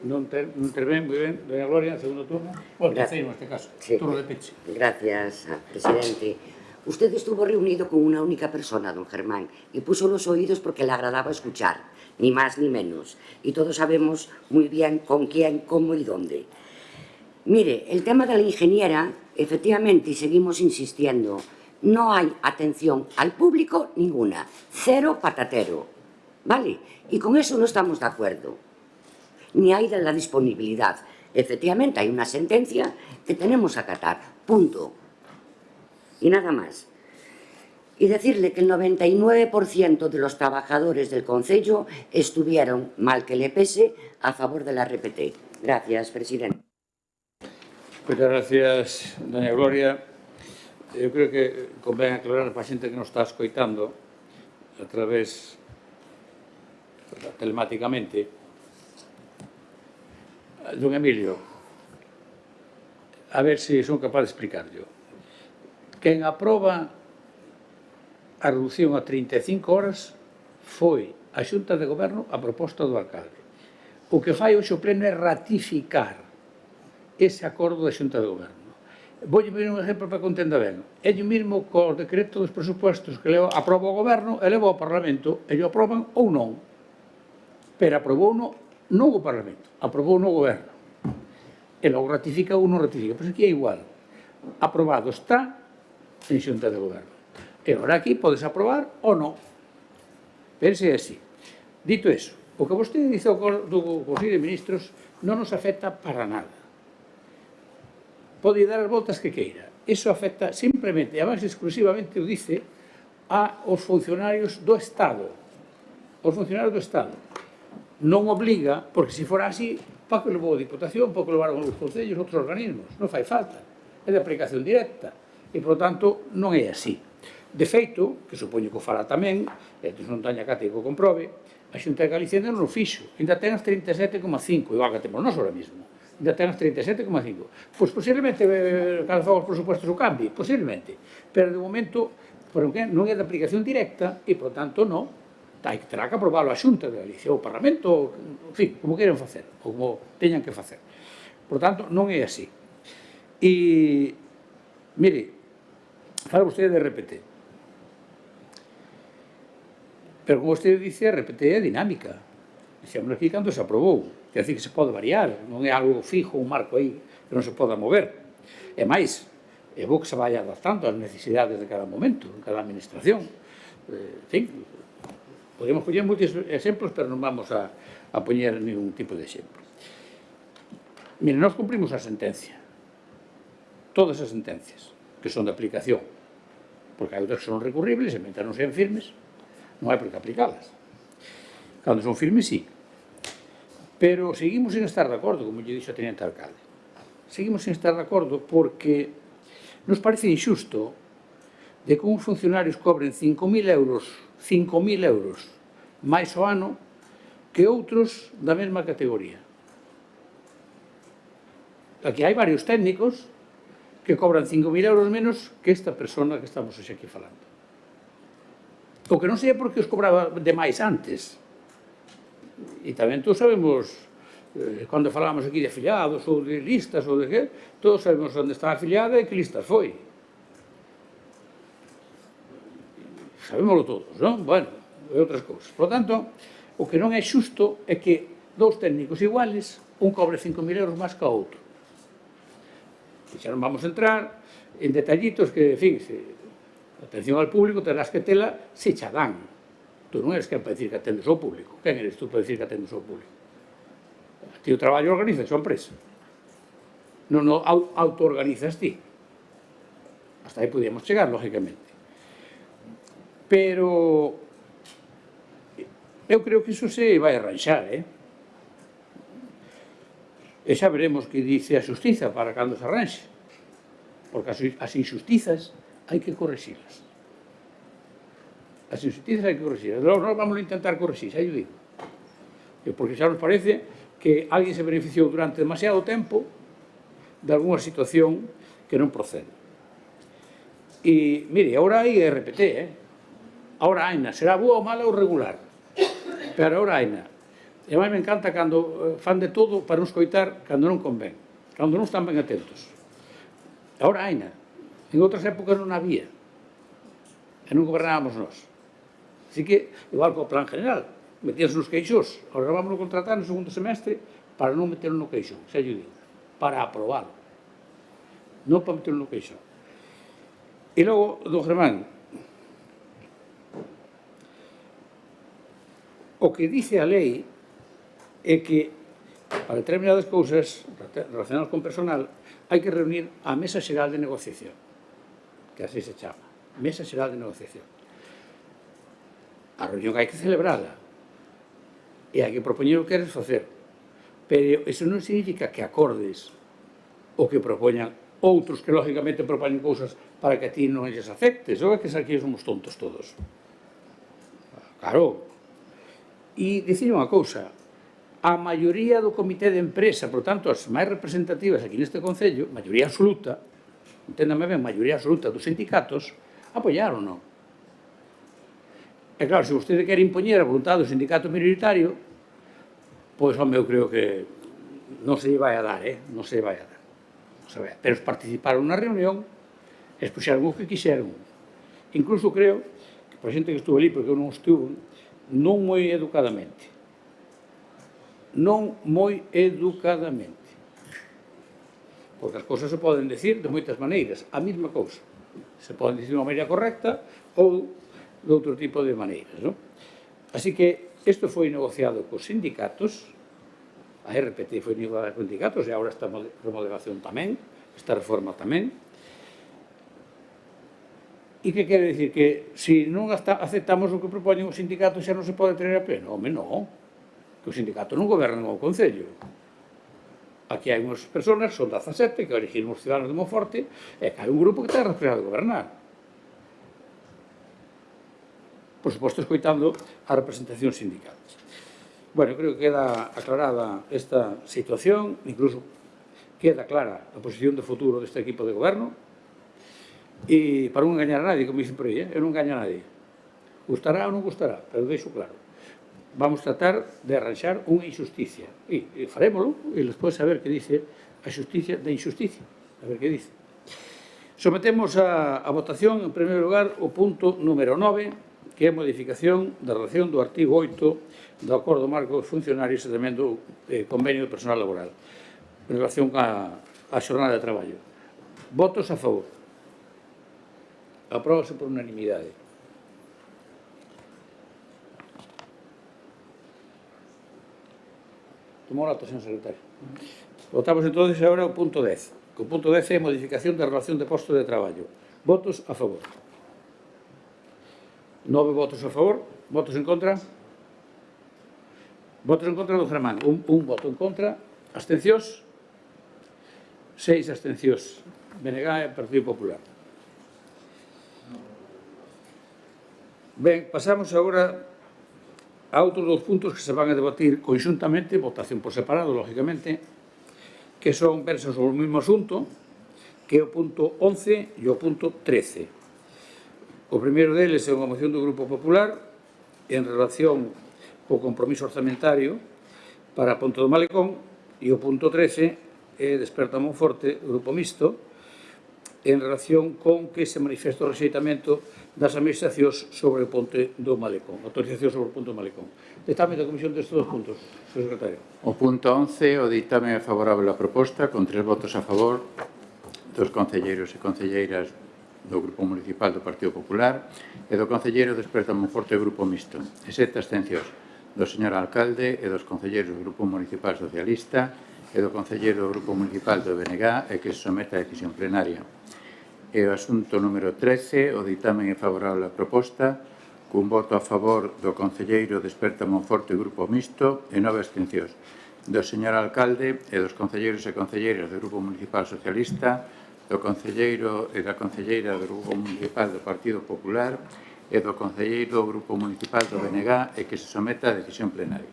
Non interven, moi ben. Doña Gloria, segundo turno. Bueno, terceiro neste caso, turno de peche. Gracias, presidente. Usted estuvo reunido con una única persona, don Germán, y puso los oídos porque le agradaba escuchar, ni más ni menos. Y todos sabemos muy bien con quién, cómo y dónde. Mire, el tema de la ingeniera, efectivamente, y seguimos insistiendo, no hay atención al público ninguna, cero patatero, ¿vale? Y con eso no estamos de acuerdo, ni hay de la disponibilidad. Efectivamente, hay una sentencia que tenemos que acatar, punto. Y nada más. Y decirle que el 99% de los trabajadores del concello estuvieron, mal que le pese, a favor de la RPT. Gracias, presidente. Muchas gracias, doña Gloria. Eu creo que convén aclarar para a xente que nos está escoitando a través telemáticamente. Don Emilio, a ver se son capaz de explicarlo. Quen aproba a reducción a 35 horas foi a Xunta de Goberno a proposta do alcalde. O que fai hoxe o pleno é ratificar ese acordo da Xunta de Goberno. Vou ver un exemplo para que entenda ben. É o mesmo co decreto dos presupuestos que aproba o Goberno e leva ao Parlamento e o aproban ou non. Pero aprobou non o Parlamento, aprobou no Goberno. E logo ratifica ou non ratifica. Pois aquí é igual. Aprobado está en Xunta de Goberno. E agora aquí podes aprobar ou non. Pense así. Dito eso, o que vostede dice do Consello de Ministros non nos afecta para nada. Pode dar as voltas que queira. Iso afecta simplemente, e además exclusivamente o dice, aos funcionarios do Estado. Os funcionarios do Estado. Non obliga, porque se fora así, para que levou a Diputación, para que levaron os concellos, outros organismos. Non fai falta. É de aplicación directa. E, por tanto, non é así. De feito, que supoño que o fará tamén, e non teña Cati que o comprobe, a Xunta de Galicia non o fixo. Ainda ten as 37,5, igual que temos nós ahora mesmo. Ainda ten as 37,5. Pois posiblemente, cando faga os presupuestos o cambie, posiblemente. Pero, de momento, non é de aplicación directa e, por tanto, non. Terá que aprobalo a Xunta de Galicia, ou o Parlamento, en fin, como queiran facer, ou como teñan que facer. Por tanto, non é así. E, mire, fala vostede de RPT. Pero, como vostede dice, a RPT é dinámica. Dixemos aquí cando se aprobou. Quer dizer que se pode variar, non é algo fijo, un marco aí que non se poda mover. E máis, é bo que se vaya adaptando ás necesidades de cada momento, de cada administración. En fin, podemos poñer moitos exemplos, pero non vamos a poñer ningún tipo de exemplo. Mire, nós cumprimos a sentencia. Todas as sentencias que son de aplicación. Porque hai outras que son recurribles, e mentre non sean firmes, non hai por que aplicalas. Cando son firmes, sí. Pero seguimos sin estar de acordo, como lle dixo o teniente alcalde. Seguimos sin estar de acordo porque nos parece injusto de que uns funcionarios cobren 5.000 euros máis ao ano que outros da mesma categoría. Aquí hai varios técnicos que cobran 5.000 euros menos que esta persona que estamos hoxe aquí falando. O que non sei é porque os cobraba de máis antes. E tamén todos sabemos, cando falábamos aquí de afiliados ou de listas ou de que, todos sabemos onde está afiliada e que listas foi. Sabémoslo todos, non? Bueno, e outras cousas. Por lo tanto, o que non é xusto é que dous técnicos iguales, un cobre 5.000 euros máis que o outro. E xa non vamos a entrar en detallitos que, en fin, atención ao público terás que tela se xa dan. Tú non eres quen para dicir que atendes ao público. Quen eres tú para dicir que atendes ao público? A ti o traballo organiza a súa empresa. Non o auto-organizas ti. Hasta aí podíamos chegar, lógicamente. Pero eu creo que iso se vai arranxar, E xa veremos que dice a xustiza para cando se arranxe. Porque as injustizas hai que correxilas. As injustizas hai que corregir. Nós vamos a intentar corregir, xa digo. Porque xa nos parece que alguén se beneficiou durante demasiado tempo de alguna situación que non procede. E, mire, agora hai RPT, Agora haina, será boa ou mala ou regular. Pero agora haina. E máis me encanta cando fan de todo para non escoitar cando non convén. Cando non están ben atentos. Agora haina. En outras épocas non había. E non gobernábamos nós. Así que, igual que o plan general, metíanse nos queixos, agora vamos a contratar no segundo semestre para non meterlo no queixón, xa lle digo, para aprobalo, non para meterlo no queixón. E logo, don Germán, o que dice a lei é que para determinadas cousas relacionadas con personal hai que reunir a Mesa Xeral de Negociación, que así se chama, Mesa Xeral de Negociación. A reunión hai que celebrala e hai que propoñer o que queres facer, pero iso non significa que acordes o que propoñan outros que lógicamente propoñen cousas para que a ti non lles aceptes, ou é que aquí somos tontos todos. Claro. E dicir unha cousa, a maioría do comité de empresa, por tanto as máis representativas aquí neste Concello, maioría absoluta, enténdame ben, maioría absoluta dos sindicatos, apoiaron-no. E claro, se vostede quer impoñer a voluntade do sindicato minoritario, pois, home, eu creo que non se lle vai a dar, non se lle vai a dar. Pero participaron na reunión, expuxeron o que quixeron. Incluso creo que, por xente que estuvo ali, porque eu non estuve, non moi educadamente. Non moi educadamente. Porque as cousas se poden decir de moitas maneiras, a mesma cousa. Se poden decir de unha maneira correcta ou de outro tipo de maneiras, non? Así que isto foi negociado cos sindicatos, a RPT foi negociada cos sindicatos e agora esta remodelación tamén, esta reforma tamén. E que quere dicir? Que se non aceptamos o que propoñen os sindicatos xa non se pode traer a pleno? Home, non. Que os sindicatos non gobernan o Concello. Aquí hai unhas persoas, son 17, que eligiron os ciudadanos de Monforte, e que hai un grupo que ten a responsabilidade de gobernar. Por suposto, escoitando a representación sindical. Bueno, creo que queda aclarada esta situación, incluso queda clara a posición de futuro deste equipo de goberno, e para non engañar a nadie, como dicen por aí, eu non engaño a nadie. Gustará ou non gustará, pero deixo claro. Vamos tratar de arranxar unha injusticia. E farémolo, e despois saber que dice a justicia da injusticia. A ver que dice. Sometemos a votación, en primeiro lugar, o punto número 9, que é a modificación da relación do artigo 8 do Acordo Marco dos Funcionarios e tamén do Convenio de Personal Laboral en relación á xornada de traballo. Votos a favor. Apróbase por unanimidade. Tomou nota, señor secretario. Votamos entonces agora o punto 10. O punto 10 é a modificación da relación de posto de traballo. Votos a favor. 9 votos a favor. Votos en contra. Votos en contra do Germán. Un voto en contra. Abstencións. 6 abstencións. BNG e Partido Popular. Ben, pasamos agora a outros dos puntos que se van a debatir conxuntamente, votación por separado, lógicamente, que son versos sobre o mesmo asunto, que é o punto 11 e o punto 13. O primeiro deles é unha moción do Grupo Popular en relación co compromiso orzamentario para a Ponte do Malecón, e o punto 13 é Desperta Monforte, Grupo Mixto, en relación con que se manifesta o rexeitamento das administracións sobre o Ponte do Malecón, autorización sobre o Ponte do Malecón. Ditame da Comisión destes dos puntos, señor secretario. O punto 11, o ditame é favorable á proposta, con 3 votos a favor dos concelleiros e concelleiras do Grupo Municipal do Partido Popular e do concelleiro Desperta Monforte Grupo Mixto, e 7 abstencións do señor alcalde e dos concelleiros do Grupo Municipal Socialista e do concelleiro do Grupo Municipal do BNG e que se somete a decisión plenaria. E o asunto número 13, o ditamen é favorable á proposta, cun voto a favor do concelleiro Desperta Monforte Grupo Mixto e 9 abstencións do señor alcalde e dos concelleiros e concelleiras do Grupo Municipal Socialista, do concelleiro e da concelleira do Grupo Municipal do Partido Popular e do concelleiro do Grupo Municipal do BNG e que se someta a decisión plenaria.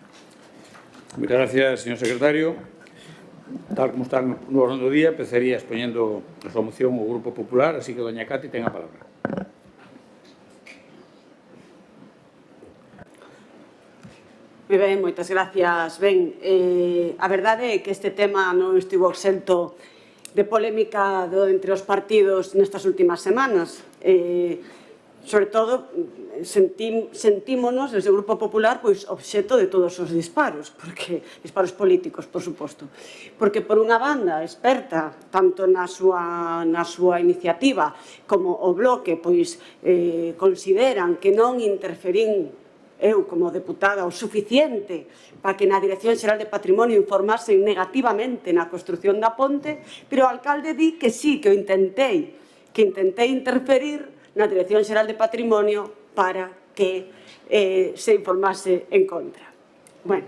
Muchas gracias, señor secretario. Tal como está no orden do día, empezaría expoñendo a súa moción o Grupo Popular, así que doña Cati ten a palabra. Moi ben, moitas gracias. Ben, a verdade é que este tema non estivo exento de polémica entre os partidos nestas últimas semanas. Sobre todo, sentímonos desde o Grupo Popular pois obxecto de todos os disparos, porque disparos políticos, por suposto. Porque, por unha banda, experta, tanto na súa iniciativa como o Bloque, pois consideran que non interferín eu como deputada o suficiente para que na Dirección Xeral de Patrimonio informasen negativamente na construción da ponte, pero o alcalde di que sí, que intentei interferir na Dirección Xeral de Patrimonio para que se informase en contra. Bueno,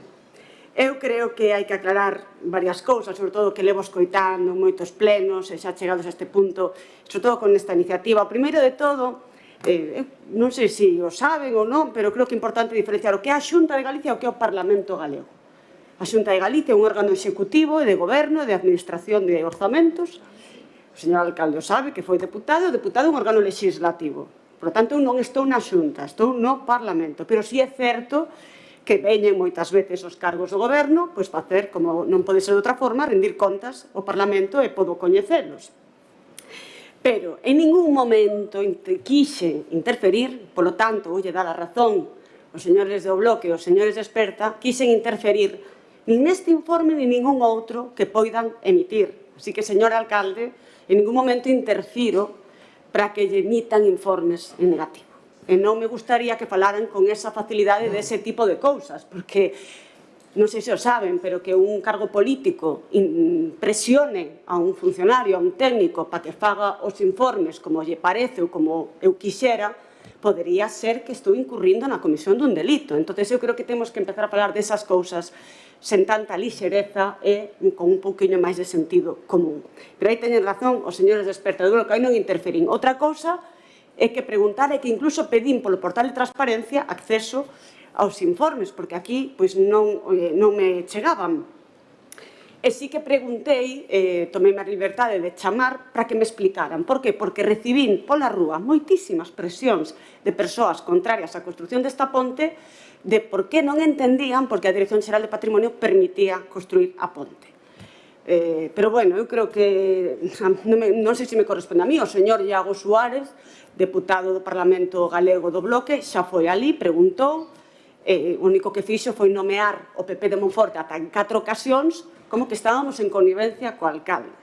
eu creo que hai que aclarar varias cousas, sobre todo que levo escoitando moitos plenos e xa chegados a este punto, sobre todo con esta iniciativa. O primeiro de todo, non sei se o saben ou non, pero creo que é importante diferenciar o que é a Xunta de Galicia e o que é o Parlamento Galego. A Xunta de Galicia é un órgano executivo e de goberno, de administración de orzamentos. O señor alcalde sabe que foi deputado, e o deputado é un órgano legislativo. Por lo tanto, eu non estou na Xunta, estou no Parlamento. Pero si é certo que veñen moitas veces os cargos do goberno, pois facer, como non pode ser de outra forma, rendir contas ao Parlamento e podo coñecelos. Pero en ningún momento quixen interferir, polo tanto, voulle dar a razón aos señores do Bloque e aos señores de Experta, quixen interferir nin neste informe nin ningún outro que poidan emitir. Así que, señor alcalde, en ningún momento interfiro para que lle emitan informes en negativo. E non me gustaría que falaran con esa facilidade dese tipo de cousas, porque non sei se o saben, pero que un cargo político presione a un funcionario, a un técnico, para que faga os informes como lle parece ou como eu quixera, podería ser que estou incurrindo na comisión dun delito. Entón, eu creo que temos que empezar a falar desas cousas sen tanta lixereza e con un pouquinho máis de sentido común. Pero aí teñen razón os señores de Experta, que aí non interferín. Outra cousa é que preguntar e que incluso pedín polo portal de transparencia acceso aos informes, porque aquí non me chegaban. E sí que preguntei, tomei a liberdade de chamar para que me explicaran. Por que? Porque recibín pola rúa moitísimas presións de persoas contrarias á construción desta ponte de por que non entendían porque a Dirección Xeral de Patrimonio permitía construir a ponte. Pero, bueno, eu creo que, non sei se me corresponde a mí, o señor Iago Suárez, deputado do Parlamento Galego do Bloque, xa foi ali, preguntou, o único que fixo foi nomear o PP de Monforte ata en 4 ocasións como que estábamos en connivencia co alcalde.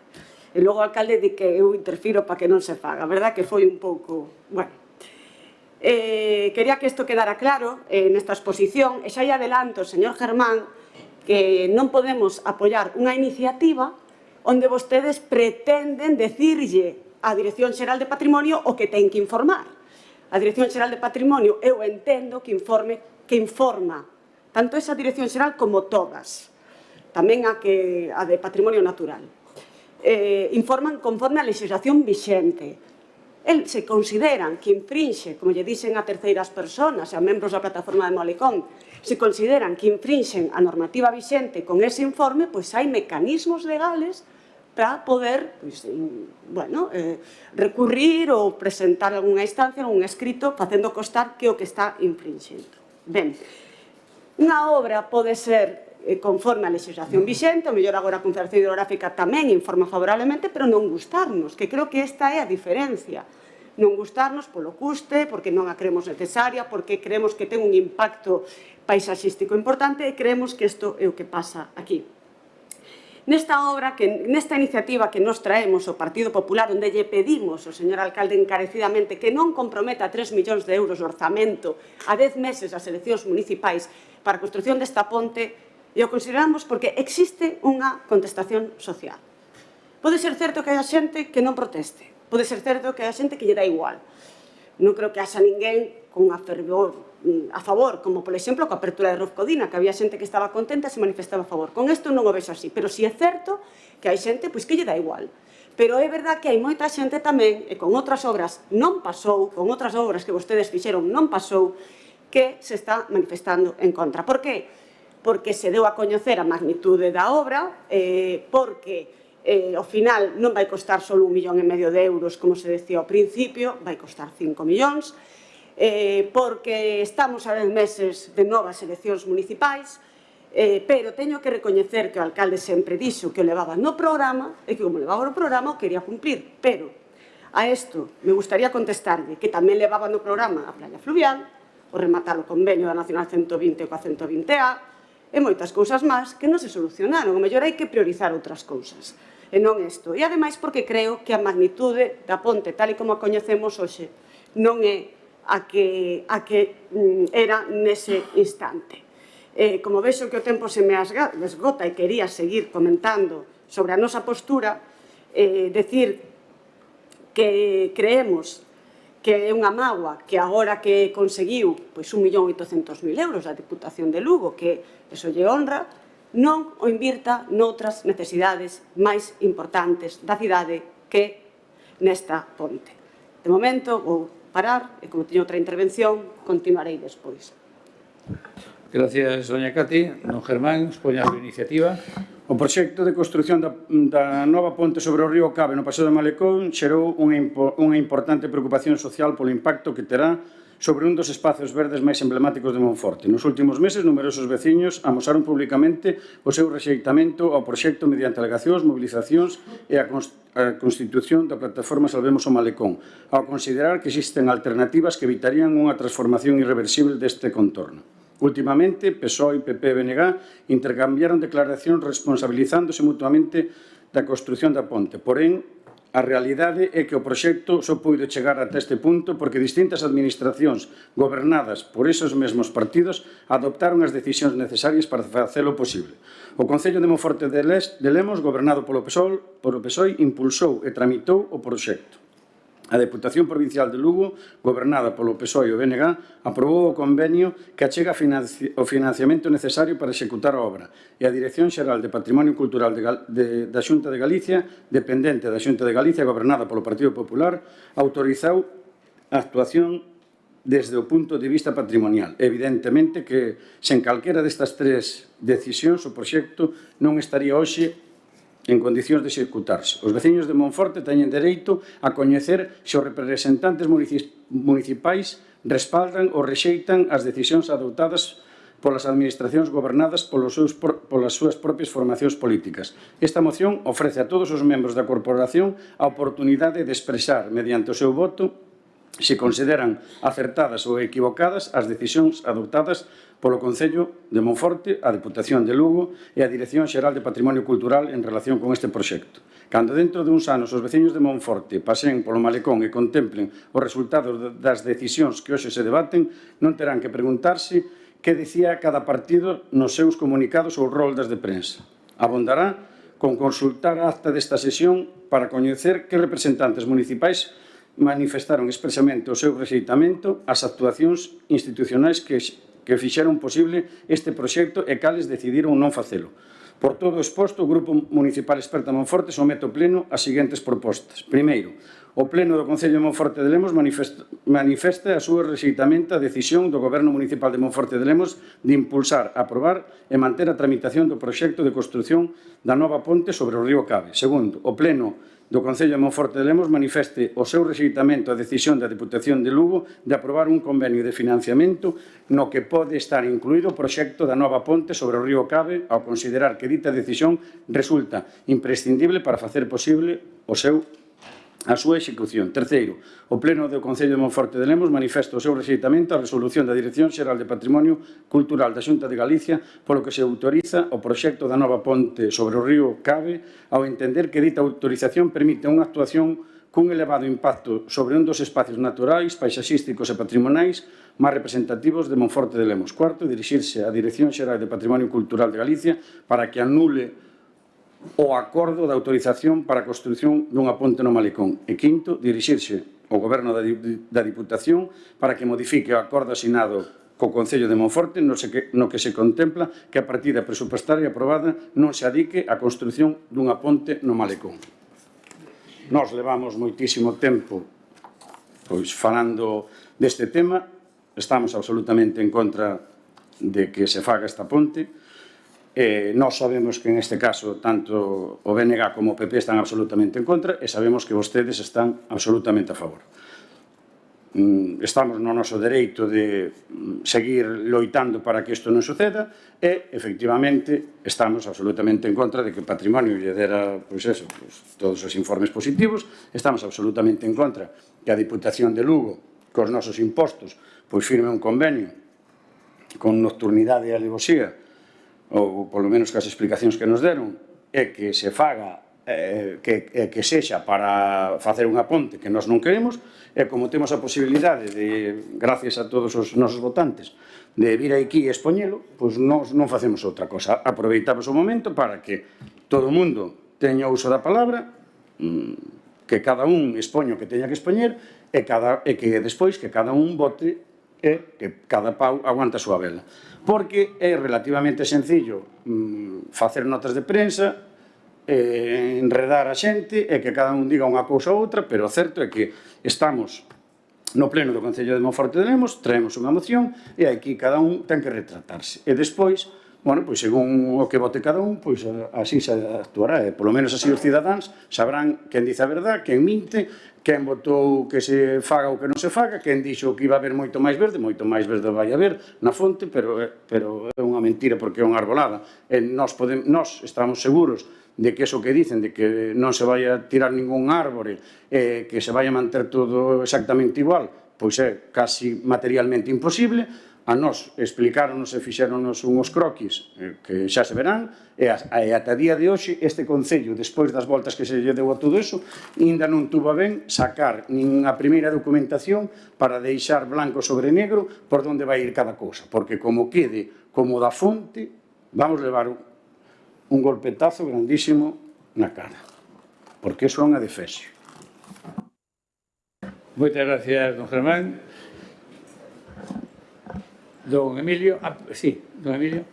E logo o alcalde di que eu interfiro para que non se faga, verdad que foi un pouco... Bueno, quería que isto quedara claro nesta exposición, e xa adelanto, señor Germán, que non podemos apoiar unha iniciativa onde vostedes pretenden decirlle á Dirección Xeral de Patrimonio o que ten que informar. A Dirección Xeral de Patrimonio, eu entendo que informa tanto esa Dirección Xeral como todas, tamén a de Patrimonio Natural. Informan conforme a legislación vixente. Se consideran que infrinxe, como lle dixen a terceiras personas e a membros da plataforma de Molecón, se consideran que infrinxen a normativa vixente con ese informe, pois hai mecanismos legales para poder recurrir ou presentar algunha instancia, algún escrito, facendo constar que o que está infrinxendo. Ben, unha obra pode ser conforme a legislación vixente, ou mellor agora a Confederación Hidrográfica tamén informa favorablemente, pero non gustarnos, que creo que esta é a diferencia. Non gustarnos polo custe, porque non a creemos necesaria, porque creemos que ten un impacto paisaxístico importante e creemos que isto é o que pasa aquí. Nesta obra, nesta iniciativa que nos traemos o Partido Popular, onde lle pedimos ao señor alcalde encarecidamente que non comprometa 3 millóns de euros de orzamento a 10 meses das eleccións municipais para a construción desta ponte, e o consideramos porque existe unha contestación social. Pode ser certo que haya xente que non proteste, pode ser certo que haya xente que lle dá igual. Non creo que haxa ninguén con fervor a favor, como, por exemplo, coa apertura de Rufcodina, que había xente que estaba contenta e se manifestaba a favor. Con isto non o vexo así, pero si é certo que hai xente que lle dá igual. Pero é verdad que hai moita xente tamén, e con outras obras non pasou, con outras obras que vostedes fixeron non pasou, que se está manifestando en contra. Por que? Porque se deu a coñecer a magnitude da obra, porque ao final non vai costar só 1,5 millón de euros, como se decía ao principio, vai costar 5 millóns, porque estamos a 10 meses de novas eleccións municipais, pero teño que recoñecer que o alcalde sempre dixo que o levaba no programa e que como levaba no programa o quería cumplir, pero a isto me gustaría contestarlle que tamén levaba no programa a Playa Fluvial, o rematar o convenio da Nacional 120 coa 120A e moitas cousas máis que non se solucionaron. O mellor hai que priorizar outras cousas e non isto. E ademais porque creo que a magnitude da ponte tal e como a coñecemos hoxe non é a que era nese instante. Como vexo que o tempo se me esgota e quería seguir comentando sobre a nosa postura, decir que creemos que é unha mágoa que agora que conseguiu 1.800.000 euros a Diputación de Lugo, que eso lle honra, non o invirta noutras necesidades máis importantes da cidade que nesta ponte. De momento, vou parar e, como teño outra intervención, continuarei despois. Gracias, doña Cati. Don Germán, expoña a súa iniciativa. O proxecto de construción da nova ponte sobre o río Cabe no Paseo de Malecón xerou unha importante preocupación social polo impacto que terá sobre un dos espazos verdes máis emblemáticos de Monforte. Nos últimos meses, numerosos veciños amosaron públicamente o seu rexeitamento ao proxecto mediante alegacións, movilizacións e a constitución da plataforma Salvemos o Malecón, ao considerar que existen alternativas que evitarían unha transformación irreversible deste contorno. Últimamente, PSOE, PP e BNG intercambiaron declaracións responsabilizándose mutuamente da construción da ponte. Porén, a realidade é que o proxecto só puido chegar ata este punto porque distintas administracións gobernadas por esos mesmos partidos adoptaron as decisións necesarias para facelo posible. O Concello de Monforte de Lemos, gobernado polo PSOE, impulsou e tramitou o proxecto. A Deputación Provincial de Lugo, gobernada polo PSOE e o BNG, aprobou o convenio que achega o financiamento necesario para executar a obra e a Dirección Xeral de Patrimonio Cultural da Xunta de Galicia, dependente da Xunta de Galicia, gobernada polo Partido Popular, autorizou a actuación desde o punto de vista patrimonial. Evidentemente que, sen calquera destas tres decisións, o proxecto non estaría hoxe en condicións de executarse. Os veciños de Monforte teñen dereito a coñecer se os representantes municipais respaldan ou rexeitan as decisións adoptadas polas administracións gobernadas polas súas propias formacións políticas. Esta moción ofrece a todos os membros da corporación a oportunidade de expresar, mediante o seu voto, se consideran acertadas ou equivocadas as decisións adoptadas polo Concello de Monforte, a Deputación de Lugo e a Dirección Xeral de Patrimonio Cultural en relación con este proxecto. Cando dentro de uns anos os veciños de Monforte paseen polo malecón e contemplen os resultados das decisións que hoxe se debaten, non terán que preguntarse que dicía cada partido nos seus comunicados ou roldas de prensa. Abondará con consultar a acta desta sesión para coñecer que representantes municipais manifestaron expresamente o seu rexeitamento ás actuacións institucionais que fixeron posible este proxecto e cales decidiron non facelo. Por todo o exposto, o Grupo Municipal Experta Monforte somete ao Pleno as seguintes propostas. Primeiro, o Pleno do Concello de Monforte de Lemos manifesta a súa rexeitamento a decisión do Goberno Municipal de Monforte de Lemos de impulsar, aprobar e manter a tramitación do proxecto de construción da nova ponte sobre o río Cabe. Segundo, o Pleno do Concello de Monforte de Lemos manifeste o seu rexeitamento á decisión da Deputación de Lugo de aprobar un convenio de financiamento no que pode estar incluído o proxecto da nova ponte sobre o río Cabe ao considerar que dita decisión resulta imprescindible para facer posible a súa execución. Terceiro, o Pleno do Concello de Monforte de Lemos manifesta o seu rexeitamento á resolución da Dirección Xeral de Patrimonio Cultural da Xunta de Galicia polo que se autoriza o proxecto da nova ponte sobre o río Cabe ao entender que dita autorización permite unha actuación cun elevado impacto sobre un dos espacios naturais, paisaxísticos e patrimoniais máis representativos de Monforte de Lemos. Cuarto, dirixirse á Dirección Xeral de Patrimonio Cultural de Galicia para que anule o acordo da autorización para a construción dunha ponte no malecón. E quinto, dirixirse ao Goberno da Diputación para que modifique o acordo asinado co Concello de Monforte no que se contempla que a partida presupuestaria aprobada non se adique á construción dunha ponte no malecón. Nós levamos moitísimo tempo falando deste tema, estamos absolutamente en contra de que se faga esta ponte. Nós sabemos que neste caso tanto o BNG como o PP están absolutamente en contra e sabemos que vostedes están absolutamente a favor. Estamos no noso dereito de seguir loitando para que isto non suceda e, efectivamente, estamos absolutamente en contra de que o patrimonio lle dera todos os informes positivos. Estamos absolutamente en contra que a Diputación de Lugo, cos nosos impostos, firme un convenio con nocturnidade e alevosía, ou polo menos que as explicacións que nos deron, é que se faga, que sexa para facer unha ponte que nós non queremos, e como temos a posibilidade de, gracias a todos os nosos votantes, de vir aquí e expoñelo, pois nós non facemos outra cosa. Aproveitamos o momento para que todo o mundo teña uso da palabra, que cada un expoño que teña que expoñer, e que despois que cada un vote e que cada pau aguanta a súa vela. Porque é relativamente sencillo facer notas de prensa, enredar a xente e que cada un diga unha cousa ou outra, pero o certo é que estamos no Pleno do Concello de Monforte de Lemos, traemos unha moción e aquí cada un ten que retratarse. E despois, según o que vote cada un, así se actuará. E polo menos así os cidadáns sabrán quen dice a verdad, quen minte, quen votou que se faga ou que non se faga, quen dixo que iba a haber moito máis verde vai haber na fonte, pero é unha mentira porque é unha arbolada. E nós estamos seguros de que eso que dicen, de que non se vai a tirar ningún árbore, que se vai a manter todo exactamente igual, pois é casi materialmente imposible. A nós explicaronos e fixéronos unhos croquis que xa se verán, e ata día de hoxe este Concello, despois das voltas que se lle deu a todo eso, ainda non tuvo a ben sacar nin a primeira documentación para deixar blanco sobre negro por onde vai ir cada cousa, porque como quede como da fonte, vamos levar un golpetazo grandísimo na cara, porque eso é unha defexio. Moitas gracias, don Germán. Don Emilio, sí, don Emilio.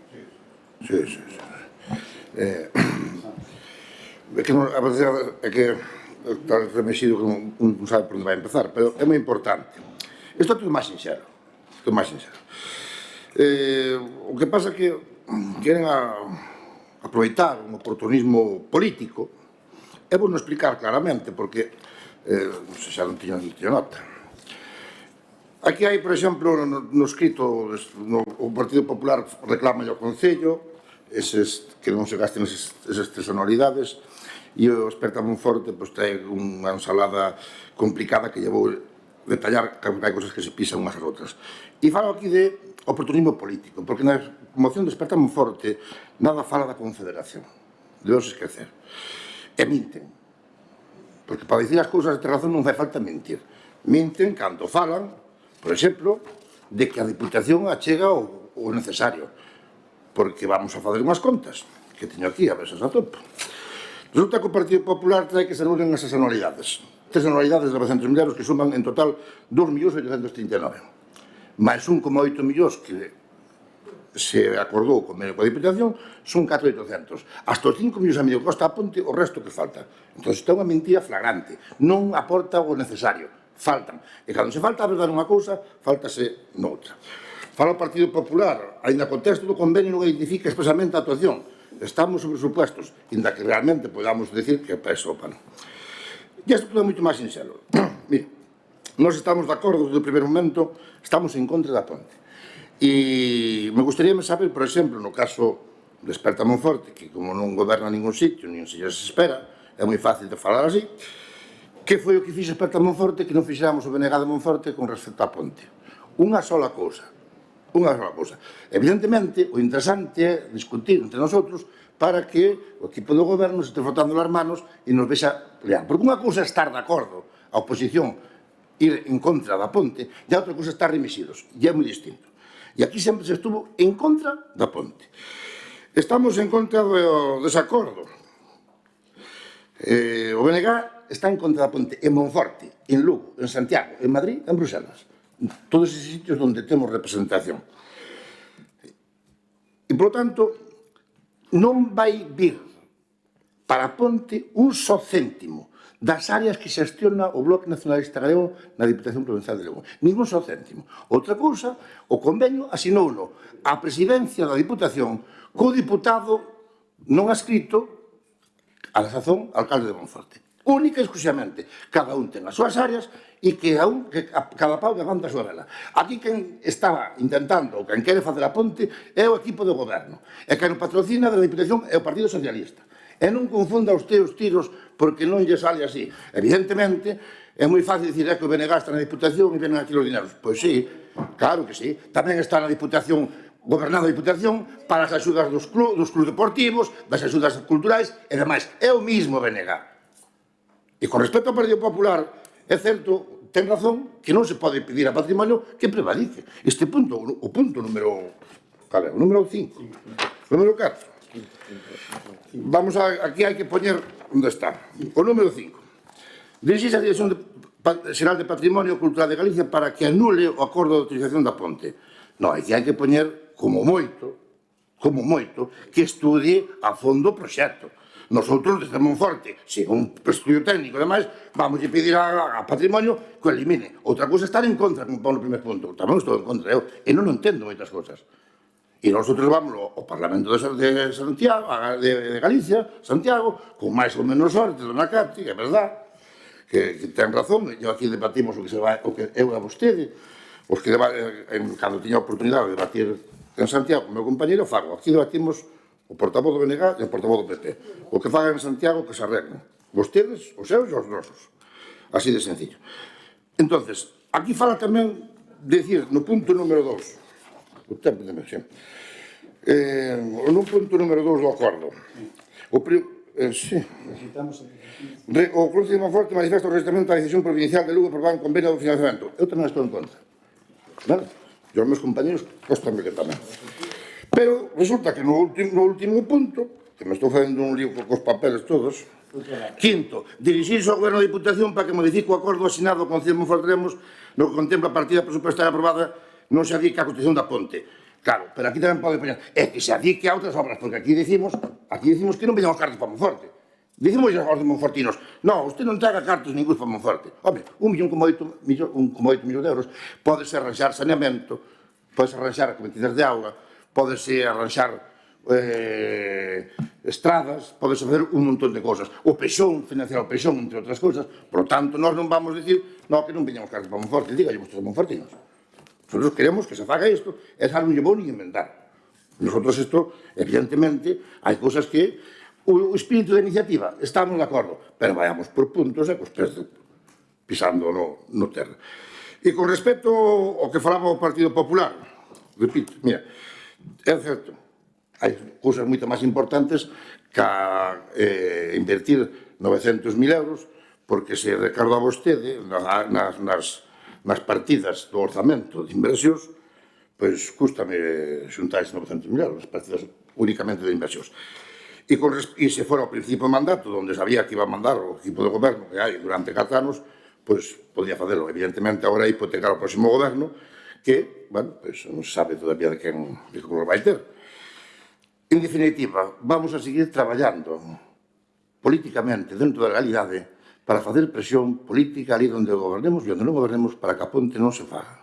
Sí. É que está remexido que non sabe por onde vai empezar, pero é moi importante. Isto é tudo máis sincero. O que pasa é que queren aproveitar un oportunismo político. É bueno explicar claramente, porque xa non tiño nota. Aquí hai, por exemplo, no escrito, o Partido Popular reclama ao Concello, que non se gasten esas anualidades, e o Esperta Monforte ten unha ensalada complicada que lle vou detallar, que hai cosas que se pisan unhas as outras. E falo aquí de oportunismo político, porque na moción de Esperta Monforte nada fala da Confederación. Debemos esquecer. E minten. Porque para dicir as cousas de razón non fai falta mentir. Minten cando falan, por exemplo, de que a Diputación achega o necesario. Porque vamos a fazer unhas contas, que teño aquí, a ver se as atopo. Resulta que o Partido Popular trae que se anulen esas anualidades. 3 anualidades de 900.000 euros que suman en total 2.839. Mais 1,8 millóns que se acordou con a Diputación son 4.800. Hasta os 5 millóns e medio que costa a ponte, o resto que falta. Entón, está unha mentira flagrante. Non aporta o necesario. Faltan. E cando se falta a verdade nunha cousa, faltase noutra. Fala o Partido Popular, ainda co texto do convenio non identifica expresamente a actuación. Estamos sobre supuestos, inda que realmente podamos decir que peso o pano. E isto todo é moito máis sincero. Mira, nós estamos de acordo desde o primeiro momento, estamos en contra da ponte. E me gustaría saber, por exemplo, no caso de Esperta Monforte, que como non goberna ningún sitio, nin se lles espera, é moi fácil de falar así, que foi o que fixe Esperta Monforte que non fixéramos o BNG de Monforte con respecto á ponte? Unha sola cousa. Unha sola cousa. Evidentemente, o interesante é discutir entre nosotros para que o equipo do goberno se este frotando as manos e nos vexa lear. Porque unha cousa é estar de acordo, a oposición ir en contra da ponte, e a outra cousa é estar remisidos. E é moi distinto. E aquí sempre se estuvo en contra da ponte. Estamos en contra do desacordo. O BNG está en contra da ponte en Monforte, en Lugo, en Santiago, en Madrid, en Bruselas. Todos esos sitios onde temos representación. E, por lo tanto, non vai vir para a ponte un só céntimo das áreas que xestiona o Bloque Nacionalista Galego na Diputación Provincial de Lugo. Ningún só céntimo. Outra cousa, o convenio asinouno a presidencia da Diputación co diputado non adscrito a la sazón alcalde de Monforte. Única e exclusivamente. Cada un ten as súas áreas e que cada pau que aguanta a súa vela. Aquí quen estaba intentando, ou quen quere facer a ponte, é o equipo do goberno. E quen patrocina da Diputación é o Partido Socialista. E non confunda os teus tiros porque non lle sale así. Evidentemente, é moi fácil dicir que o BNG está na Diputación e venen aquí os dineros. Pois sí, claro que sí. Tamén está na Diputación, gobernando a Diputación, para as axudas dos clubes deportivos, das axudas culturais e demais. É o mismo BNG. E con respecto ao Partido Popular, é certo, ten razón, que non se pode pedir a patrimonio que prevalice. Este punto, o punto número... Cal é? O número 5. O número 4. Vamos a... Aquí hai que poñer... Onde está? O número 5. Dirixirse a Dirección Xeral de Patrimonio Cultural de Galicia para que anule o acordo de autorización da ponte. Non, aquí hai que poñer, como moito, que estudie a fondo o proxecto. Nosotros, desde Monforte, sin un estudio técnico e demais, vamos a pedir a Patrimonio que o elimine. Outra cousa é estar en contra, como pon no primer punto. Tamén estou en contra, e non entendo moitas cousas. E nosotros vamos ao Parlamento de Santiago, de Galicia, Santiago, con máis ou menos sorte, dona Cati, que é verdad, que ten razón, e aquí debatimos o que eu a vostede, os que cando tiña a oportunidade de debatir en Santiago, o meu compañeiro Fago, aquí debatimos o portavoz do BNG e o portavoz do PP. O que fagan en Santiago, que se arreglen. Vostedes, os seus e os nosos. Así de sencillo. Entonces, aquí fala tamén, decir, no punto número 2, o tempo de mención, no punto número 2 do acordo, o Concello de Monforte manifesta o resistamento á decisión provincial de Lugo por un convenio de financiamento. Eu tamén estou en contra. Vale? E os meus compañeros, cóstame que tamén. Pero resulta que no último punto, que me estou facendo un lío cos papeles todos, quinto, dirixirse ao Goberno da Diputación para que modifique o acordo asinado con Concello de Monforte no que contempla a partida presupuestaria aprobada non se adique a construcción da ponte. Claro, pero aquí tamén pode poñer, é que se adique a outras obras, porque aquí decimos que non veñamos cartas para Monforte. Dicimos aos monfortinos, non, usted non traga cartas ningún para Monforte. Home, 1,8 millón de euros podese arranxar saneamento, podese arranxar cometidas de auga, podese arranxar estradas, podese facer un montón de cosas. O Peixón, financiar o Peixón, entre outras cosas. Por lo tanto, nós non vamos dicir, non, que non veñamos cartas para Monforte. Dígalle vostedes monfortinos. Nosotros queremos que se faga isto, e xa non lle vou nin inventar. Nosotros isto, evidentemente, hai cousas que o espírito de iniciativa, estamos de acordo, pero vayamos por puntos e cos pés pisando no terra. E con respecto ao que falaba o Partido Popular, repito, mira, é certo, hai cousas moito máis importantes que invertir 900.000 euros, porque se recarga vostede nas partidas do orzamento de inversións, pois cústame xuntar esses 900.000 euros, as partidas únicamente de inversións. E se fora ao principio do mandato, onde sabía que iba a mandar o equipo de goberno que hai durante 4 anos, pois podía facelo. Evidentemente, agora é hipotecar o próximo goberno, que, bueno, pois non se sabe todavía de quen lo vai ter. En definitiva, vamos a seguir traballando políticamente dentro da legalidade para facer presión política ali onde gobernemos e onde non gobernemos para que a ponte non se faga.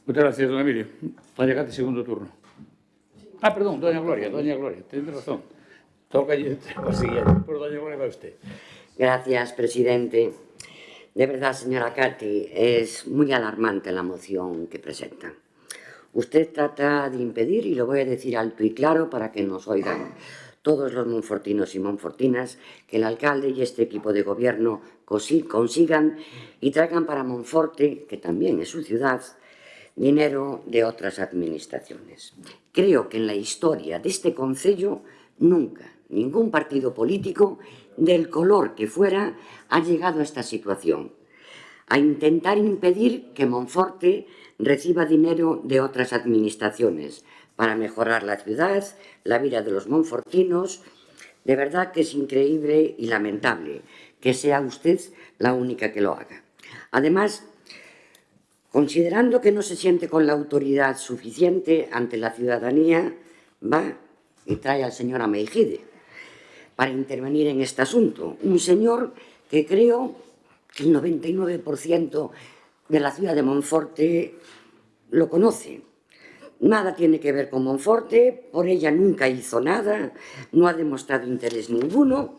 Moitas gracias, don Emilio. Doña Cate, segundo turno. Perdón, doña Gloria, ten razón. Toca o siguiente, por doña Gloria vai usted. Gracias, presidente. De verdad, señora Cati, es muy alarmante la moción que presenta. Usted trata de impedir, y lo voy a decir alto y claro para que nos oigan todos los monfortinos y monfortinas, que el alcalde y este equipo de gobierno consigan y traigan para Monforte, que también es su ciudad, dinero de otras administraciones. Creo que en la historia de este concello nunca ningún partido político, del color que fuera, ha llegado a esta situación, a intentar impedir que Monforte reciba dinero de otras administraciones para mejorar la ciudad, la vida de los monfortinos. De verdad que es increíble y lamentable que sea usted la única que lo haga. Además, considerando que no se siente con la autoridad suficiente ante la ciudadanía, va y trae al señor Ameijide para intervenir en este asunto. Un señor que creo que el 99% de la ciudad de Monforte lo conoce. Nada tiene que ver con Monforte, por ella nunca hizo nada, no ha demostrado interés ninguno.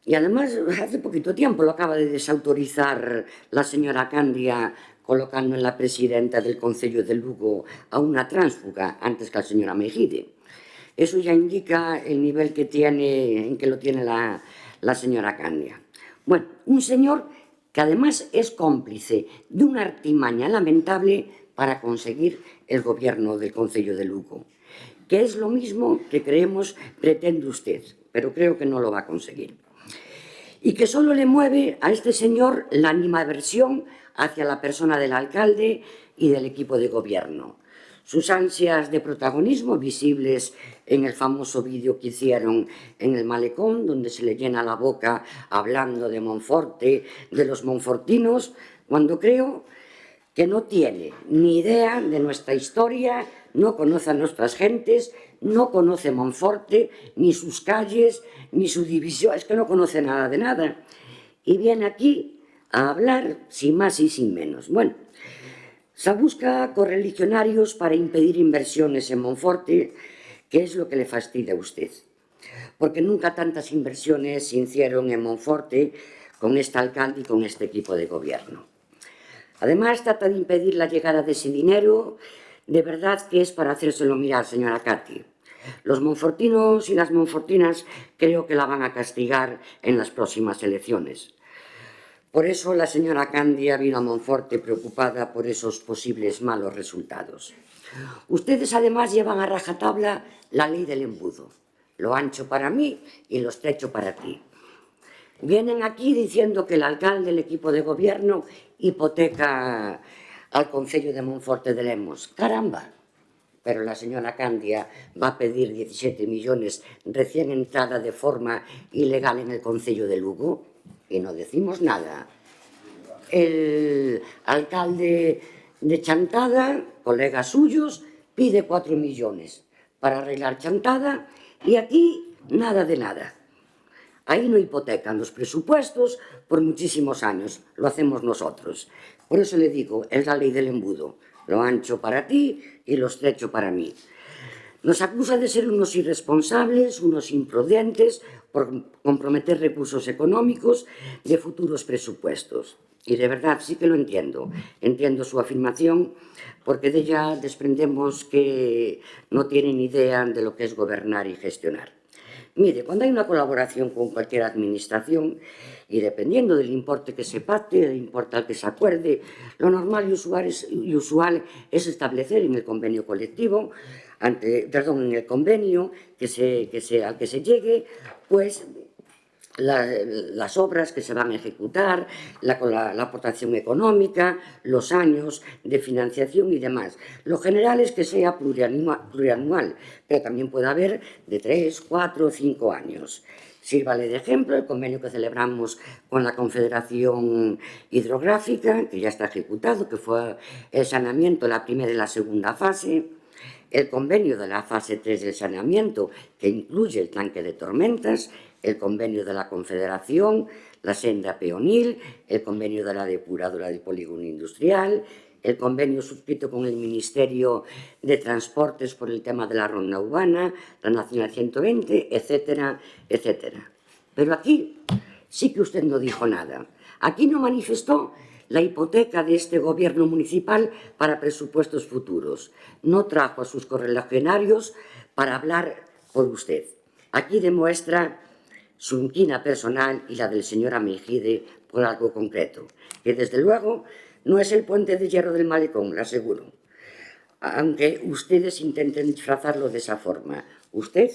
Y además, hace poquito tiempo lo acaba de desautorizar la señora Candia, colocando en la presidenta del Concello de Lugo a una tránsfuga antes que al señor Ameijide. Eso ya indica el nivel que tiene, en que lo tiene la señora Candia. Bueno, un señor que además es cómplice de una artimaña lamentable para conseguir el gobierno del Concello de Lugo, que es lo mismo que creemos pretende usted, pero creo que no lo va a conseguir. Y que solo le mueve a este señor la animadversión hacia la persona del alcalde y del equipo de gobierno. Sus ansias de protagonismo visibles en el famoso vídeo que hicieron en el malecón, donde se le llena la boca hablando de Monforte, de los monfortinos, cuando creo que no tiene ni idea de nuestra historia, no conoce a nuestras gentes, no conoce Monforte, ni sus calles, ni su división, es que no conoce nada de nada. Y viene aquí a hablar sin más y sin menos. Bueno, se busca correligionarios para impedir inversiones en Monforte, que es lo que le fastidia a usted. Porque nunca tantas inversiones se hicieron en Monforte con este alcalde y con este equipo de gobierno. Además, trata de impedir la llegada de ese dinero, de verdad que es para hacérselo mirar, señora Cati. Los monfortinos y las monfortinas creo que la van a castigar en las próximas elecciones. Por eso la señora Candia vino a Monforte preocupada por esos posibles malos resultados. Ustedes además llevan a rajatabla la ley del embudo. Lo ancho para mí y lo estrecho para ti. Vienen aquí diciendo que el alcalde, el equipo de gobierno, hipoteca al Concello de Monforte de Lemos. ¡Caramba! Pero la señora Candia va a pedir 17 millones recién entrada de forma ilegal en el Concello de Lugo y no decimos nada. El alcalde de Chantada, colegas suyos, pide 4 millones para arreglar Chantada y aquí nada de nada. Ahí no hipotecan los presupuestos por muchísimos años, lo hacemos nosotros. Por eso le digo, es la ley del embudo, lo ancho para ti y lo estrecho para mí. Nos acusa de ser unos irresponsables, unos imprudentes, por comprometer recursos económicos de futuros presupuestos. Y de verdad sí que lo entiendo. Entiendo su afirmación porque de ella desprendemos que no tienen idea de lo que es gobernar y gestionar. Mire, cuando hay una colaboración con cualquier administración y dependiendo del importe que se pacte, del importe al que se acuerde, lo normal y usual es establecer en el convenio colectivo, en el convenio al que se llegue, pues las obras que se van a ejecutar, la aportación económica, los años de financiación y demás. Lo general es que sea plurianual, pero también puede haber de 3, 4 o 5 años. Sírvale de ejemplo el convenio que celebramos con la Confederación Hidrográfica, que ya está ejecutado, que fue el saneamiento, la primera y la segunda fase, el convenio de la fase 3 del saneamiento, que incluye el tanque de tormentas, el convenio de la Confederación, la senda peonil, el convenio de la depuradora del polígono industrial, el convenio suscrito con el Ministerio de Transportes por el tema de la ronda urbana, la Nacional 120, etcétera, etcétera. Pero aquí sí que usted no dijo nada. Aquí no manifestó la hipoteca de este gobierno municipal para presupuestos futuros. No trajo a sus correligionarios para hablar por usted. Aquí demuestra su inquina personal y la del señor Ameijide por algo concreto, que desde luego no es el puente de hierro del malecón, lo aseguro, aunque ustedes intenten disfrazarlo de esa forma. Usted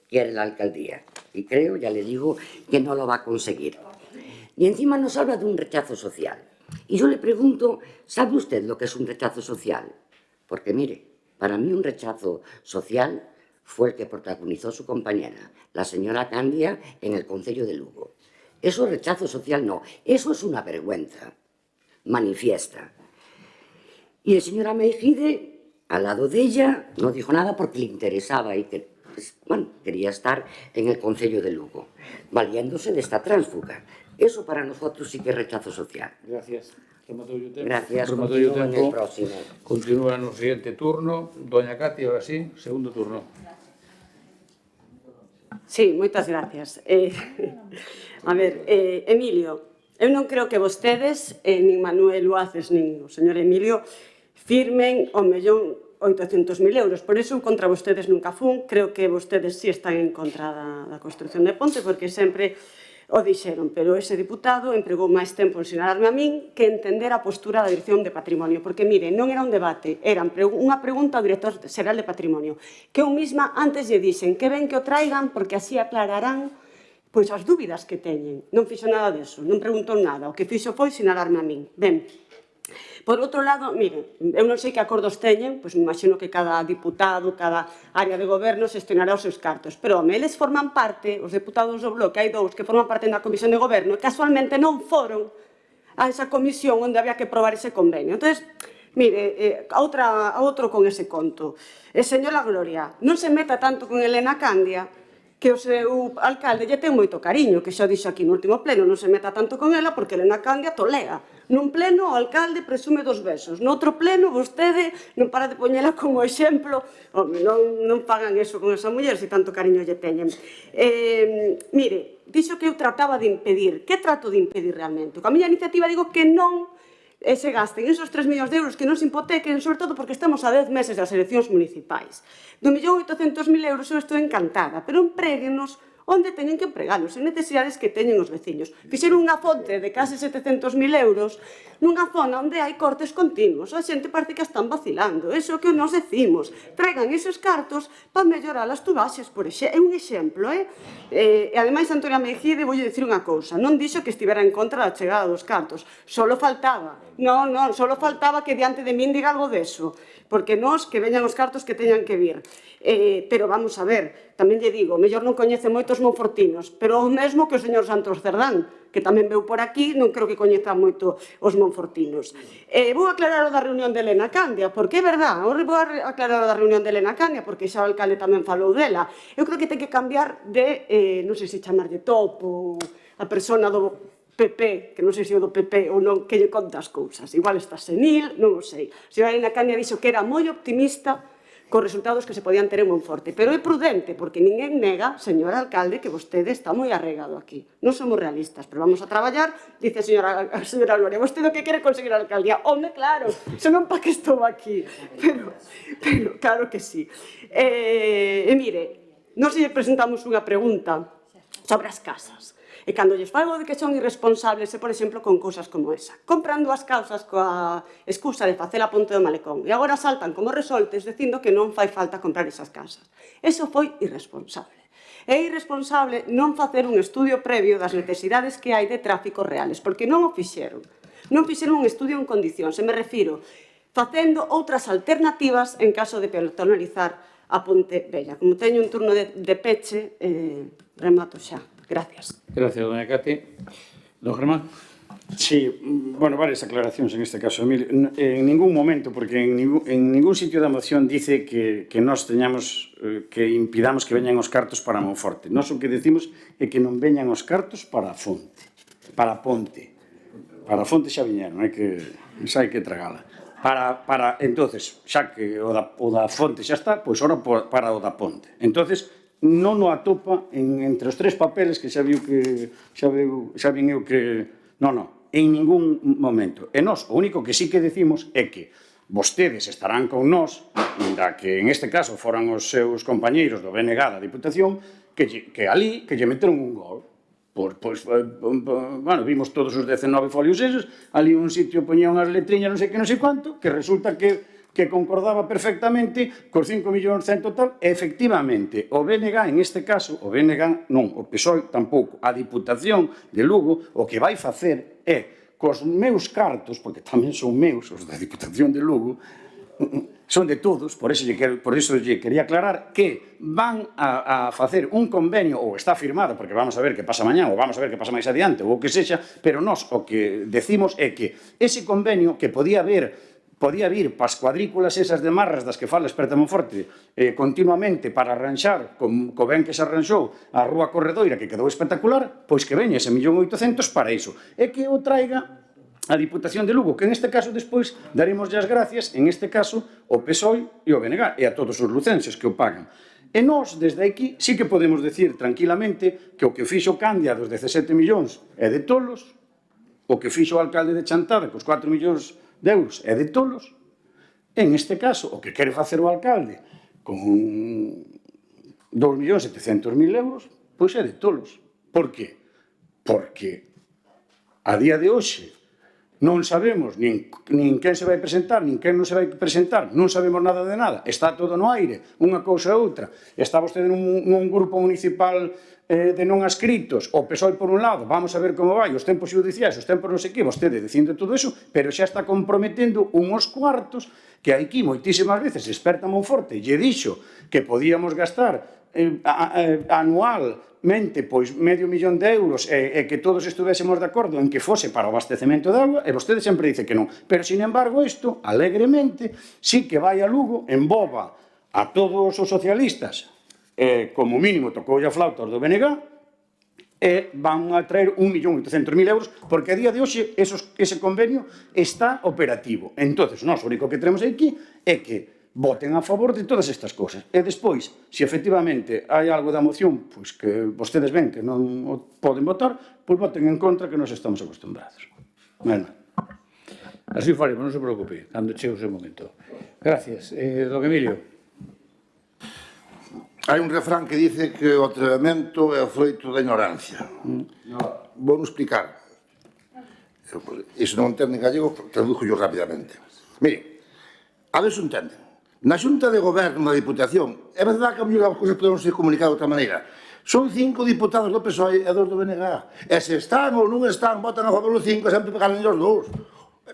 quiere la alcaldía y creo, ya le digo, que no lo va a conseguir. Y encima nos habla de un rechazo social. Y yo le pregunto, ¿sabe usted lo que es un rechazo social? Porque mire, para mí un rechazo social fue el que protagonizó su compañera, la señora Candia, en el Concello de Lugo. Eso es rechazo social, no. Eso es una vergüenza manifiesta. Y el señor Ameijide, al lado de ella, no dijo nada porque le interesaba y que, pues, bueno, quería estar en el Concello de Lugo, valiéndose de esta tránsfuga. Eso para nosotros sí que es rechazo social. Gracias. Rematou o tempo. Gracias, Rematou o continúo en tempo. el próximo. Continúa no siguiente turno. Doña Katia, ahora sí, segundo turno. Sí, moitas gracias. A ver, Emilio, eu non creo que vostedes, nin Manuel Luaces, nin o señor Emilio, firmen o mellón 800.000 euros. Por iso, contra vostedes nunca fun. Creo que vostedes sí están en contra da construcción de ponte, porque sempre o dixeron, pero ese diputado empregou máis tempo en sinalarme a min que entender a postura da Dirección de Patrimonio, porque, mire, non era un debate, era unha pregunta ao Director Xeral de Patrimonio, que eu mesma antes lle dixen que ven que o traigan porque así aclararán pois as dúbidas que teñen. Non fixo nada deso, non preguntou nada, o que fixo foi sinalarme a min. Ben, por outro lado, mire, eu non sei que acordos teñen, pois me imagino que cada diputado, cada área de goberno gestionará os seus cartos, pero, home, eles forman parte, os deputados do Bloque, hai dous que forman parte da Comisión de Goberno e casualmente non foron a esa comisión onde había que probar ese convenio. Entón, mire, a outro con ese conto. Señora Gloria, non se meta tanto con Elena Candia, que o seu alcalde lle ten moito cariño, que xa dixo aquí no último pleno, non se meta tanto con ela porque Elena Candia tolea. Nun pleno o alcalde presume dos besos, noutro pleno vostede non para de poñela como exemplo. Home, non pagan eso con esa muller se tanto cariño lle teñen. Mire, dixo que eu trataba de impedir. Que trato de impedir realmente? Con a miña iniciativa digo que non se gasten esos 3 millóns de euros, que non se hipotequen, sobre todo porque estamos a 10 meses das eleccións municipais. Do 1.800.000 euros eu estou encantada, pero empréguenos onde teñen que empregalos, en necesidades que teñen os veciños. Fixeron unha fonte de case 700.000 euros nunha zona onde hai cortes continuos. A xente parece que están vacilando. Eso que nos decimos. Traigan esos cartos para mellorar as tubaxes. É un exemplo, E ademais, Antonio Ameijide, voulle dicir unha cousa. Non dixo que estivera en contra da chegada dos cartos. Solo faltaba. Non, solo faltaba que diante de min diga algo deso. Porque nós, que veñan os cartos que teñan que vir. Pero vamos a ver, tamén lle digo, mellor non coñece moitos monfortinos, pero o mesmo que o señor Santos Cerdán, que tamén veu por aquí, non creo que coñeza moito os monfortinos. Vou aclarar o da reunión de Elena Candia, porque é verdad, vou aclarar o da reunión de Elena Candia, porque xa o alcalde tamén falou dela. Eu creo que ten que cambiar de, non sei se chamarlle topo, a persona do PP, que non sei se é do PP ou non, que lle conta as cousas. Igual está senil, non o sei. A señora Elena Candia dixo que era moi optimista cos resultados que se podían ter en Monforte. Pero é prudente, porque ninguén nega, señor alcalde, que vostede está moi arregado aquí. Non somos realistas, pero vamos a traballar, dice a señora Gloria, vostede o que quere conseguir a alcaldía? Home, claro, senón pa que estou aquí. Pero claro que sí. Mire, nós lle presentamos unha pregunta sobre as casas. E cando lles falo de que son irresponsables, por exemplo, con cousas como esa. Comprando as casas coa excusa de facer a ponte do malecón. E agora saltan como resoltes dicindo que non fai falta comprar esas casas. Eso foi irresponsable. É irresponsable non facer un estudio previo das necesidades que hai de tráficos reales, porque non o fixeron. Non fixeron un estudio en condicións, e me refiro facendo outras alternativas en caso de peatonalizar a Ponte Vella. Como teño un turno de peche, remato xa. Gracias. Gracias, doña Cati. Don Germán. Sí, bueno, varias aclaracións en este caso, Emilio. En ningún momento, porque en ningún sitio da moción dice que nós teñamos, que impidamos que veñan os cartos para Monforte. Nós o que decimos é que non veñan os cartos para a fonte, para a ponte. Para a fonte xa viñeron, hai que tragala. Entonces, xa que o da fonte xa está, pois ora para o da ponte. Entonces, non o atopa entre os tres papeles que xa vin eu que... Non, en ningún momento. E nós, o único que sí que decimos é que vostedes estarán con nós, da que en este caso foran os seus compañeiros do BNG da Diputación, que ali, que lle meteron un gol. Bueno, vimos todos os 19 folios esos, ali un sitio poñía unhas letriñas non sei que non sei quanto, que resulta que concordaba perfectamente cos 5 millóns cento tal, e efectivamente o BNG, en este caso, o BNG non, o PSOE tampouco, a Diputación de Lugo, o que vai facer é, cos meus cartos, porque tamén son meus, os da Diputación de Lugo, son de todos, por iso lle quería aclarar que van a facer un convenio, ou está firmado, porque vamos a ver que pasa mañá, ou vamos a ver que pasa máis adiante, ou o que sexa, pero nós o que decimos é que ese convenio que podía vir pas cuadrículas esas de marras das que fala Experta Monforte continuamente para arranxar, co ben que se arranxou a Rúa Corredoira, que quedou espectacular, pois que veña ese 1.800.000 para iso. E que o traiga a Diputación de Lugo, que en este caso despois daremos as gracias, en este caso, o PSOE e o BNG, e a todos os lucenses que o pagan. E nós, desde aquí, sí que podemos decir tranquilamente que o que fixo Candia dos 17 millóns é de tolos, o que fixo o alcalde de Chantada cos 4 millóns de euros é de tolos. En este caso, o que quere facer o alcalde con 2.700.000 euros, pois é de tolos. Por qué? Porque a día de hoxe non sabemos nin quen se vai presentar, nin quen non se vai presentar, non sabemos nada de nada, está todo no aire, unha cousa ou outra. Está vostede nun grupo municipal de non adscritos, o PSOE por un lado, vamos a ver como vai, os tempos judiciais, os tempos non sei que, vostede dicindo todo eso, pero xa está comprometendo unhos cuartos que aquí moitísimas veces Experta Monforte lle dixo que podíamos gastar anualmente pois €500.000 e que todos estuvésemos de acordo en que fose para o abastecemento de agua, e vostede sempre dice que non. Pero, sin embargo, isto, alegremente, sí que vai a Lugo, emboba a todos os socialistas, como mínimo tocou a flauta do BNG, e van a traer 1.800.000 euros, porque a día de hoxe ese convenio está operativo. Entón, nós, o único que tenemos aquí é que voten a favor de todas estas cousas. E despois, se efectivamente hai algo da moción pois que vostedes ven que non o poden votar, pois voten en contra, que nos estamos acostumbrados. Bueno. Así faremos, non se preocupe, cando chegue o seu momento. Gracias. Don Emilio. Hai un refrán que dice que o atrevemento é o froito da ignorancia. Vou explicar. E se non entenden gallego, tradujo yo rapidamente. Mire, a ver se entenden. Na Xunta de Goberno da Diputación, é verdade que a mellor as cousas podemos ser comunicadas de outra maneira. Son 5 diputados do PSOE e 2 do BNG. E se están ou non están, votan a favor dos 5 e sempre pegaron os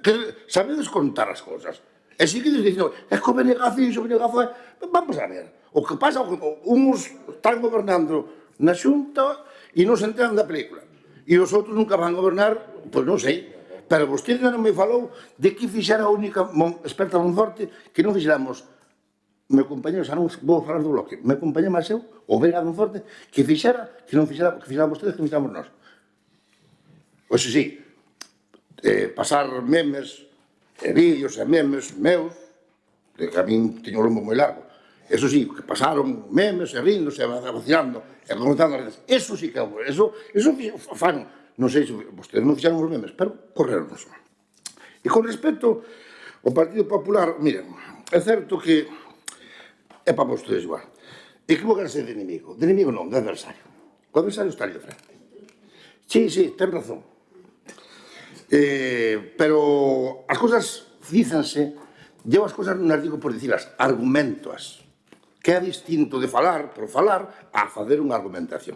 2. Sabedes contar as cousas. E si que dicen, é que o BNG fixo, o BNG foi... Vamos a ver. O que pasa, uns están gobernando na Xunta e non se enteran da película. E os outros nunca van gobernar, pois non sei. Pero vostede non me falou de que fixera a única Experta Monforte que non fixéramos. Meu compañero, xa non vou falar do bloque, meu compañero máis eu, o Vega Monforte, que fixera, que non fixera, que fixera vostedes, que fixéramos nós. Pois sí, pasar memes, vídeos e memes meus, que a min teño o lombo moi largo, Eso sí, que pasaron memes e ríndose, vacilando, e comentando as redes. Eso sí que eso fan, non sei se vostedes non fixaron os memes, pero correronnos. E con respecto ao Partido Popular, miren, é certo que é para vostedes igual. Equivócanse de inimigo non, de adversario. O adversario está ali de frente. Sí, ten razón. Pero as cousas dícense, eu as cousas non as digo por dicilas, argumentoas, que é distinto de falar por falar a facer unha argumentación.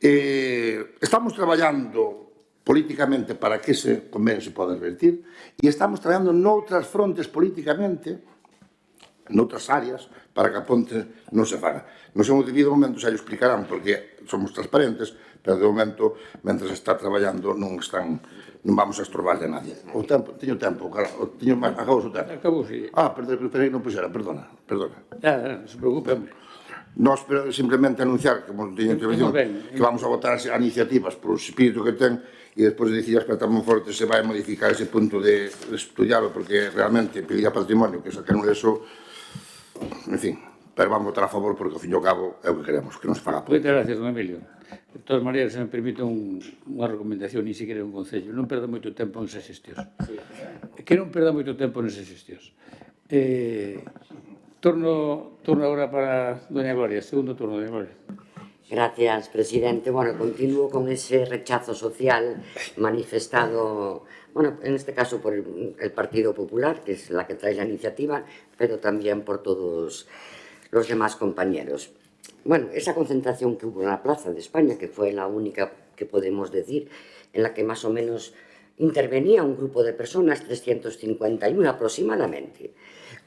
Estamos traballando políticamente para que ese convenio se poda revertir e estamos traballando noutras frontes políticamente, noutras áreas, para que a ponte non se faga. No seu debido momento xa lo explicarán, porque somos transparentes, pero de momento, mentre se está traballando, non vamos a estorbarle a nadie. O tempo, teño tempo, acabou o tempo. Acabou, sí. Perdón, que non puxera, perdona. Non se preocupe, hombre. Nós simplemente anunciar, como teño intervención, que vamos a votar as iniciativas por o espírito que ten e despois de dicir que a Monforte se vai a modificar ese punto de estudiarlo, porque realmente pedir a patrimonio que saquen eso, en fin, pero vamos a votar a favor porque, ao fin e ao cabo, é o que queremos, que non se faga por. Moitas gracias, don Emilio. De todas maneiras, se me permite unha recomendación, ni siquiera un concello, non perda moito tempo nesas xestións. Que non perda moito tempo nesas xestións. Turno agora para doña Gloria, segundo turno, doña Gloria. Gracias, presidente. Bueno, continúo con ese rechazo social manifestado, bueno, en este caso por el Partido Popular, que es la que trae la iniciativa, pero también por todos los demás compañeros. Bueno, esa concentración que hubo en la Plaza de España, que fue la única que podemos decir, en la que más o menos intervenía un grupo de personas, 351 aproximadamente,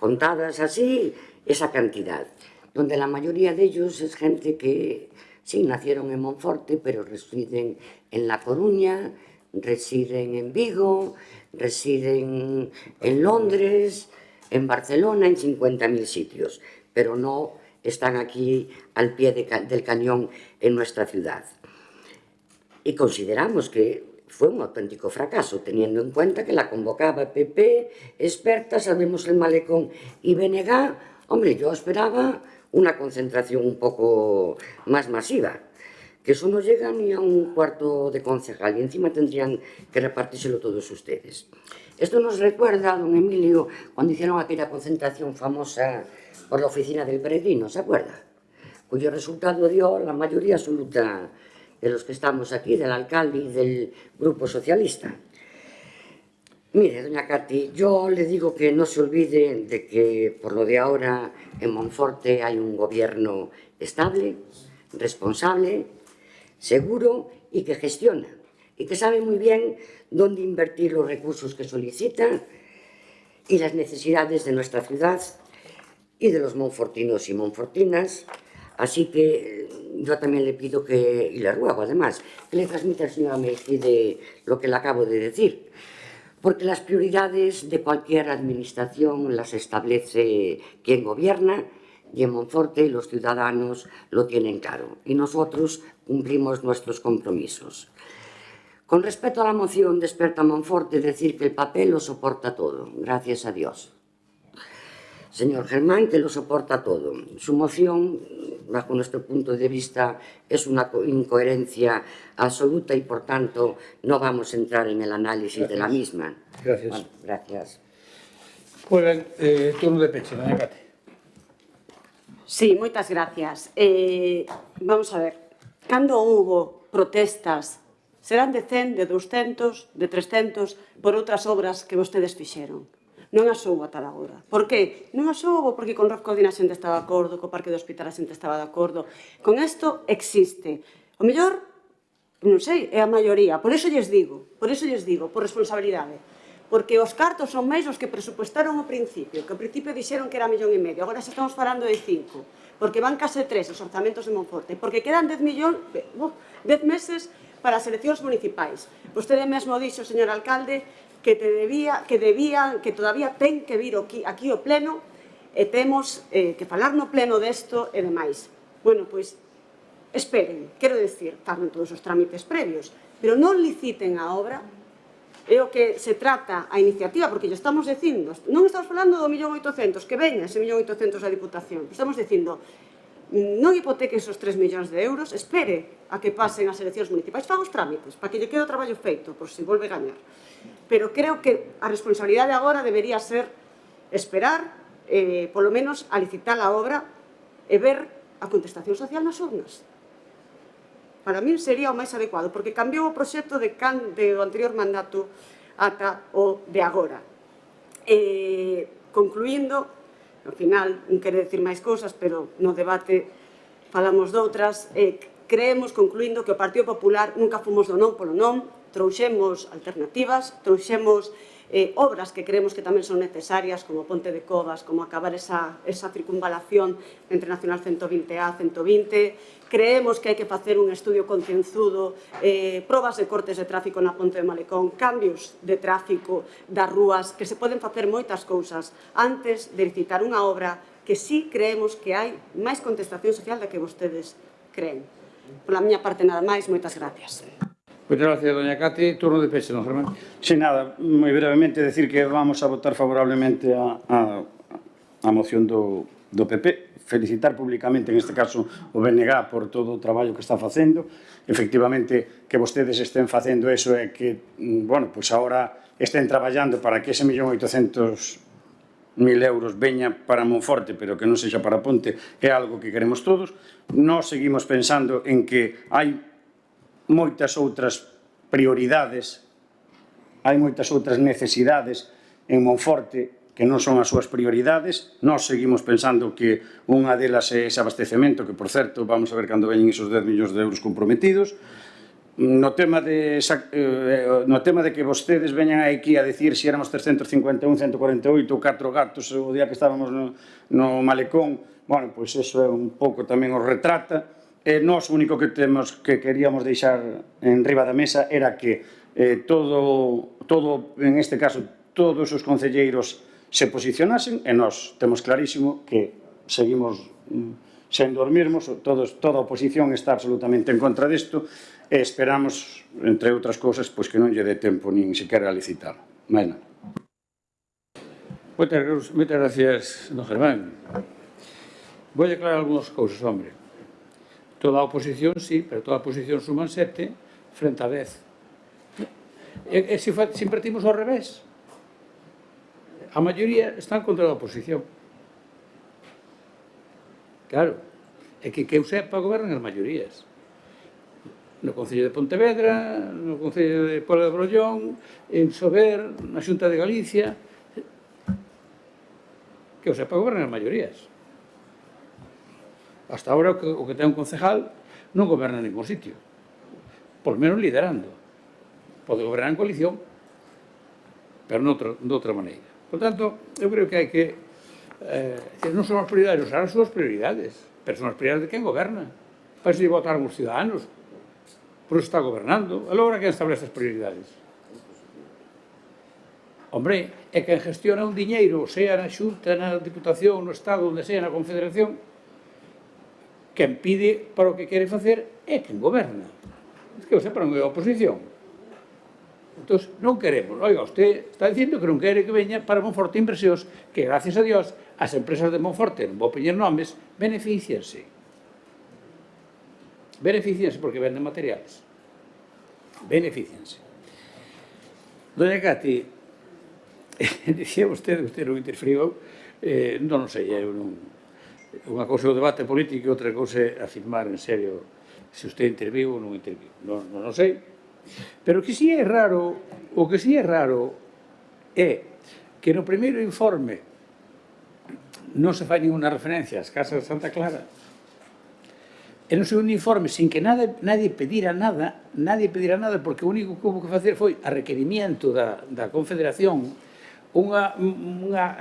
contadas así, esa cantidad, donde la mayoría de ellos es gente que sí, nacieron en Monforte, pero residen en La Coruña, residen en Vigo, residen en Londres, en Barcelona, en 50.000 sitios, pero no están aquí al pie del cañón en nuestra ciudad. Y consideramos que fue un auténtico fracaso, teniendo en cuenta que la convocaba PP, Experta, Salvemos el Malecón y BNG. Hombre, yo esperaba una concentración un poco más masiva, que eso no llega ni a un cuarto de concejal y encima tendrían que repartírselo todos ustedes. Esto nos recuerda a don Emilio cuando hicieron aquella concentración famosa por la oficina del peregrino, ¿se acuerda? Cuyo resultado dio la mayoría absoluta de los que estamos aquí, del alcalde y del Grupo Socialista. Mire, doña Cati, yo le digo que no se olvide de que por lo de ahora en Monforte hay un gobierno estable, responsable, seguro y que gestiona y que sabe muy bien dónde invertir los recursos que solicita y las necesidades de nuestra ciudad y de los monfortinos y monfortinas. Así que yo también le pido que, y le ruego además, que le transmita al señor Mejide lo que le acabo de decir, porque las prioridades de cualquier administración las establece quien gobierna y en Monforte los ciudadanos lo tienen claro y nosotros cumplimos nuestros compromisos. Con respecto a la moción de Experta Monforte, decir que el papel lo soporta todo, gracias a Dios. Señor Germán, que lo soporta todo. Su moción, bajo nuestro punto de vista, es una incoherencia absoluta y, por tanto, no vamos a entrar en el análisis de la misma. Gracias. Bueno, gracias. Pues ben, turno de peche, doña Cate. Sí, moitas gracias. Vamos a ver, cando hubo protestas, serán de 100, de 200, de 300, por outras obras que vostedes fixeron. Non as houbo ata agora. Por que? Non as houbo porque con Rofcodina a xente estaba de acordo, co Parque do Hospital a xente estaba de acordo. Con isto existe. O mellor, non sei, é a maioría. Por iso lles digo, por responsabilidade. Porque os cartos son máis os que presupuestaron ao principio, que ao principio dixeron que era 1,5 millón. Agora xa estamos falando de 5, porque van case 3 os orzamentos de Monforte, porque quedan 10 meses para as eleccións municipais. Vostede mesmo dixo, señor alcalde, que todavía ten que vir aquí ao pleno e temos que falar no pleno desto e demais. Bueno, pois, esperen, quero decir, fagan todos os trámites previos, pero non liciten a obra é o que se trata a iniciativa, porque lle estamos dicindo, non estamos falando do 1.800.000, que veña ese 1.800.000 da Diputación, estamos dicindo, non hipoteque esos 3 millóns de euros, espere a que pasen as eleccións municipais, faga os trámites, para que lle quede o traballo feito, por se volve a gañar. Pero creo que a responsabilidade agora debería ser esperar, polo menos, a licitar a obra e ver a contestación social nas urnas. Para mí sería o máis adecuado, porque cambiou o proxecto do anterior mandato ata o de agora. Concluindo, ao final, non quero dicir máis cousas, pero no debate falamos doutras, creemos, concluindo, que o Partido Popular nunca fomos do non polo non, trouxemos alternativas, trouxemos obras que creemos que tamén son necesarias, como Ponte de Covas, como acabar esa circunvalación entre Nacional 120A, 120. Creemos que hai que facer un estudio concienzudo, probas de cortes de tráfico na Ponte de Malecón, cambios de tráfico das rúas, que se poden facer moitas cousas antes de licitar unha obra que sí creemos que hai máis contestación social da que vostedes creen. Pola miña parte nada máis, moitas gracias. Moitas gracias, doña Cati. Turno de peche, don Germán. Sin nada, moi brevemente decir que vamos a votar favorablemente a moción do PP, felicitar públicamente, en este caso, o BNG por todo o traballo que está facendo. Efectivamente, que vostedes estén facendo eso é que, bueno, pois agora estén traballando para que ese 1.800.000 euros veña para Monforte, pero que non sexa para Ponte, é algo que queremos todos. Nós seguimos pensando en que hai moitas outras prioridades, hai moitas outras necesidades en Monforte que non son as súas prioridades. Nós seguimos pensando que unha delas é ese abastecemento, que, por certo, vamos a ver cando veñen esos 10 millóns de euros comprometidos. No tema de que vostedes veñan aquí a decir se éramos 351, 148 ou 4 gatos o día que estábamos no Malecón, bueno, pois eso é un pouco tamén o retrata. Nós o único que queríamos deixar en riba da mesa era que en este caso, todos os concelleiros se posicionasen, e nós temos clarísimo que seguimos sen dormirmos, toda a oposición está absolutamente en contra disto, e esperamos, entre outras cousas, que non lle dé tempo nin sequera a licitar. Mais nada. Moitas gracias, don Germán. Vou aclarar algunhas cousas, hombre. Toda a oposición, sí, pero toda a oposición suman 7 frente a 10. E se invertimos ao revés, a maioría están contra a oposición. Claro, é que eu sepa gobernan as maiorías. No Concello de Pontevedra, no Concello de Puebla de Brollón, en Sober, na Xunta de Galicia, que eu sepa gobernan as maiorías. Hasta agora o que ten un concejal non goberna en ningún sitio, por menos liderando. Pode gobernar en coalición, pero de outra maneira. Por tanto, eu creo que hai que non son as prioridades, serán as súas prioridades, pero son as prioridades de quen goberna. Para iso votaron os ciudadanos, por eso está gobernando. E logo quen establece as prioridades? Hombre, é quen gestiona un diñeiro, sea na Xunta, na Diputación, no Estado, onde sea, na Confederación, quen pide para o que quere facer é quen goberna. É que o sepa, non é a oposición. Entón, non queremos. Oiga, usted está dicindo que non quere que veña para Monforte Inversións, que, gracias a Dios, as empresas de Monforte, non vou poñer nomes, beneficianse. Beneficianse porque venden materiales. Beneficianse. Doña Cati, dicía vostede non interferiu, non sei, unha cousa é o debate político e outra cousa é afirmar en serio se usted interviu ou non interviu. Non sei. Pero o que sí é raro é que no primeiro informe non se fai ninguna referencia ás casas de Santa Clara, e no segundo informe, sin que nadie pedira nada, porque o único que houve que facer foi a requerimiento da Confederación unha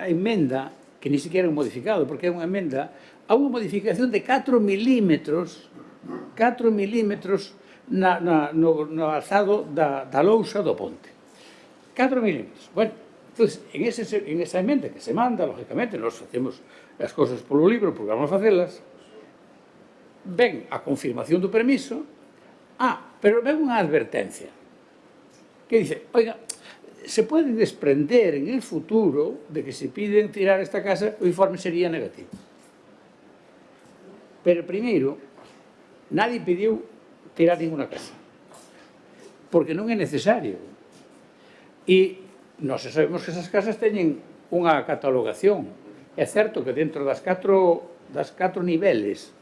emenda que ni siquiera é un modificado, porque é unha emenda a unha modificación de 4 milímetros no alzado da lousa do ponte. 4 milímetros. Bueno, entonces, en esa emenda que se manda, lógicamente, nós facemos as cousas polo libro, porque vamos a facelas, ven a confirmación do permiso, pero ven unha advertencia, que dice, oiga, se puede desprender en el futuro de que si piden tirar esta casa, o informe sería negativo. Pero primeiro, nadie pediu tirar ninguna casa, porque non é necesario. E nós sabemos que esas casas teñen unha catalogación. É certo que dentro dos catro niveles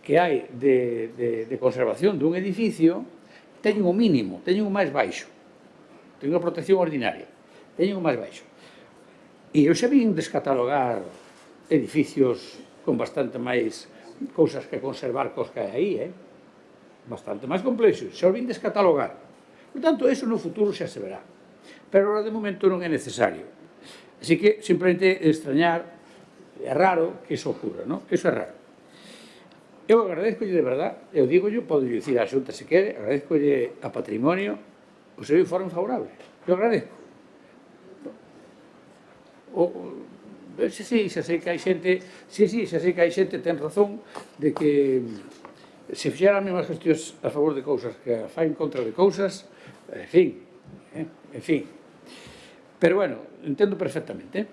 que hai de conservación dun edificio, teñen o mínimo, teñen o máis baixo. Teñen unha protección ordinaria, teñen o máis baixo. E eu xa vin descatalogar edificios con bastante máis cousas que conservar cos que hai aí, bastante máis complexos, xa os vin descatalogar. Por tanto, eso no futuro xa se verá. Pero ahora de momento non é necesario. Así que, simplemente, extrañar, é raro que iso ocurra, non? Iso é raro. Eu agradezcolle de verdad, eu digo yo, podo dicir a Xunta se quere, agradezcolle a Patrimonio o seu informe favorable. Eu agradezco. Xa sei que hai xente, xa sei que hai xente, ten razón, de que se fixeran as mesmas gestións a favor de cousas que fai en contra de cousas, en fin. Pero, bueno, entendo perfectamente.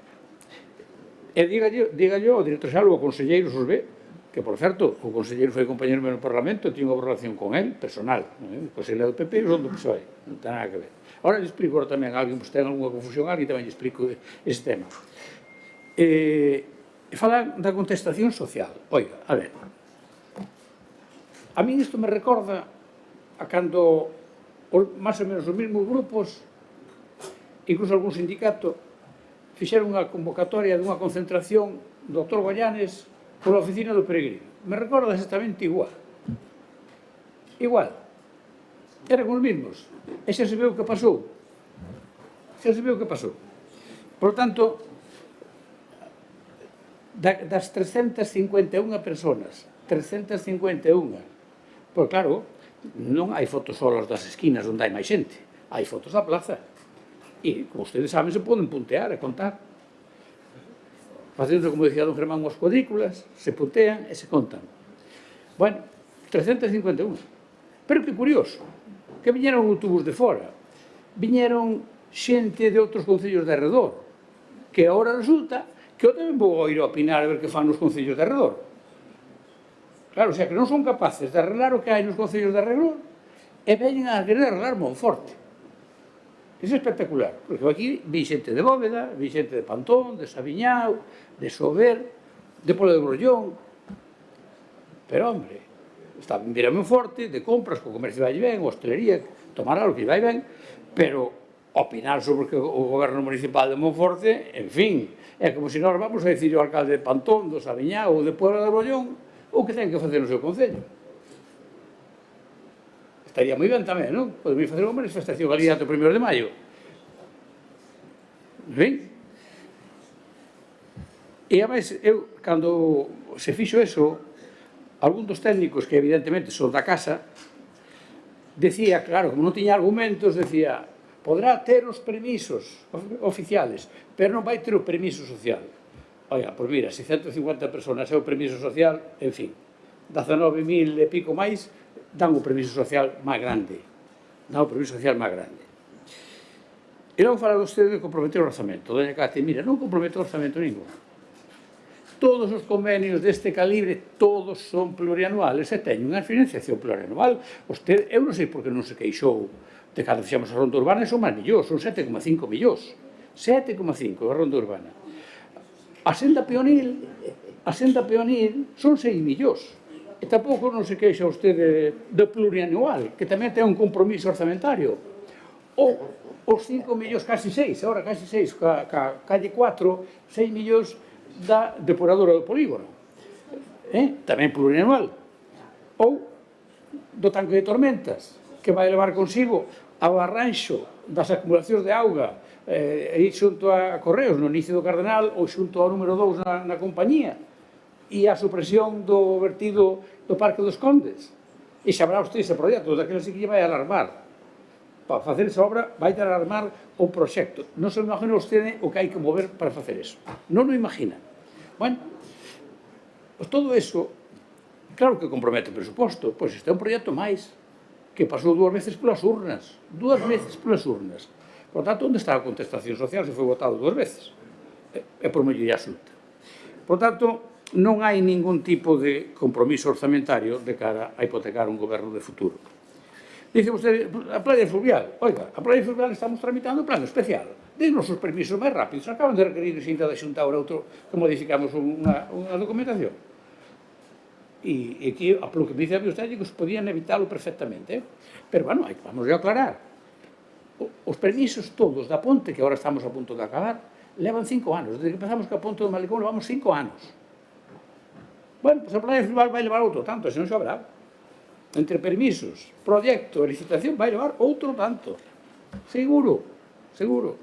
E dígallo ao director xeral ou ao conselleiro Sosbé, que, por certo, o conselleiro foi compañero meu no Parlamento, tiño unha relación con él, personal, pois ele é do PP e son do PSOE, non ten nada que ver. Ahora lle explico tamén a alguén, pois ten algunha confusión, alguén tamén lle explico ese tema. Falan da contestación social. Oiga, a ver, a mí isto me recorda a cando máis ou menos os mesmos grupos, incluso algún sindicato, fixeron unha convocatoria dunha concentración do Dr. Goyanes pola oficina do Peregrino. Me recorda exactamente igual. Igual. Eran os mesmos. E xa se veu o que pasou. Por tanto, das 351 personas, 351, pois claro, non hai fotos solas das esquinas onde hai máis xente, hai fotos da plaza. E, como ustedes saben, se poden puntear e contar. Facendo, como decía don Germán, unhas cuadrículas, se puntean e se contan. Bueno, 351. Pero que curioso, que viñeron autobús de fora, viñeron xente de outros concellos de arredor, que agora resulta que eu tamén vou ir a opinar a ver que fan nos concellos de arredor. Claro, o sea, que non son capaces de arreglar o que hai nos concellos de arredor e veñen a querer arreglar Monforte. Iso é espectacular, porque aquí vi xente de Bóveda, vi xente de Pantón, de Sabiñao, de Sober, de Pola de Brollón. Pero, hombre, está vir a Monforte, de compras, co comercio vai ben, hostelería, tomar algo que vai ben, pero opinar sobre o goberno municipal de Monforte, en fin, é como se nós vamos a dicir ao alcalde de Pantón, do Sabiñao ou de Pola de Brollón o que ten que facer no seu concello. Estaría moi ben tamén, non? Podemos facer unha manifestación ali até o 1 de maio. Ben? E, ademais, eu, cando se fixo eso, algún dos técnicos, que evidentemente son da casa, decía, claro, como non tiña argumentos, decía, podrá ter os permisos oficiales, pero non vai ter o permiso social. Oiga, pois mira, se 150 personas é o permiso social, en fin, 19.000 e pico máis, dan o permiso social máis grande. E non fala vostede de comprometer o orzamento. Doña Cate, mira, non comprometo o orzamento ningún. Todos os convenios deste calibre, todos son plurianuales e teñen unha financiación plurianual. Eu non sei por que non se queixou de cando fixamos a ronda urbana, son máis millóns, son 7,5 millóns. 7,5 a ronda urbana. A senda peonil son 6 millóns. E tampouco non se queixa vostede do plurianual, que tamén ten un compromiso orzamentario. Ou os 5 millóns, casi 6, agora casi 6, ca calle 4, 6 millóns da depuradora do polígono. Tamén plurianual. Ou do tanque de tormentas, que vai levar consigo ao arranxo das acumulacións de auga aí xunto a Correos, no inicio do Cardenal, ou xunto ao número 2 na compañía, e a supresión do vertido do Parque dos Condes. E xa verá usted ese proxecto, daqueles que lle vai alarmar. Para facer esa obra vai a alarmar o proxecto. Non se imagina usted o que hai que mover para facer eso. Non o imagina. Bueno, pues todo eso, claro que compromete o presuposto, pois este é un proxecto máis. que pasou 2 veces polas urnas. 2 veces polas urnas. Por tanto, onde está a contestación social se foi votado 2 veces? É por maioría absoluta. Por tanto, non hai ningún tipo de compromiso orzamentario de cara a hipotecar un goberno de futuro. Dice vostede, a playa fluvial. Oiga, a playa fluvial estamos tramitando o plano especial. Denos os permisos máis rápidos. Acaban de requerir xinta da Xunta ahora outro que modificamos unha documentación. E aquí, a polo que me dice a vostede, que os podían evitalo perfectamente. Pero, bueno, vamos a aclarar. Os permisos todos da ponte, que agora estamos a punto de acabar, levan 5 anos. Desde que empezamos que a ponte do Malecón levamos 5 anos. Bueno, pues a playa fluvial vai levar outro tanto, se non sabrá. Entre permisos, proxecto e licitación vai levar outro tanto. Seguro, seguro.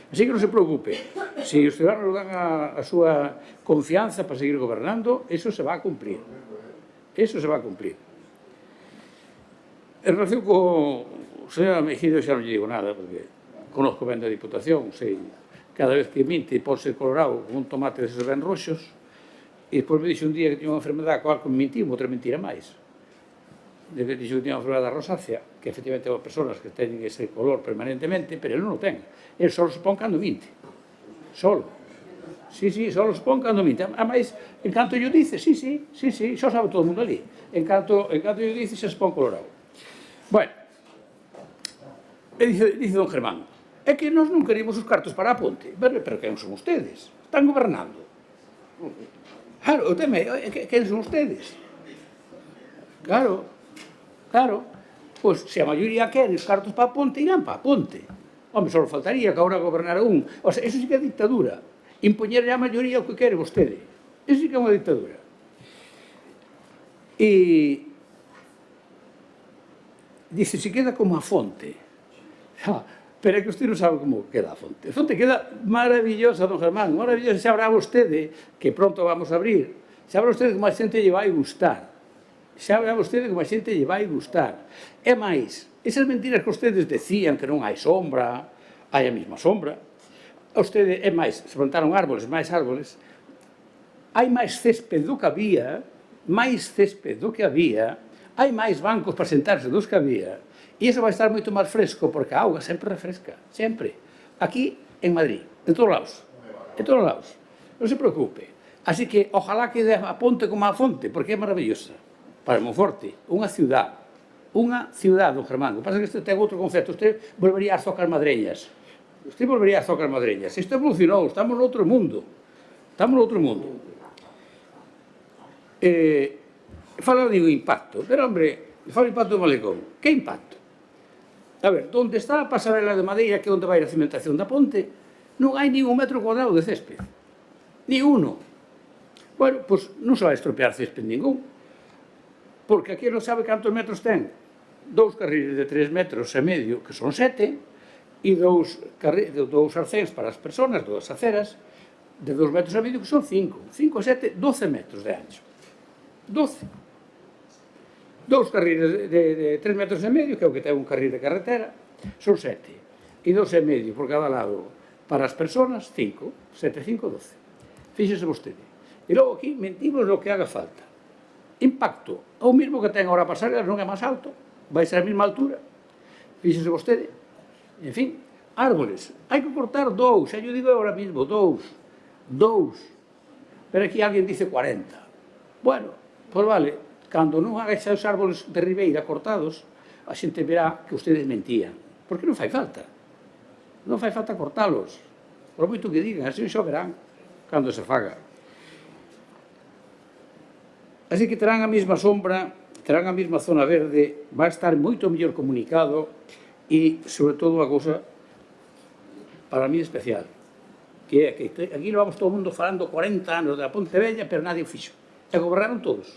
Así que non se preocupe. Se os ciudadanos dan a súa confianza para seguir gobernando, eso se va a cumplir. Eso se va a cumplir. En relación co señor Mejido xa non lle digo nada, porque conozco ben da Diputación, sei, cada vez que minte ponse colorado con un tomate deses ben roxos, e despois me dixo un día que tiña unha enfermedade coa que me mentiu, outra mentira máis. Dixo que tiña unha enfermedade rosácea, que efectivamente hai persoas que teñen ese color permanentemente, pero ele non o ten. Ele só se pon cando minte. Solo. Sí, só se pon cando minte. A máis, en canto yo dice, sí, xo sabe todo o mundo ali. En canto yo dice, xa se pon colorado. Bueno, dice don Germán, é que nós non queremos os cartos para a ponte. Pero quen son ustedes? Están gobernando. Claro, o tema é, quen son ustedes? Claro. Pois, se a maioría quere os cartos para a ponte, irán para a ponte. Home, só faltaría que agora gobernara un. O sea, eso sí que é dictadura. Impoñerle a maioría o que quere vostede. Eso sí que é unha dictadura. E dice, se queda como a fonte. Pero é que usted non sabe como queda a fonte. A fonte queda maravillosa, don Germán, maravillosa. Xa habrá vostede, que pronto vamos a abrir, xa habrá vostede como a xente lle vai gustar. Xa habrá vostede como a xente lle vai gustar. É máis, esas mentiras que ustedes decían que non hai sombra, hai a mesma sombra. Vostede, é máis, se plantaron árboles, hai máis césped do que había, hai máis bancos para sentarse dos que había, e iso vai estar moito máis fresco, porque a auga sempre refresca, sempre. Aquí, en Madrid, en todos lados. Non se preocupe. Así que, ojalá que dé a ponte como a fonte, porque é maravillosa. Para Monforte, unha ciudad, don Germán. O que pasa é que este ten outro concepto. Usted volvería ás zocas madreñas. Isto evolucionou, estamos noutro mundo. Fala de un impacto. Pero, hombre, fala do impacto do Malecón. Que impacto? A ver, onde está a pasarela de madeira, que é onde vai a cimentación da ponte, non hai nin un metro cuadrado de césped. Ni uno. Bueno, pois non se vai estropear césped ningún. Porque aquí non sabe cantos metros ten. 2 carriles de 3 metros e medio, que son 7, e 2 arcéns para as personas, 2 aceras, de 2 metros e medio, que son 5. 5 e 7, 12 metros de ancho. 12. 2 carriles de 3 metros e medio, que é o que ten un carril de carretera, son 7. E 2 e medio por cada lado para as personas, 5. 7, 5, 12. Fíxese vostede. E logo aquí mentimos o que haga falta. Impacto. O mismo que ten agora a pasarela non é máis alto, vai ser a mesma altura. Fíxese vostede. En fin, árboles. Hai que cortar 2, xa yo digo agora mismo, 2. Pero aquí alguén dice 40. Bueno, pois vale. Cando non haga os árboles de ribeira cortados, a xente verá que ustedes mentían. Porque non fai falta. Non fai falta cortalos. Por moito que digan, así xo verán cando se faga. Así que terán a mesma sombra, terán a mesma zona verde, vai estar moito mellor comunicado e, sobre todo, unha cousa para mí especial, que é que aquí vamos todo o mundo falando 40 anos da Ponte Vella, pero nadie o fixo. E gobernaron todos.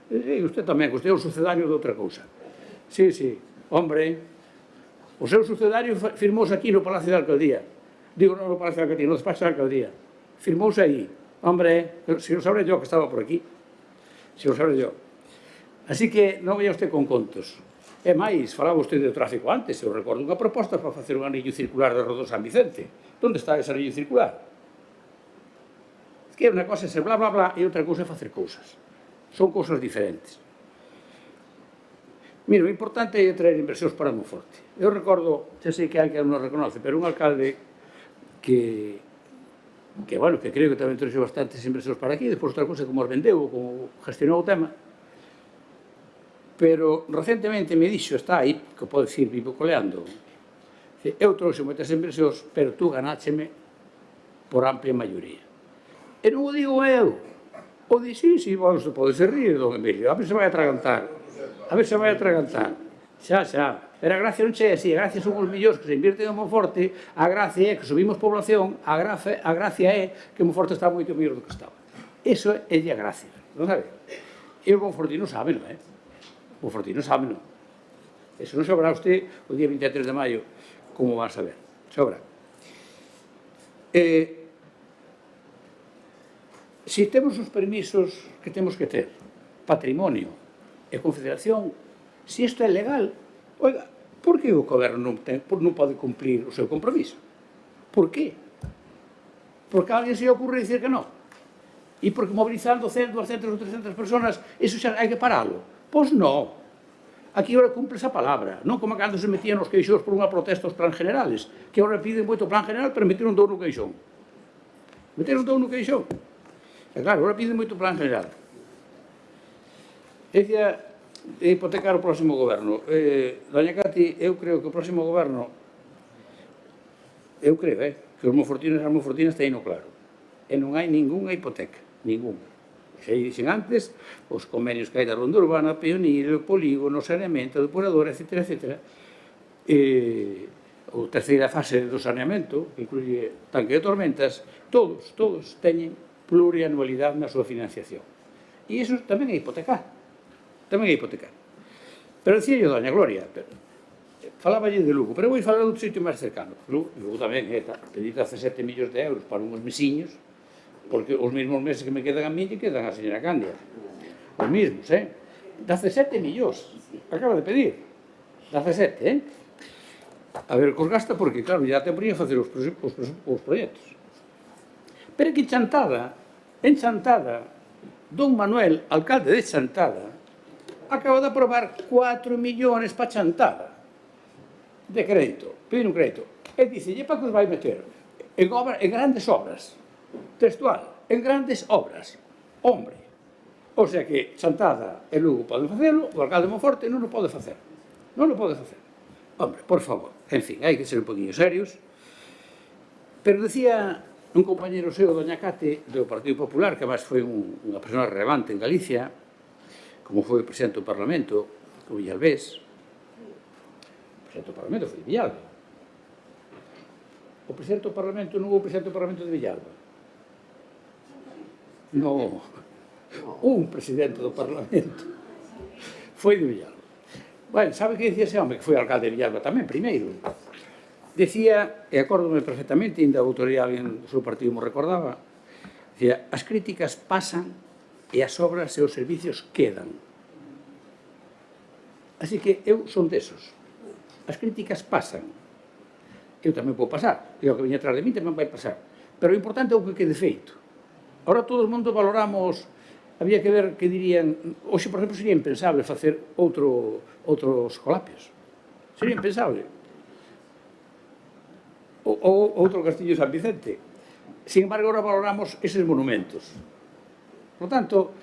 E usted tamén, que usted é o sucedáneo de outra cousa. Sí, hombre, o seu sucedáneo firmouse aquí no Palacio de Alcaldía. Digo, non no Palacio de Alcaldía, no despacho de Alcaldía. Firmouse aí. Hombre, se lo sabré yo que estaba por aquí. Se lo sabré yo. Así que non veía usted con contos. É máis, falaba usted do tráfico antes, eu recordo unha proposta para facer un anillo circular de Rodo San Vicente. Onde está ese anillo circular? Es que unha cosa é ser bla, bla, bla, e outra cousa é facer cousas. Son cousas diferentes. Mira, o importante é traer inversións para Monforte. Eu recordo, xa sei que hai que non reconoce, pero un alcalde que bueno, que creo que tamén trouxe bastantes inversións para aquí, despois outra cousa como os vendeu, como gestionou o tema, pero recentemente me dixo, está aí, que pode ir vivo coleando, eu trouxe moitas inversións, pero tú ganácheme por amplia maioría. E non o digo eu, o di, sí, vos podes rir, don Emilio, a ver se vai atragantar, xa, pero a gracia non che é así, a gracia son os millóns que se invierten en Monforte, a gracia é que subimos población, a gracia é que Monforte está moito mellor do que estaba. Iso é a gracia, non sabe? E os monfortinos saben, non é? Os monfortinos saben, non? Eso non sabrá usted o día 23 de maio, como van a saber, sobra. Se temos os permisos que temos que ter, patrimonio e confederación, se isto é legal, oiga, por que o goberno non pode cumprir o seu compromiso? Por qué? Porque a alguén se lle ocurre dicir que non. E porque mobilizando 100, 200 ou 300 personas, iso xa hai que paralo. Pois non. Aquí agora cumpre esa palabra. Non como cando se metían os queixóns por unha protesta aos plan generales, que agora piden moito plan general, pero meteron dou no queixón. Meteron dou no queixón. E claro, agora piden moito plan general. Decía hipotecar o próximo goberno. Doña Cati, eu creo que o próximo goberno, que os monfortinos e as monfortinas teñen claro. E non hai ningunha hipoteca, ningunha. Xa dixen antes, os convenios que hai da ronda urbana, Pionil, o polígono, saneamento, depuradora, etc. O terceira fase do saneamento, que incluye tanque de tormentas, todos teñen plurianualidade na súa financiación. E iso tamén é hipotecar. Pero dicía yo, doña Gloria, faláballe de Lugo, pero vou falar de outro sitio máis cercano. Lugo tamén pedí 17 millóns de euros para uns mesiños, porque os mesmos meses que me quedan a mí e quedan a señora Cándia. Os mesmos, 17 millóns, acaba de pedir. 17, A ver, cos gasta porque, claro, ya te ponían a facer os proxectos. Pero que en Chantada, don Manuel, alcalde de Chantada, acaba de aprobar 4 millóns para Chantada de crédito, pedir un crédito. E dice, para que os vai meter? En grandes obras. Textual, en grandes obras. Hombre. O sea que Chantada e Lugo poden facelo, o alcalde de Monforte non o pode facer. Hombre, por favor. En fin, hai que ser un poquinho serios. Pero decía un compañero seu, doña Cate, do Partido Popular, que además foi unha persona relevante en Galicia, como foi o presidente do Parlamento, o Villalbés. O presidente do Parlamento foi Villalba. O presidente do Parlamento non houve presidente do Parlamento de Villalba. Non. Un presidente do Parlamento foi de Villalba. Bueno, sabe que dicía ese home, que foi alcalde de Villalba tamén, primeiro? Decía, e acórdome perfectamente, ainda a autoría alguén do seu partido me recordaba, decía, as críticas pasan e as obras e os servicios quedan. Así que eu son desos. As críticas pasan. Eu tamén vou pasar. E o que viña atrás de mí tamén vai pasar. Pero o importante é o que quede feito. Ahora todo o mundo valoramos, había que ver que dirían, hoxe, por exemplo, sería impensable facer outros colapios. Sería impensable. Ou outro Castillo de San Vicente. Sin embargo, ahora valoramos eses monumentos. Por tanto,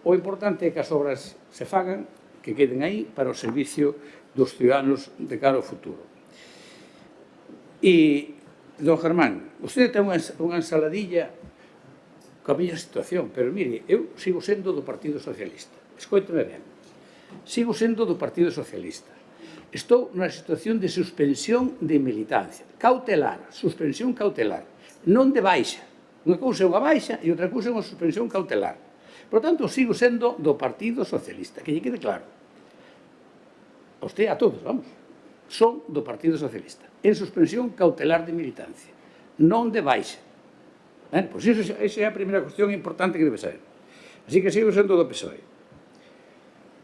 o importante é que as obras se fagan, que queden aí para o servicio dos ciudadanos de cara ao futuro. E, don Germán, usted ten unha ensaladilla coa miña situación, pero mire, eu sigo sendo do Partido Socialista. Escoíteme ben. Sigo sendo do Partido Socialista. Estou nunha situación de suspensión de militancia. Cautelar, suspensión cautelar. Non de baixa. Unha cousa é unha baixa e outra cousa é unha suspensión cautelar. Por tanto, sigo sendo do Partido Socialista, que lle quede claro. A usted, a todos, vamos. Son do Partido Socialista. En suspensión cautelar de militancia. Non de baixa. Pois esa é a primeira cuestión importante que debe saber. Así que sigo sendo do PSOE.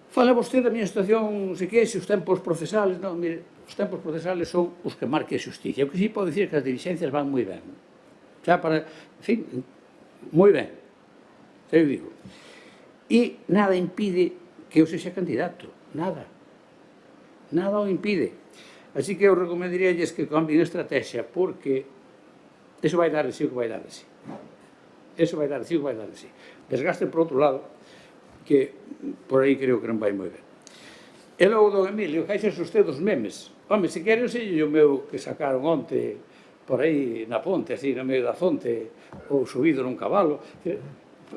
Fala vostede da minha situación, se os tempos procesales, non, mire, os tempos procesales son os que marque a xusticia. O que sí pode dicir que as diligencias van moi ben. Xa para, en fin, moi ben. Xa eu digo. E nada impide que eu sexa candidato. Nada. Nada o impide. Así que eu recomendaríalles que cambien estrategia, porque eso vai dar de sí o que vai dar de sí. Eso vai dar de sí o que vai dar de sí. Desgaste por outro lado, que por aí creo que non vai moi ben. E logo, don Emilio, caixas usted dos memes. Home, se quere, sei o meu que sacaron onte por aí na ponte, así, no medio da fonte, ou subido nun cabalo.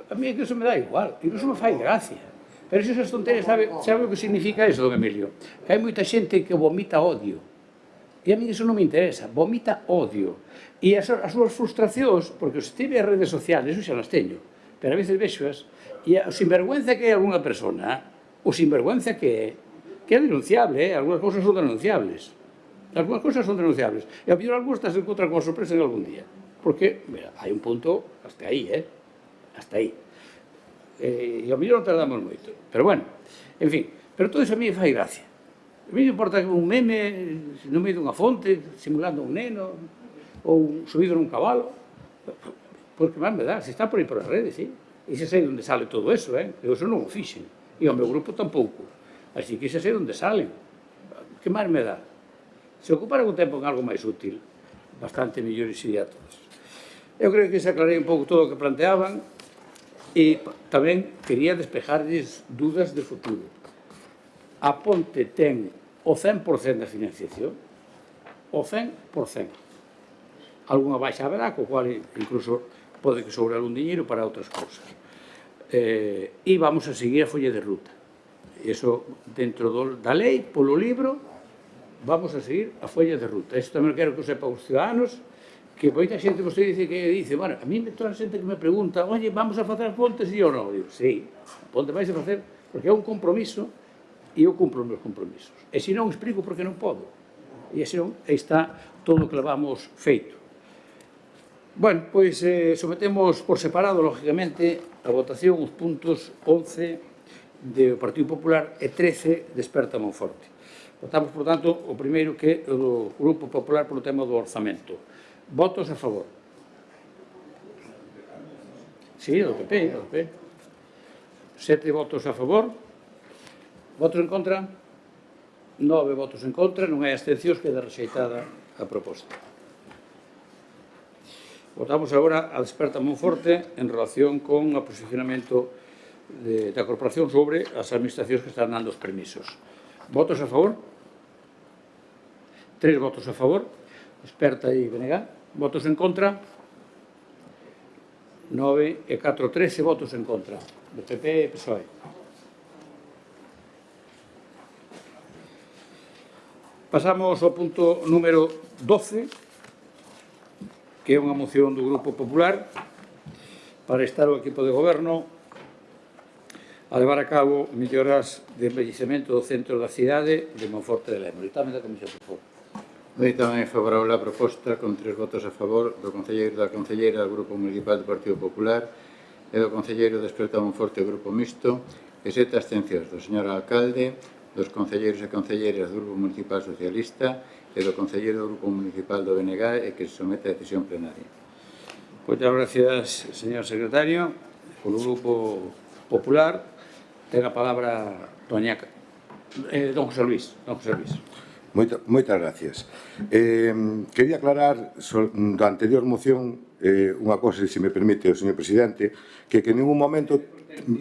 A mí que eso me dá igual, incluso me fai gracia. Pero se esas tonterías, sabe o que significa eso, don Emilio? Que hai moita xente que vomita odio. E a mí iso non me interesa, vomita odio. E as súas frustracións, porque os estive as redes sociales, eso xa las teño, pero a veces vexoas, e o sinvergüenza que é alguna persona, o sinvergüenza que é denunciable, algunas cousas son denunciables. Algunas cousas son denunciables. E a mellor algúns estás en contra con a sorpresa en algún día. Porque, mira, hai un punto hasta aí, hasta aí. E a mellor non tardamos moito. Pero bueno, en fin, pero todo iso a mí fai gracia. A mí me importa que un meme no medio dunha fonte, simulando un neno, ou subido nun cabalo, porque máis me dá, se está por aí por as redes, sí. E se sei onde sale todo eso, eu eso non o fixen. E o meu grupo tampouco. Así que se sei onde salen. Que máis me dá? Se ocuparan o tempo en algo máis útil, bastante mellor iría a todos. Eu creo que se aclarei un pouco todo o que planteaban e tamén quería despejarlles dúdas de futuro. A ponte ten o 100% da financiación, o 100%. Alguna baixa haberá, co cual incluso pode que sobre algún diñeiro para outras cousas. E vamos a seguir a folla de ruta. Iso, dentro da lei, polo libro, vamos a seguir a folla de ruta. Isto tamén quero que o sepa os ciudadanos, que moita xente vostede dice, bueno, a mí toda a xente que me pregunta, oye, vamos a facer pontes e eu non? Digo, sí, a ponte vais a facer, porque é un compromiso e eu cumplo os meus compromisos. E se non, explico porque non podo. E se non, aí está todo o que levamos feito. Bueno, pois sometemos por separado, lógicamente, a votación os puntos 11 do Partido Popular e 13 de Esperta Monforte. Votamos, por tanto, o primeiro que é o do Grupo Popular polo tema do orzamento. Votos a favor. Sí, do PP. 7 votos a favor. Votos en contra? 9 votos en contra, non hai abstencións, queda rexeitada a proposta. Votamos agora a Desperta Monforte en relación con o posicionamento da corporación sobre as administracións que están dando os permisos. Votos a favor? 3 votos a favor. Desperta e BNG. Votos en contra? 9 e 4, 13 votos en contra. Do PP e PSOE. Pasamos ao punto número 12, que é unha moción do Grupo Popular para estar o equipo de goberno a levar a cabo melloras de envellecemento do centro da cidade de Monforte de Lemos. Ditame da Comisión, por favor. Doy tamén favorable a proposta con 3 votos a favor do concelleiro e da concelleira do Grupo Municipal do Partido Popular e do concelleiro de Esperta Monforte do Grupo Mixto e 7 abstencións do señor alcalde, dos concelleiros e concelleiras do Grupo Municipal Socialista e do concelleiro do Grupo Municipal do BNG e que se somete a decisión plenaria. Moitas gracias, señor secretario. Polo Grupo Popular, ten a palabra don José Luis. Moitas gracias. Quería aclarar da anterior moción unha cosa, se me permite, o señor presidente, que en ningún momento,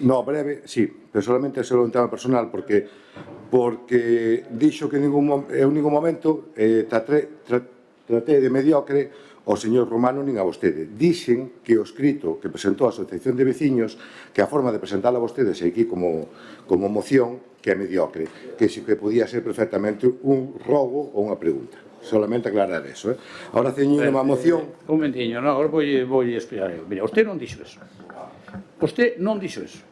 no, breve, sí, pero solamente é un tema personal, porque dixo que en ningún momento tratei de mediocre ao señor Romano nin a vostede. Dixen que o escrito que presentou a Asociación de Veciños, que a forma de presentala a vostedes aquí como moción, que é mediocre, que si que podía ser perfectamente un rogo ou unha pregunta. Solamente aclarar eso. Ahora teño unha moción... Un mentiño, non, agora vou explicar. Mira, usted non dixo eso. Usted non dixo eso.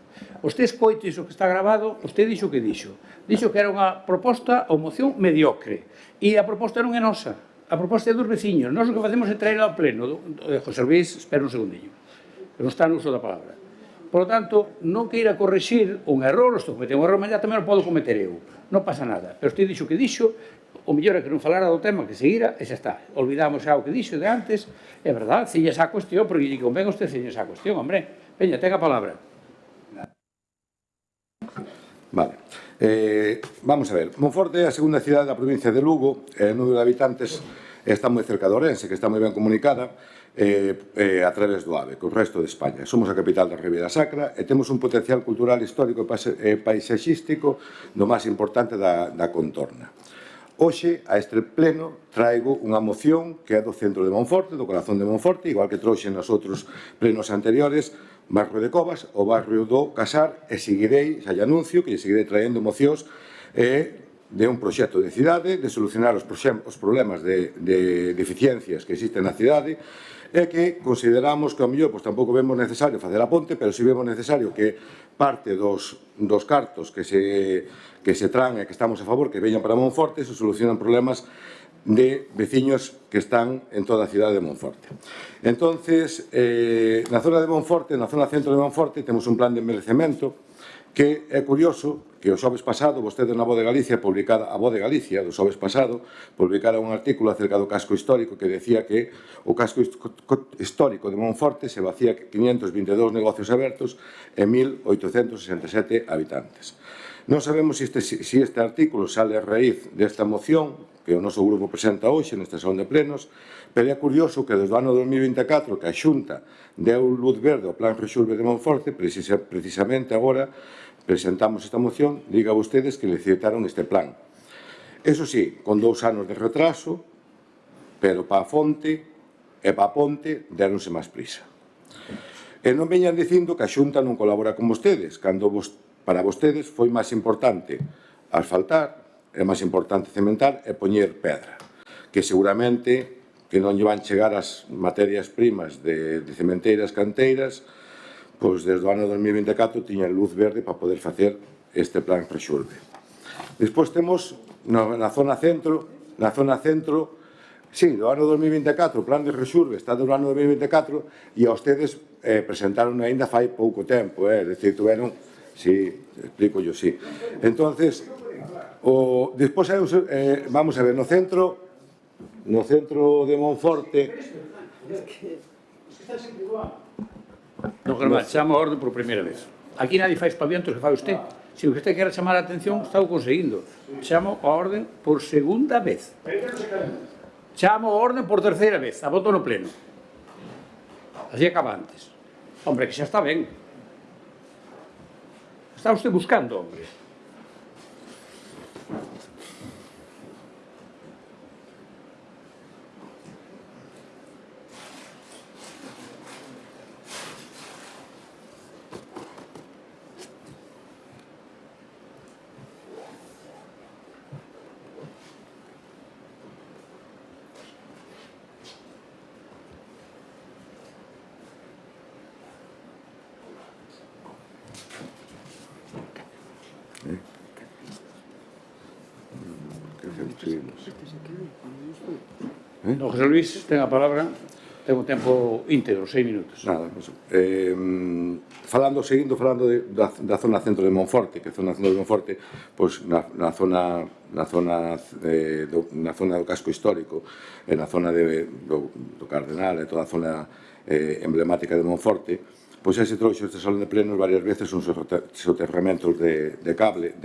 Usted escoite iso que está grabado, usted dixo que dixo. Dixo que era unha proposta ou moción mediocre. E a proposta non é nosa. A proposta é dos veciños. Nós o que facemos é traer ao pleno. José Luis, espera un segundinho. Que non está no uso da palabra. Por lo tanto, non queira corrixir un error, estou cometendo un error, mas tamén o podo cometer eu. Non pasa nada. Pero usted dixo que dixo, o mellor é que non falara do tema, que seguira, e xa está. Olvidamos xa o que dixo de antes, é verdade, ciñes a cuestión, porque lle convén a usted ciñes a cuestión, hombre. Veña, ten a palabra. Vale. Vamos a ver. Monforte é a segunda cidade da provincia de Lugo, o número de habitantes está moi cerca de Ourense, que está moi ben comunicada a través do AVE, co resto de España. Somos a capital da Ribeira Sacra e temos un potencial cultural, histórico e paisaxístico do máis importante da contorna. Hoxe, a este pleno, traigo unha moción que é do centro de Monforte, do corazón de Monforte, igual que trouxe nos outros plenos anteriores, barrio de Covas, o barrio do Casar, e seguirei, xa lle anuncio, que lle seguirei traendo mocións de un proxecto de cidade, de solucionar os problemas de deficiencias que existen na cidade, e que consideramos que, ao mellor, tampouco vemos necesario facer a ponte, pero si vemos necesario que parte dos cartos que se traen e que estamos a favor, que veñan para Monforte, se solucionan problemas de veciños que están en toda a cidade de Monforte. Entonces, na zona de Monforte, na zona centro de Monforte, temos un plan de envelhecemento que é curioso que o xoves pasado, vostede na Voz de Galicia, a Voz de Galicia, do xoves pasado, publicara un artículo acerca do casco histórico que decía que o casco histórico de Monforte se vacía 522 negocios abertos e 1.867 habitantes. Non sabemos se este artículo sale a raíz desta moción que o noso grupo presenta hoxe nesta sesión de plenos, pero é curioso que desde o ano 2024 que a Xunta deu luz verde ao Plan Rexurbe de Monforte, precisamente agora presentamos esta moción, diga vostedes que licitaron este plan. Eso sí, con 2 anos de retraso, pero para a fonte e para a ponte deronse máis prisa. E non veñan dicindo que a Xunta non colabora con vostedes, cando para vostedes foi máis importante asfaltar, é máis importante cementar e poñer pedra, que seguramente que non lle van chegar as materias primas de cementeiras canteiras, pois desde o ano 2024 tiñan luz verde para poder facer este plan Rexurbe. Despois temos na zona centro, sí, do ano 2024, o plan de Rexurbe está do ano 2024 e a ustedes presentaron ainda fai pouco tempo, é dicir, tuveron, sí, explico yo, sí. Entonces, despois vamos a ver, no centro de Monforte, Non, Germán, chamo a orden por primeira vez. Aquí nadie fai espavientos que fai usted. Se usted quer chamar a atención, está o conseguindo. Chamo a orden por segunda vez. Chamo a orden por terceira vez. A voto no pleno. Así acaba antes. Hombre, que xa está ben. Está usted buscando, hombre. No, José Luis, ten a palabra, ten un tempo íntegro, 6 minutos. Nada, seguindo falando da zona centro de Monforte, que a zona centro de Monforte, pois na zona do casco histórico, e na zona do Cardenal, e toda a zona emblemática de Monforte, pois se trouxe este salón de plenos varias veces uns soterramentos de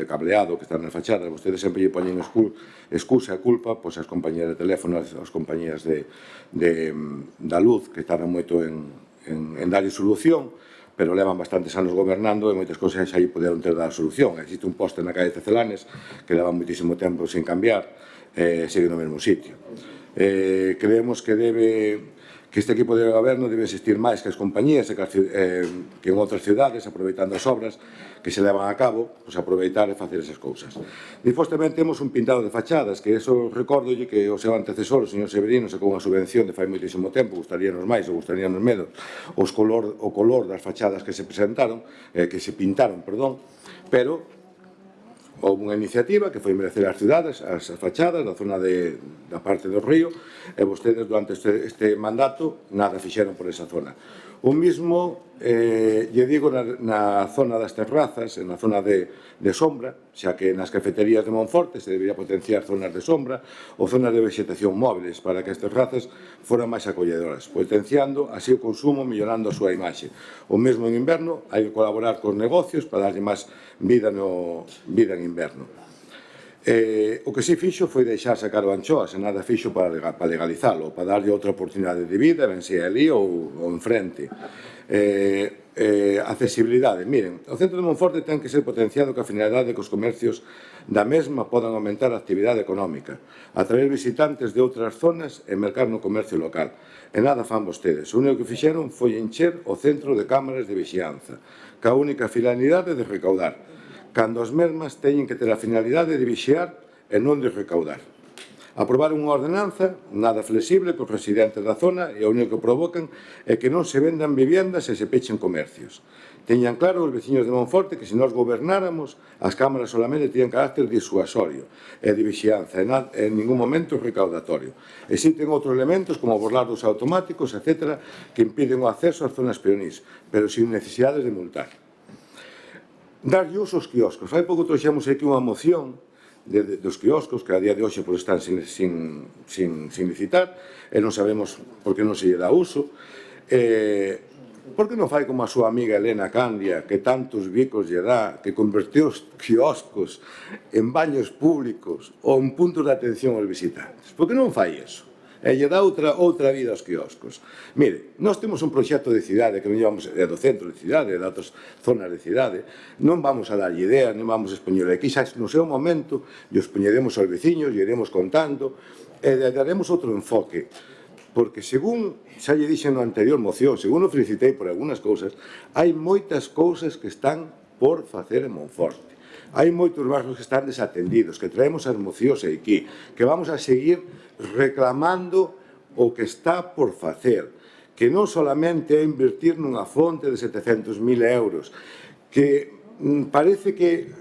cableado que están nas fachadas. Vostedes sempre lle poñen excusa e culpa pois as compañías de teléfono, as compañías da luz que tardan moito en darlle solución, pero levan bastantes anos gobernando e moitas cousas aí poderon ter dar solución. Existe un poste na calle Celanes que leva moitísimo tempo sin cambiar e segue no mesmo sitio. Creemos que este equipo de goberno debe existir máis que as compañías que en outras cidades, aproveitando as obras que se levan a cabo, pois aproveitar e facer esas cousas. Despois tamén temos un pintado de fachadas, que eso recordolle que o seu antecesor, o señor Severino, sacou unha subvención de fai moitísimo tempo, gustaríanos máis ou gustaríanos menos, o color das fachadas que se presentaron, que se pintaron, perdón, pero houve unha iniciativa que foi merecer as cidades, as fachadas da zona da parte do río, e vostedes durante este mandato nada fixeron por esa zona. O mismo, lle digo, na zona das terrazas, na zona de sombra, xa que nas cafeterías de Monforte se debería potenciar zonas de sombra ou zonas de vegetación móviles para que as terrazas foran máis acolledoras, potenciando así o consumo, mellorando a súa imaxe. O mesmo en inverno, hai que colaborar cos negocios para darlle máis vida en inverno. O que si fixo foi deixar sacar o anchoas, e nada fixo para legalizalo, para darlle outra oportunidade de vida, ben sea ali ou enfrente. Accesibilidade. Miren, o centro de Monforte ten que ser potenciado coa finalidade que os comercios da mesma podan aumentar a actividade económica, atraer visitantes de outras zonas e mercar no comercio local. E nada fan vostedes. O único que fixeron foi encher o centro de cámaras de vixianza, ca única finalidade de recaudar, cando as mesmas teñen que ter a finalidade de vixiar e non de recaudar. Aprobaron unha ordenanza nada flexible cos residentes da zona e o único que provocan é que non se vendan viviendas e se pechen comercios. Teñan claro os veciños de Monforte que se nós gobernáramos, as cámaras solamente tiñan carácter disuasorio e de vixianza, en ningún momento recaudatorio. Existen outros elementos como borlados automáticos, etc., que impiden o acceso ás zonas peonís, pero sin necesidades de multar. Darlle uso aos quioscos. Fai pouco trouxemos aquí unha moción dos quioscos que a día de hoxe están sin licitar e non sabemos por que non se lle dá uso. Por que non fai como a súa amiga Elena Candia, que tantos bicos lle dá, que convertiu os quioscos en baños públicos ou en puntos de atención aos visitantes? Por que non fai eso? E lle dá outra vida aos quioscos. Mire, nós temos un proxecto de cidade que non llevamos do centro de cidade, de outras zonas de cidade, non vamos a darlle ideas, non vamos a expoñer aquí, xa no seu momento, lle expoñeremos aos veciños, lle iremos contando, e daremos outro enfoque, porque según, xa lle dixen na anterior moción, según o felicitei por algunhas cousas, hai moitas cousas que están por facer en Monforte. Hai moitos barrios que están desatendidos, que traemos as mocións aquí, que vamos a seguir reclamando o que está por facer, que non solamente é invertir nunha fonte de 700.000 euros, que parece que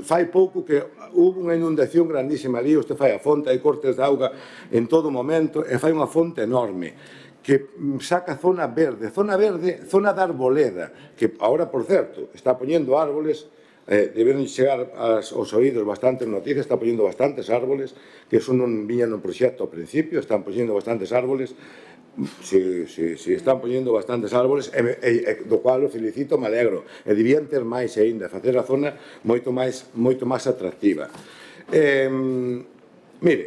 fai pouco que houve unha inundación grandísima ali, usted fai a fonte, hai cortes de auga en todo momento, e fai unha fonte enorme, que saca zona verde, zona de arboleda, que agora, por certo, está poñendo árboles, deben chegar aos oídos bastantes noticias, está poñendo bastantes árboles, que eso non viña no proxecto ao principio, están poñendo bastantes árboles, si están poñendo bastantes árboles, do cual o felicito, me alegro, e debían ter máis aínda, facer a zona moito máis atractiva. Mire,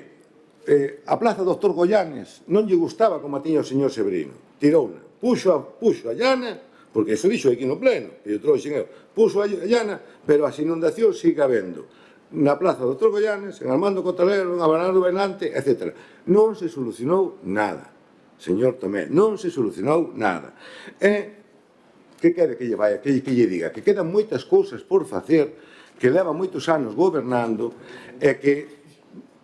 a plaza Dr. Goyanes non lle gustaba como a tiña o señor Severino, tirouna, puxo a llana, porque iso dixo aquí no pleno, e eu trouxen eu, puxo a llana, pero as inundacións sigue habendo na plaza Dr. Goyanes, en Armando Cotalero, en Abanado Benante, etc. Non se solucionou nada, señor Tomé, non se solucionou nada. Que quere que lle vaya, que lle diga? Que quedan moitas cousas por facer, que leva moitos anos gobernando, e que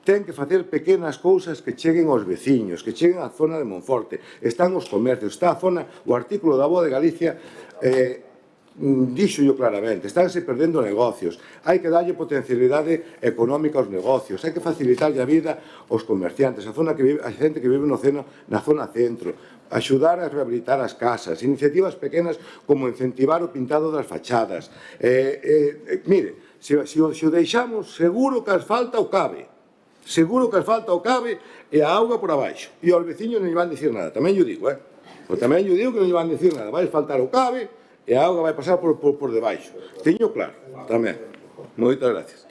ten que facer pequenas cousas que cheguen aos veciños, que cheguen á zona de Monforte. Están os comercios, está a zona, o artículo da Voz de Galicia dixo yo claramente, estánse perdendo negocios, hai que darlle potencialidade económica aos negocios, hai que facilitarlle a vida aos comerciantes, a xente que vive na zona centro, axudar a rehabilitar as casas, iniciativas pequenas como incentivar o pintado das fachadas. Mire, se o deixamos, seguro que as falta o cabe. Seguro que as falta o cabe e a auga por abaixo. E aos veciños non lle van dicir nada. Tamén lle digo, tamén lle digo que non lle van dicir nada. Vai faltar o cabe e a auga vai pasar por debaixo. Teño claro, tamén. Moitas gracias.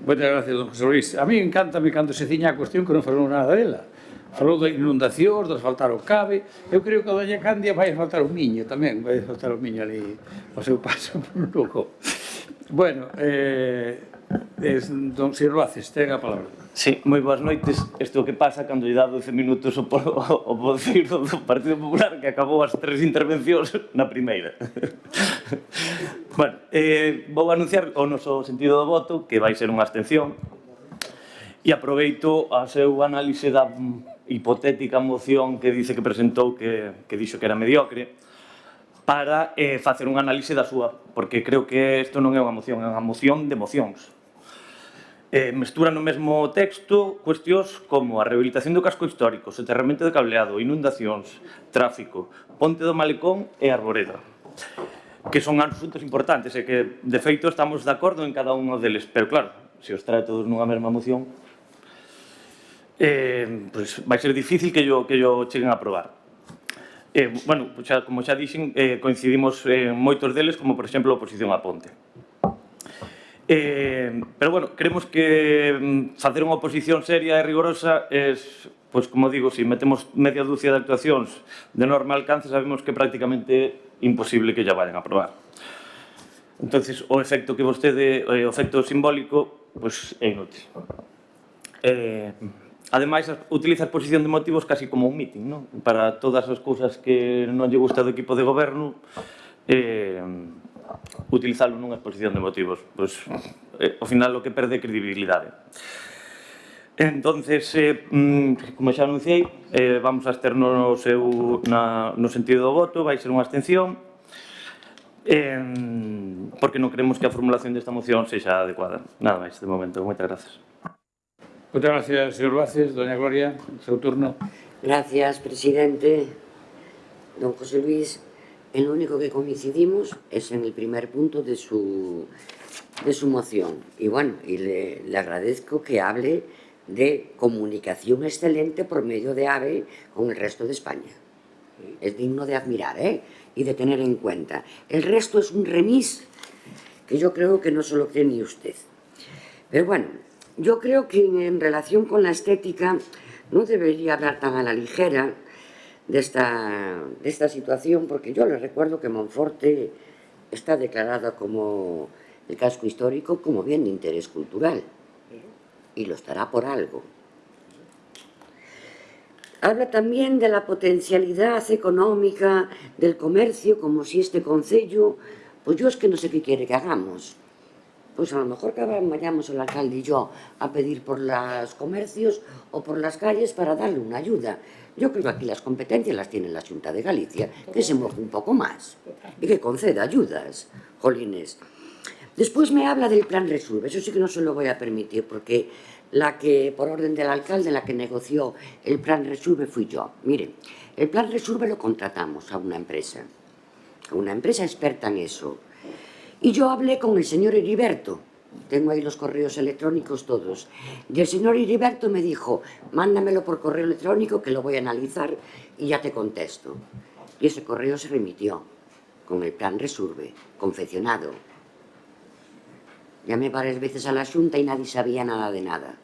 Moitas gracias, don José Luis. A mí encántame cando se ciña a cuestión que non falou nada dela. Falou de inundacións, de asfaltar o cabe. Eu creo que a doña Candia vai asfaltar o Miño tamén. Vai asfaltar o Miño ali ao seu paso por Lugo. Bueno, don Sirvaces, ten a palabra. Sí, moi boas noites. Isto que pasa cando lle dá 12 minutos o voceiro do Partido Popular que acabou as 3 intervencións na primeira. Bueno, vou anunciar o noso sentido do voto, que vai ser unha abstención, e aproveito a seu análise da hipotética moción que dice que presentou que dixo que era mediocre, para facer un análise da súa, porque creo que isto non é unha moción, é unha moción de mocións. Mestura no mesmo texto cuestións como a rehabilitación do casco histórico, soterramento de cableado, inundacións, tráfico, ponte do Malecón e Arboreda, que son asuntos importantes e que, de feito, estamos de acordo en cada un deles. Pero, claro, se os trae todos nunha mesma moción, pues vai ser difícil que yo cheguen a aprobar. Bueno, como xa dixen, coincidimos en moitos deles, como, por exemplo, a oposición á ponte. Pero, bueno, creemos que facer unha oposición seria e rigorosa é, pois, como digo, se metemos media dúcia de actuacións de enorme alcance, sabemos que prácticamente imposible que ya vayan a aprobar. Entonces, o efecto que vostede, o efecto simbólico, pois é inútil. Ademais, utiliza a exposición de motivos casi como un meeting, non? Para todas as cousas que non lle gusta do equipo de goberno, utilizalo nunha exposición de motivos. Pois, ao final, o que perde é credibilidade. Entonces, como xa anunciei, vamos a absternos no sentido do voto, vai ser unha abstención, porque non creemos que a formulación desta moción sexa adecuada. Nada máis, de momento. Moitas grazas. Muchas gracias, señor Vázquez. Doña Gloria, seu turno. Gracias, presidente. Don José Luis, en lo único que coincidimos es en el primer punto de su moción. Y bueno, y le agradezco que hable de comunicación excelente por medio de AVE con el resto de España. Es digno de admirar, y de tener en cuenta. El resto es un remis que yo creo que no se lo cree ni usted. Pero bueno, yo creo que en relación con la estética no debería hablar tan a la ligera de esta situación, porque yo les recuerdo que Monforte está declarada como el casco histórico como bien de interés cultural, y lo estará por algo. Habla también de la potencialidad económica del comercio, como si este concello, pues yo es que no sé qué quiere que hagamos. Pues a lo mejor que vayamos el alcalde y yo a pedir por los comercios o por las calles para darle una ayuda. Yo creo que aquí las competencias las tiene la Xunta de Galicia, que se moje un poco más y que conceda ayudas, jolines. Después me habla del plan Resurbe, eso sí que no se lo voy a permitir, porque la que, por orden del alcalde, la que negoció el plan Resurbe fui yo. Mire, el plan Resurbe lo contratamos a una empresa experta en eso. Y yo hablé con el señor Heriberto, tengo ahí los correos electrónicos todos, y el señor Heriberto me dijo, mándamelo por correo electrónico que lo voy a analizar y ya te contesto. Y ese correo se remitió con el plan Resurbe, confeccionado. Llamé varias veces a la Xunta y nadie sabía nada de nada.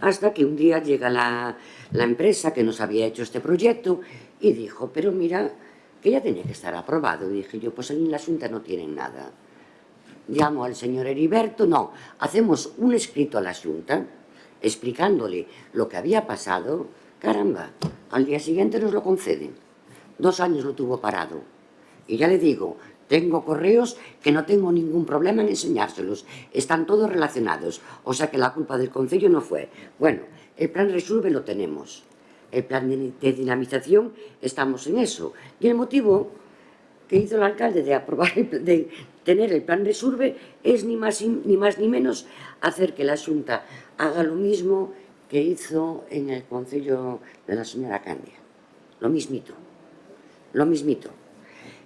Hasta que un día llega la empresa que nos había hecho este proyecto y dijo, pero mira, que ya tenía que estar aprobado. Y dije yo, pues en la Xunta no tienen nada. Llamo al señor Heriberto, no, hacemos un escrito a la Xunta explicándole lo que había pasado. Caramba, al día siguiente nos lo conceden. 2 años lo tuvo parado. Y ya le digo, tengo correos que no tengo ningún problema en enseñárselos. Están todos relacionados. O sea que la culpa del concello no fue. Bueno, el plan Resurbe lo tenemos. El plan de dinamización, estamos en eso. Y el motivo que hizo el alcalde de aprobar, de tener el plan Resurbe, es ni más ni menos hacer que la Xunta haga lo mismo que hizo en el concello de la señora Candia. Lo mismito. Lo mismito.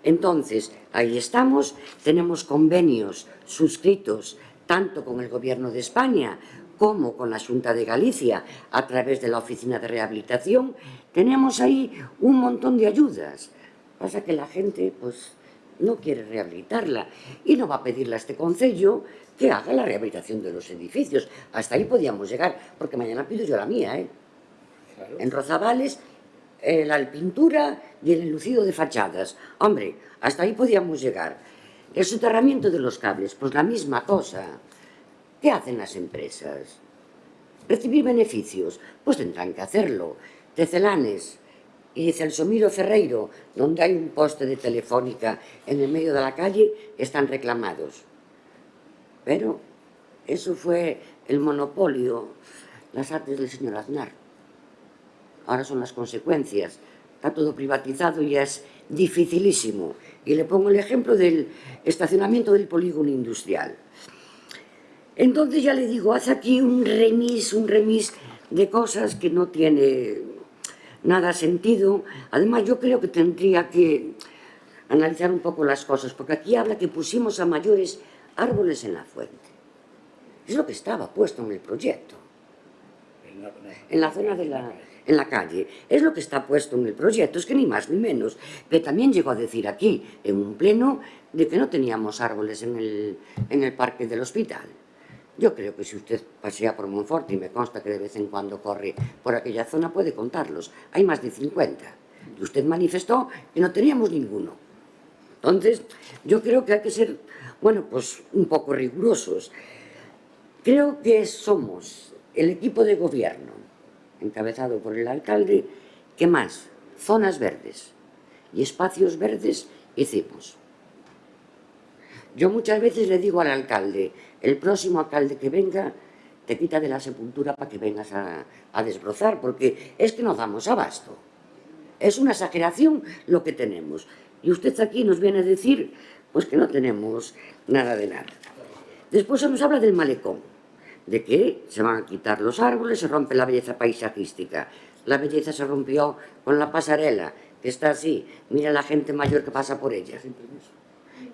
Entonces, ahí estamos, tenemos convenios suscritos tanto con el Gobierno de España como con la Xunta de Galicia a través de la Oficina de Rehabilitación. Tenemos ahí un montón de ayudas. Pasa que la gente, pues, no quiere rehabilitarla y no va a pedirle a este concello que haga la rehabilitación de los edificios. Hasta ahí podíamos llegar, porque mañana pido yo la mía, Claro. En Rozavales, la pintura y el enlucido de fachadas. Hombre, hasta ahí podíamos llegar. El soterramiento de los cables, pues la misma cosa. ¿Qué hacen las empresas? ¿Recibir beneficios? Pues tendrán que hacerlo. Tecelanes y Celsomiro Ferreiro, donde hay un poste de Telefónica en el medio de la calle, están reclamados. Pero eso fue el monopolio, las artes del señor Aznar. Ahora son las consecuencias. Está todo privatizado y es dificilísimo. Y le pongo el ejemplo del estacionamiento del polígono industrial. Entonces ya le digo, hace aquí un remis de cosas que no tiene nada sentido. Además, yo creo que tendría que analizar un poco las cosas, porque aquí habla que pusimos a mayores árboles en la fuente. Es lo que estaba puesto en el proyecto. En la zona en la calle. Es lo que está puesto en el proyecto, es que ni más ni menos. Pero también llegó a decir aquí, en un pleno, de que no teníamos árboles en el parque del hospital. Yo creo que si usted pasea por Monforte, y me consta que de vez en cuando corre por aquella zona, puede contarlos. Hay más de 50. Y usted manifestó que no teníamos ninguno. Entonces, yo creo que hay que ser, bueno, pues un poco rigurosos. Creo que somos el equipo de gobierno, encabezado por el alcalde, que más zonas verdes y espacios verdes hicimos. Yo muchas veces le digo al alcalde, el próximo alcalde que venga, te quita de la sepultura para que vengas a desbrozar, porque es que no damos abasto. Es una exageración lo que tenemos. Y usted aquí nos viene a decir pues que no tenemos nada de nada. Después se nos habla del malecón, de que se van a quitar los árboles, se rompe la belleza paisajística. La belleza se rompió con la pasarela, que está así. Mira la gente mayor que pasa por ella. Sin permiso.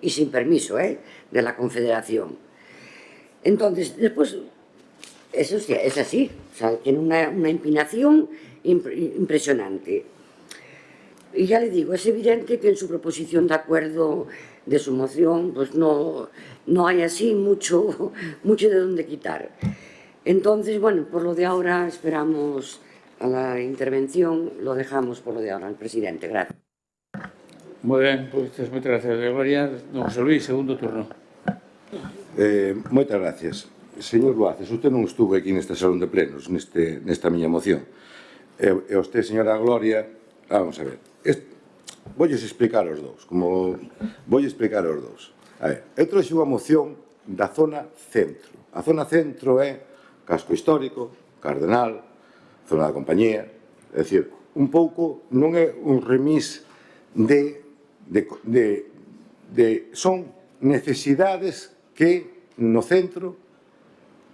Y sin permiso, de la Confederación. Entonces, después, eso sí, es así. O sea, tiene una empinación impresionante. Y ya le digo, es evidente que en su proposición de acuerdo de su moción, pues no hay así mucho de dónde quitar. Entonces, bueno, por lo de ahora esperamos a la intervención, lo dejamos por lo de ahora al presidente. Gracias. Moi ben, pois moitas gracias, Gloria. Don José Luis, segundo turno. Moitas gracias. Señor Luaces, usted non estuvo aquí neste salón de plenos, nesta miña moción. E usted, señora Gloria, vamos a ver. Voulles explicar os dous, A ver, eu trouxe unha moción da zona centro. A zona centro é casco histórico, Cardenal, zona da compañía, é dicir, un pouco non é un remis son necesidades que no centro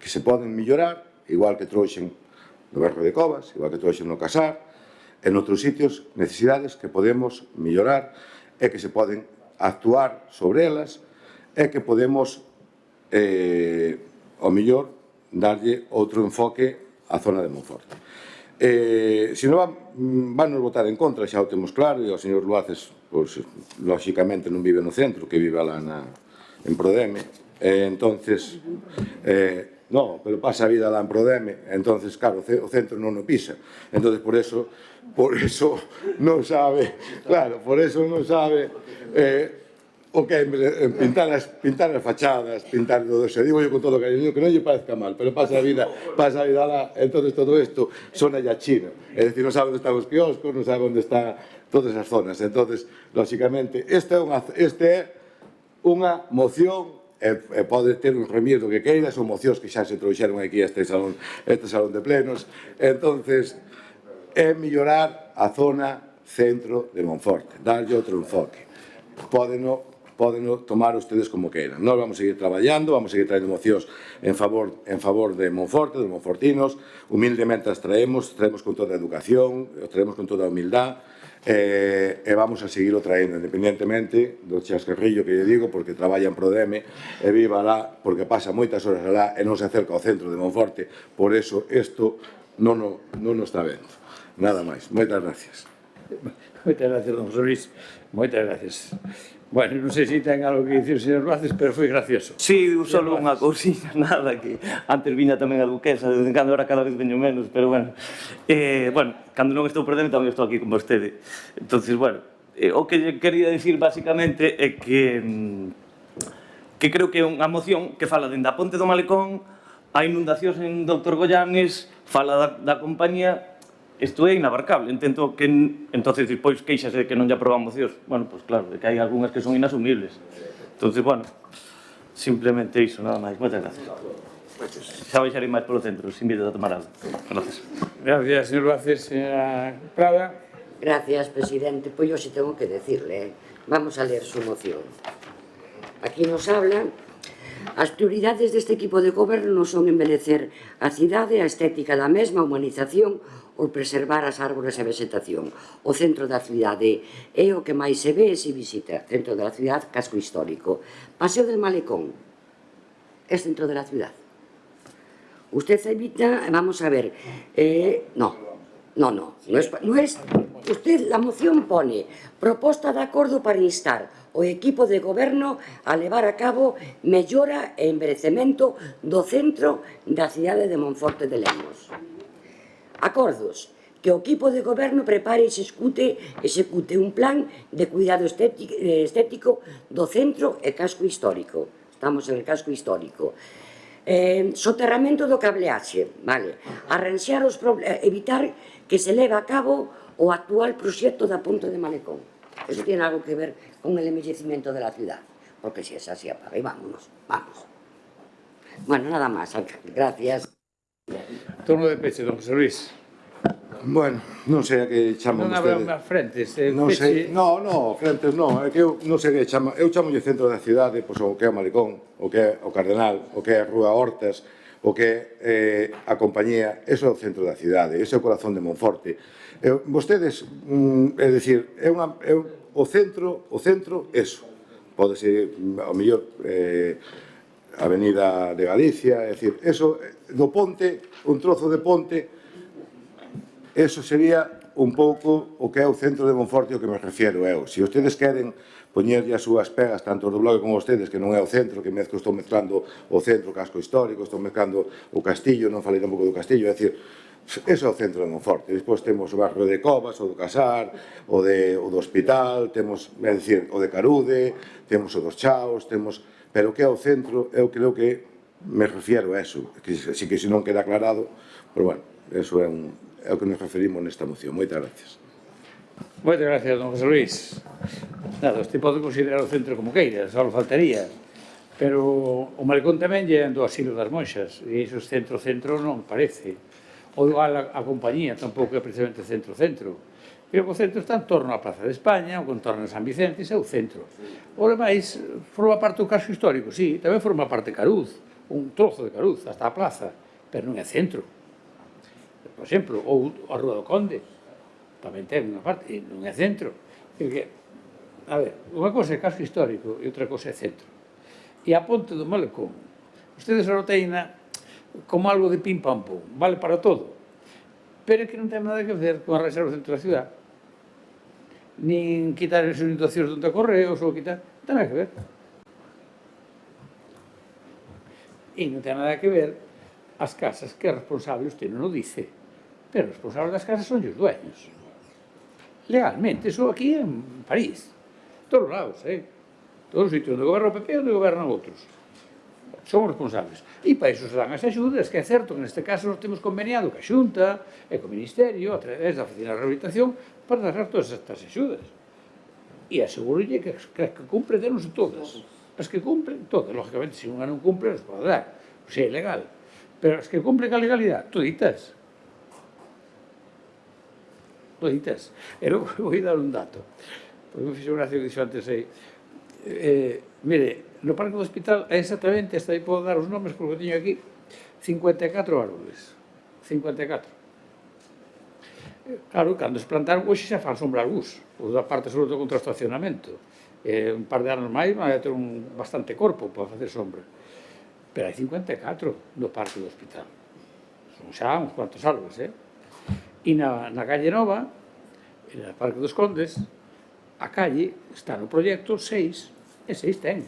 que se poden mellorar, igual que trouxen no Berro de Covas, igual que trouxen no Casar, en outros sitios, necesidades que podemos mellorar e que se poden actuar sobre elas e que podemos, ao mellor, darlle outro enfoque á zona de Monforte. Se non van nos votar en contra, xa o temos claro, e o señor Luaces, pois, lóxicamente non vive no centro, que vive lá en Prodeme, entonces, no, pero pasa a vida lá en Prodeme, entonces, claro, o centro non o pisa, entonces, por eso non sabe, claro, por eso non sabe o que é pintar as fachadas, pintar todo eso. Digo yo con todo cariño, que non lle parezca mal, pero pasa a vida lá, entonces todo isto sona ya chino. É dicir, non sabe onde están os quioscos, non sabe onde están todas as zonas. Entonces, lóxicamente, esta é unha moción e pode ter un remiro que queira, son mocións que xa se trouxeron aquí a este salón de plenos. Entonces, é mellorar a zona centro de Monforte, darlle outro enfoque. Podeno tomar ustedes como queiran. Nós vamos a seguir traballando, vamos a seguir traendo mocións en favor de Monforte, dos monfortinos, humildemente as traemos con toda a educación, os traemos con toda a humildad, e vamos a seguirlo traendo, independentemente do chascarrillo que lle digo, porque traballa en Prodeme e viva lá, porque pasa moitas horas alá e non se acerca ao centro de Monforte, por eso isto non o está vendo. Nada máis. Moitas gracias. Moitas gracias, don José Luis. Moitas gracias. Bueno, non sei se ten algo que dicir o señor Luaces, pero foi gracioso. Sí, solo unha cousiña, nada, que antes viña tamén a Duquesa, de vez en cando, ahora cada vez veño menos, pero bueno. Bueno, cando non estou perdendo, tamén estou aquí con vostede. Entonces, bueno, o que quería dicir basicamente é que creo que é unha moción que fala dende a Ponte do Malecón, a inundacións en Dr. Goyanes, fala da compañía. Isto é inabarcable, entendo que entonces despois queixase de que non lle aproban mocións. Bueno, pois claro, de que hai algunhas que son inasumibles. Entonces, bueno, simplemente iso, nada máis. Moitas gracias. Xa baixarei máis polo centro, os invito a tomar algo. Gracias. Gracias, señor Luaces, señora Prada. Gracias, presidente. Pois hoxe tengo que decirle, vamos a ler su moción. Aquí nos habla: as prioridades deste equipo de goberno son embelecer a cidade, a estética da mesma, a humanización ou preservar as árbores e vegetación. O centro da cidade é o que máis se ve e se visita. Centro da cidade, casco histórico. Paseo del Malecón é centro da cidade. Usted evita, vamos a ver, no es. Usted, la moción pone proposta de acordo para instar o equipo de goberno a levar a cabo mellora e envellecemento do centro da cidade de Monforte de Lemos. Acordos: que o equipo de goberno prepare e execute un plan de cuidado estético do centro e casco histórico. Estamos en el casco histórico. Soterramento do cableaxe, vale. Arranxar evitar que se leva a cabo o actual proxecto da Ponte de Malecón. Eso tiene algo que ver con el embellecimiento de la ciudad, porque si es así, apaga y vámonos, vamos. Bueno, nada más, gracias. Turno de peche, don José Luis. Bueno, non sei a que chaman Non habrá vostedes. máis frentes. Non sei, no, frentes non, é que eu non sei que chama, eu chamolle centro da cidade, pois o que é o Malecón, o que é o Cardenal, o que é a Rúa Hortas, o que é a compañía, eso é o centro da cidade, ese é o corazón de Monforte. Vostedes, é dicir, o centro, eso. Pode ser, ao mellor, Avenida de Galicia, é dicir, eso, do ponte, un trozo de ponte, eso sería un pouco o que é o centro de Monforte ao que me refiero eu. Se ustedes queren poñerlle as súas pegas, tanto do bloque como ustedes, que non é o centro, que estou mezclando o centro, o casco histórico, estou mezclando o castillo, non falei tampouco do castillo, é dicir, ese é o centro de Monforte. Despois temos o barrio de Covas, o do Casar, o do Hospital, temos, é dicir, o de Carude, temos o dos Chaos, temos... Pero o que é o centro, eu creo que me refiero a eso. Así que se non queda aclarado, pero bueno, eso é o que nos referimos nesta moción. Moitas gracias. Moitas gracias, don José Luis. Nada, usted pode considerar o centro como queira, só faltaría. Pero o Malecón tamén lle do asilo das monxas, e iso centro non parece. O igual a compañía tampouco é precisamente centro. Pero o centro está en torno á Praza de España, o contorno de San Vicente, ese é o centro. O demais, forma parte do casco histórico, sí, tamén forma parte de Caruz, un trozo de Caruz, hasta a plaza, pero non é centro. Por exemplo, ou a Rúa do Conde, tamén ten unha parte, e non é centro. A ver, unha cosa é casco histórico e outra cosa é centro. E a ponte do Malecón, ustedes ahora teina como algo de pim-pam-pum, vale para todo, pero é que non ten nada que ver con arranxar o centro da ciudad, nin quitar as inundacións donde correos, ou quitar, non ten nada que ver. E non ten nada que ver as casas que é responsable, usted non o dice, pero os responsables das casas son os dueños. Legalmente, eso aquí en París, todos os lados, todos os sitios onde goberna o PP e onde gobernan outros. Son responsables. E para iso se dan as axudas, que é certo que neste caso nos temos conveniado que a Xunta e co Ministerio, a través da Oficina de Rehabilitación, para dar todas estas axudas. E asegurolle que cumpre denos todas. As que cumplen, todas. Lógicamente, se unha non cumple, nos pode dar. O sea, é ilegal. Pero as que cumplen a legalidade, toditas. Toditas. E logo vou dar un dato. Porque me fixo gracia que dixo antes aí. Mire, no Parque do Hospital é exactamente, esta aí podo dar os nomes porque teño aquí, 54 árboles. 54. Claro, cando se plantaron, hoxe xa fan sombra algús, ou da parte sobre todo contra o estacionamento. Un par de anos máis vai ter un bastante corpo para facer sombra. Pero hai 54 no Parque do Hospital. Son xa uns cuantos árboles, E na calle Nova, no Parque dos Condes, a calle está no proxecto 6 e 6 ten.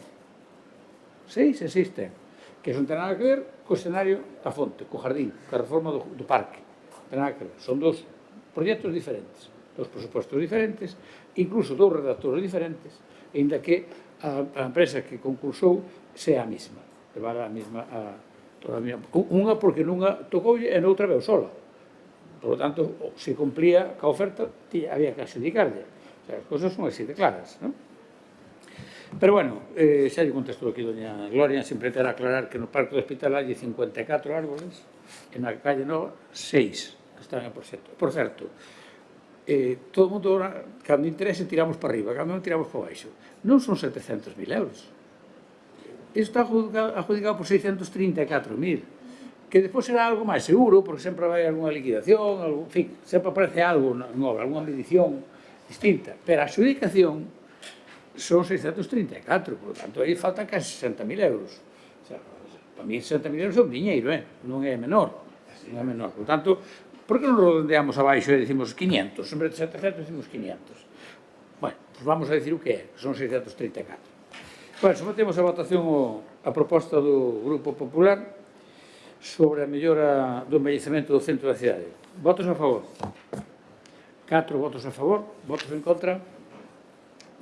6 e 6 ten. Que non ten nada que ver co escenario da fonte, co jardín, ca reforma do parque. Ten nada que ver. Son dos proxectos diferentes, dos presupuestos diferentes, incluso dos redactores diferentes, ainda que a empresa que concursou sea a mesma. Levar a mesma, unha porque nunha tocoulle e noutra veu sola. Por lo tanto, se cumplía ca oferta, había que adjudicarlle. O sea, as cousas son así de claras, non? Pero bueno, xa lle contestou aquí doña Gloria, sempre terá a aclarar que no Parque do Hospital hai 54 árboles, e na calle Nova 6 que están en proxecto. Por certo, todo o mundo, cando interese, tiramos para arriba, cando non tiramos para baixo. Non son 700.000 euros. Isto está adjudicado por 634.000, que despois será algo máis seguro, porque sempre vai algunha liquidación, en fin, sempre aparece algo en obra, algunha medición distinta, pero a adjudicación son 634, por lo tanto, aí faltan casi 60.000 euros. O sea, para mí 60.000 euros é un diñeiro, non é menor, non é menor. Por tanto, por que non redondeamos abaixo e decimos 500? En vez de 700, decimos 500. Bueno, pues vamos a decir o que é, que son 634. Bueno, sometemos a votación a proposta do Grupo Popular sobre a mellora do embellecemento do centro da cidade. Votos a favor? 4 votos a favor, votos en contra?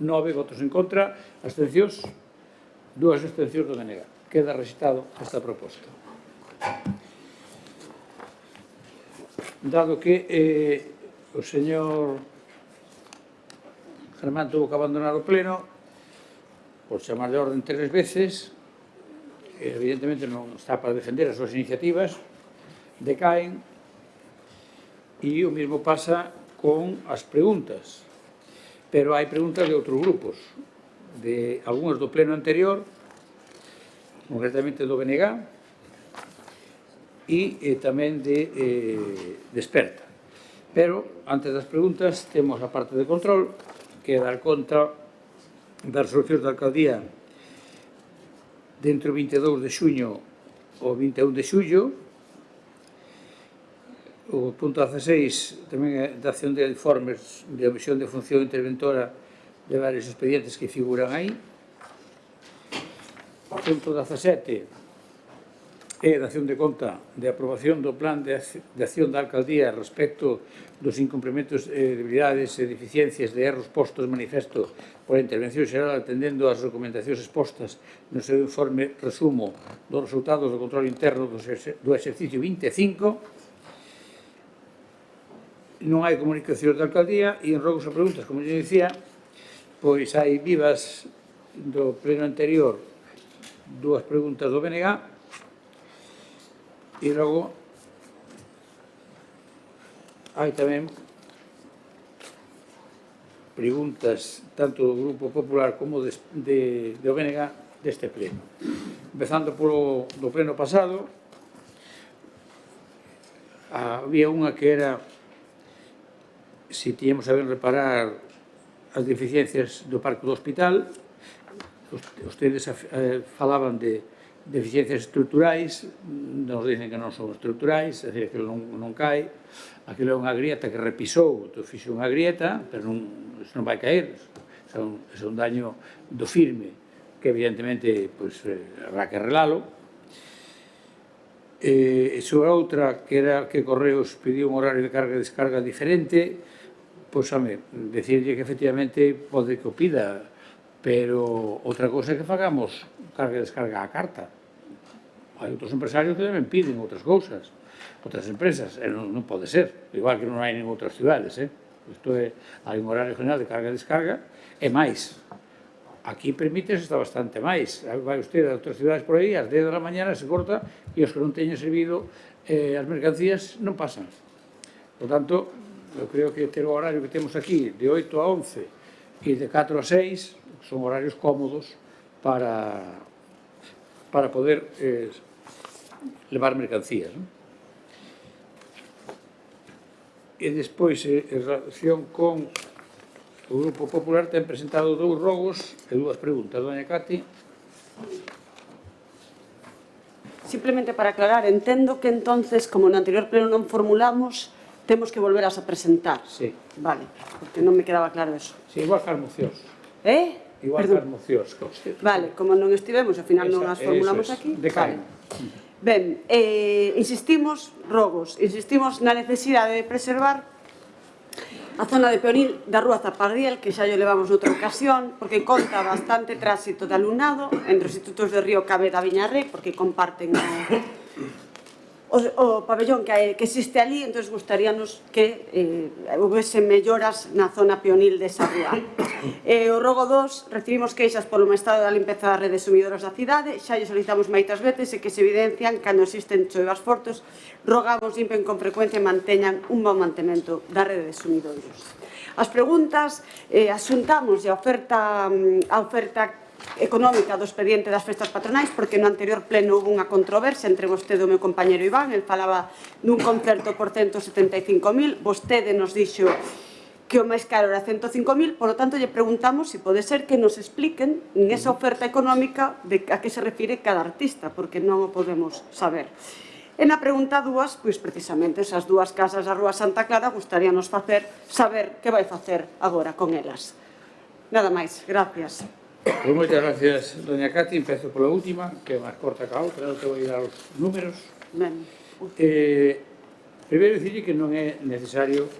9 votos en contra, abstencións? 2 abstencións do BNG. Queda rexistado esta proposta. Dado que o señor Germán tuvo que abandonar o pleno, por chamar de orden 3 veces, evidentemente non está para defender as súas iniciativas, decaen, e o mesmo pasa con as preguntas. Pero hai preguntas de outros grupos, de algúns do pleno anterior, concretamente do BNG, e tamén de Desperta. Pero, antes das preguntas, temos a parte de control, que é dar conta das resolucións da alcaldía dentro do 22 de xuño ao 21 de xullo. O punto 16 tamén é da acción de informes de omisión de función interventora de varios expedientes que figuran aí. O punto 17 é da acción de conta de aprobación do plan de acción da alcaldía respecto dos incumprimentos de debilidades e deficiencias de erros postos de manifesto por a intervención xeral atendendo ás recomendacións expostas no seu informe resumo dos resultados do control interno do exercicio 25. Non hai comunicacións da alcaldía e en rogos a preguntas, como eu dicía, pois hai vivas do pleno anterior 2 preguntas do BNG. E logo hai tamén preguntas tanto do Grupo Popular como do BNG deste pleno. Empezando polo do pleno pasado, había unha que era se tiñamos a ben reparar as deficiencias do parque do hospital. Ustedes falaban de deficiencias estruturais, nos dicen que non son estruturais, é dicir, que non cae, aquilo é unha grieta que repisou, fixo unha grieta, pero non vai caer, é un daño do firme, que evidentemente habrá que arreglalo. Sobre outra, que era que Correos pediu un horario de carga e descarga diferente, pois, decirlle que efectivamente pode que o pida, pero outra cousa é que fagamos carga e descarga á carta. Hai outros empresarios que tamén piden outras cousas, outras empresas, e non pode ser, igual que non hai en outras cidades. Isto é, hai un horario general de carga e descarga, e máis. Aquí permítese está bastante máis. Vai usted a outras cidades por aí, ás 10 da mañana se corta, e os que non teñen servido as mercancías non pasan. Por tanto, eu creo que ter o horario que temos aquí, de 8 a 11 e de 4 a 6, son horarios cómodos para poder levar mercancías. E despois, en relación con o Grupo Popular, ten presentado 2 rogos e 2 preguntas. Doña Cati. Simplemente para aclarar, entendo que entonces, como no anterior pleno non formulamos, temos que volveras a presentar. Sí. Vale, porque non me quedaba claro eso. Sí, igual que as mocións. Igual que as mocións. Vale, como non estivemos, ao final non as formulamos aquí. Decaen. Ben, insistimos, rogos, insistimos na necesidade de preservar a zona de peonil da Rúa Zapardiel, que xa lle levamos noutra ocasión, porque conta bastante tránsito de alumnado entre os institutos de Río Cabe da Viñarré, porque comparten o pabellón que existe ali, entón gustaríanos que houvese melloras na zona peonil desa rúa. O rogo 2, recibimos queixas polo mau estado da limpeza das redes sumidoras da cidade, xa lle solicitamos moitas veces e que se evidencian cando existen choivas fortes, rogamos limpen con frecuencia e manteñan un bon mantemento da rede de sumidoiros. As preguntas, asuntamos a oferta económica do expediente das festas patronais, porque no anterior pleno houve unha controversia entre vostede e o meu compañero Iván, el falaba dun concerto por 175.000, vostede nos dixo que o máis caro era 105.000, por lo tanto, lle preguntamos se pode ser que nos expliquen en esa oferta económica a que se refire cada artista, porque non o podemos saber. E na pregunta 2, pois precisamente esas dúas casas da Rúa Santa Clara gustaríanos saber que vai facer agora con elas. Nada máis, gracias. Pois moitas gracias, doña Cati. Empezo pola última, que é máis corta que a outra, non te vou dar os números. Primeiro, dicirlle que non é necesario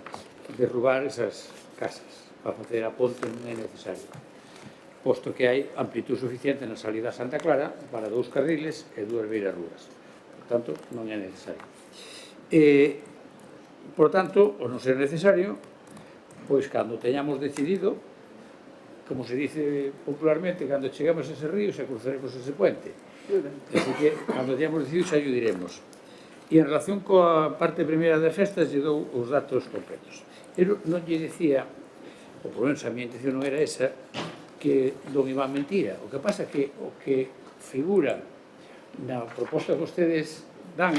derrubar esas casas para facer a ponte, non é necesario, posto que hai amplitud suficiente na salida a Santa Clara para 2 carriles e 2 beiras rúas, por tanto non é necesario. Por tanto, o non ser necesario, pois cando teñamos decidido, como se dice popularmente, cando chegamos a ese río xa cruzaremos ese puente, así que cando teñamos decidido xa lle diremos. E en relación coa parte primeira das festas lle dou os datos completos. Eu non lle decía, ou por menos a minha intención non era esa, que non iba a mentira. O que pasa é que o que figura na proposta que vostedes dan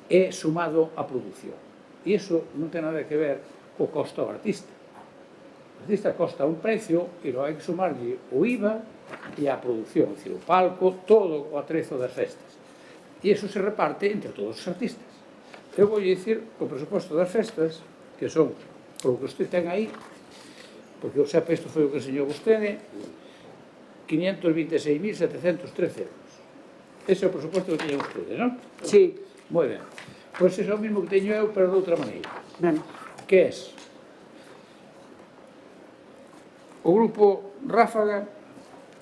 é sumado a produción. E iso non ten nada que ver co costo ao artista. O artista costa un precio e lo hai que sumarlle o IVA e a produción, é dicir, o palco, todo o atrezo das festas. E iso se reparte entre todos os artistas. Eu vou dicir o presuposto das festas, que son, polo que usted ten aí, porque o SEP isto foi o que enseñou vostede, 526.713 euros. Ese é o presuposto que teñen ustedes, non? Sí. Moi ben. Pois ese é o mesmo que teño eu, pero de outra maneira. Ben. Que é? O grupo Ráfaga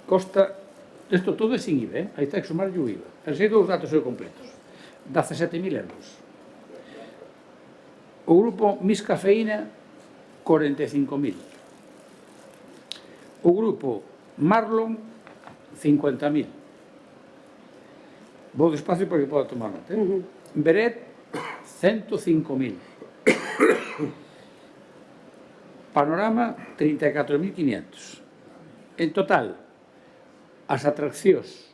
costa, isto todo é sin IVA, aí está que sumarlle o IVA. Así dous datos eu completos. 17.000 euros. O grupo Miss Cafeína, 45.000. O grupo Marlon, 50.000. Vou despacio porque podo tomar nota. Beret, 105.000. Panorama, 34.500. En total, as atraccións,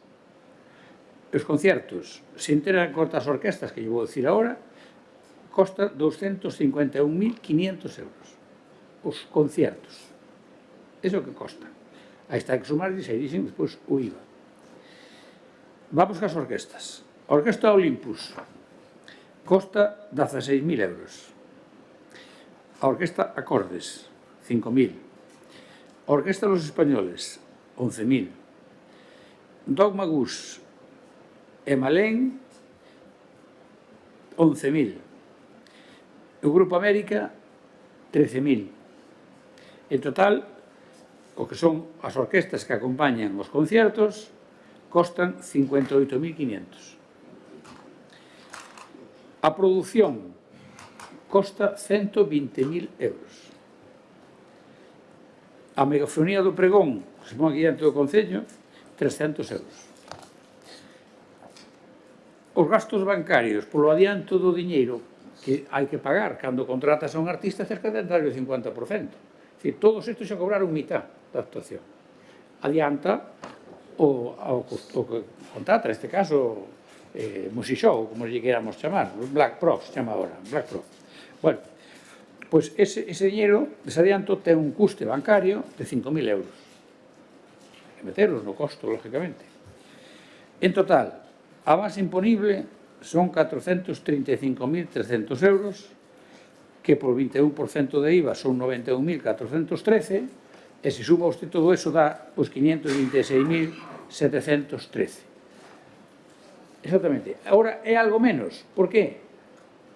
os concertos, sin ter en conta as orquestas, que lle vou dicir agora, costa 251.500 euros. Os conciertos. Eso que costa. Aí está que sumar, e aí dixen despois o IVA. Vamos cas orquestas. A Orquesta Olympus costa 16.000 euros. A Orquesta Acordes, 5.000. A Orquesta Los Españoles, 11.000. Dogma Gus e Malén, 11.000. O Grupo América, 13.000. En total, o que son as orquestas que acompañan os conciertos, costan 58.500. A produción costa 120.000 euros. A megafonía do pregón, que se pon aquí dentro do Concello, 300 euros. Os gastos bancarios polo adianto do diñeiro que hai que pagar cando contratas a un artista, cerca de darlle o 50%. É dicir, todos estos xa cobraron mitad da actuación. Adianta o que contrata, neste caso, Musixou, como lle queramos chamar, Black Pro, se chama agora, Black Pro. Bueno, pois ese diñeiro, ese adianto, ten un custe bancario de 5.000 euros. Hay que meterlos no costo, lógicamente. En total, a base imponible son 435.300 euros, que por 21% de IVA son 91.413, e se suma usted todo eso dá pues 526.713. Exactamente. Ahora é algo menos. Por qué?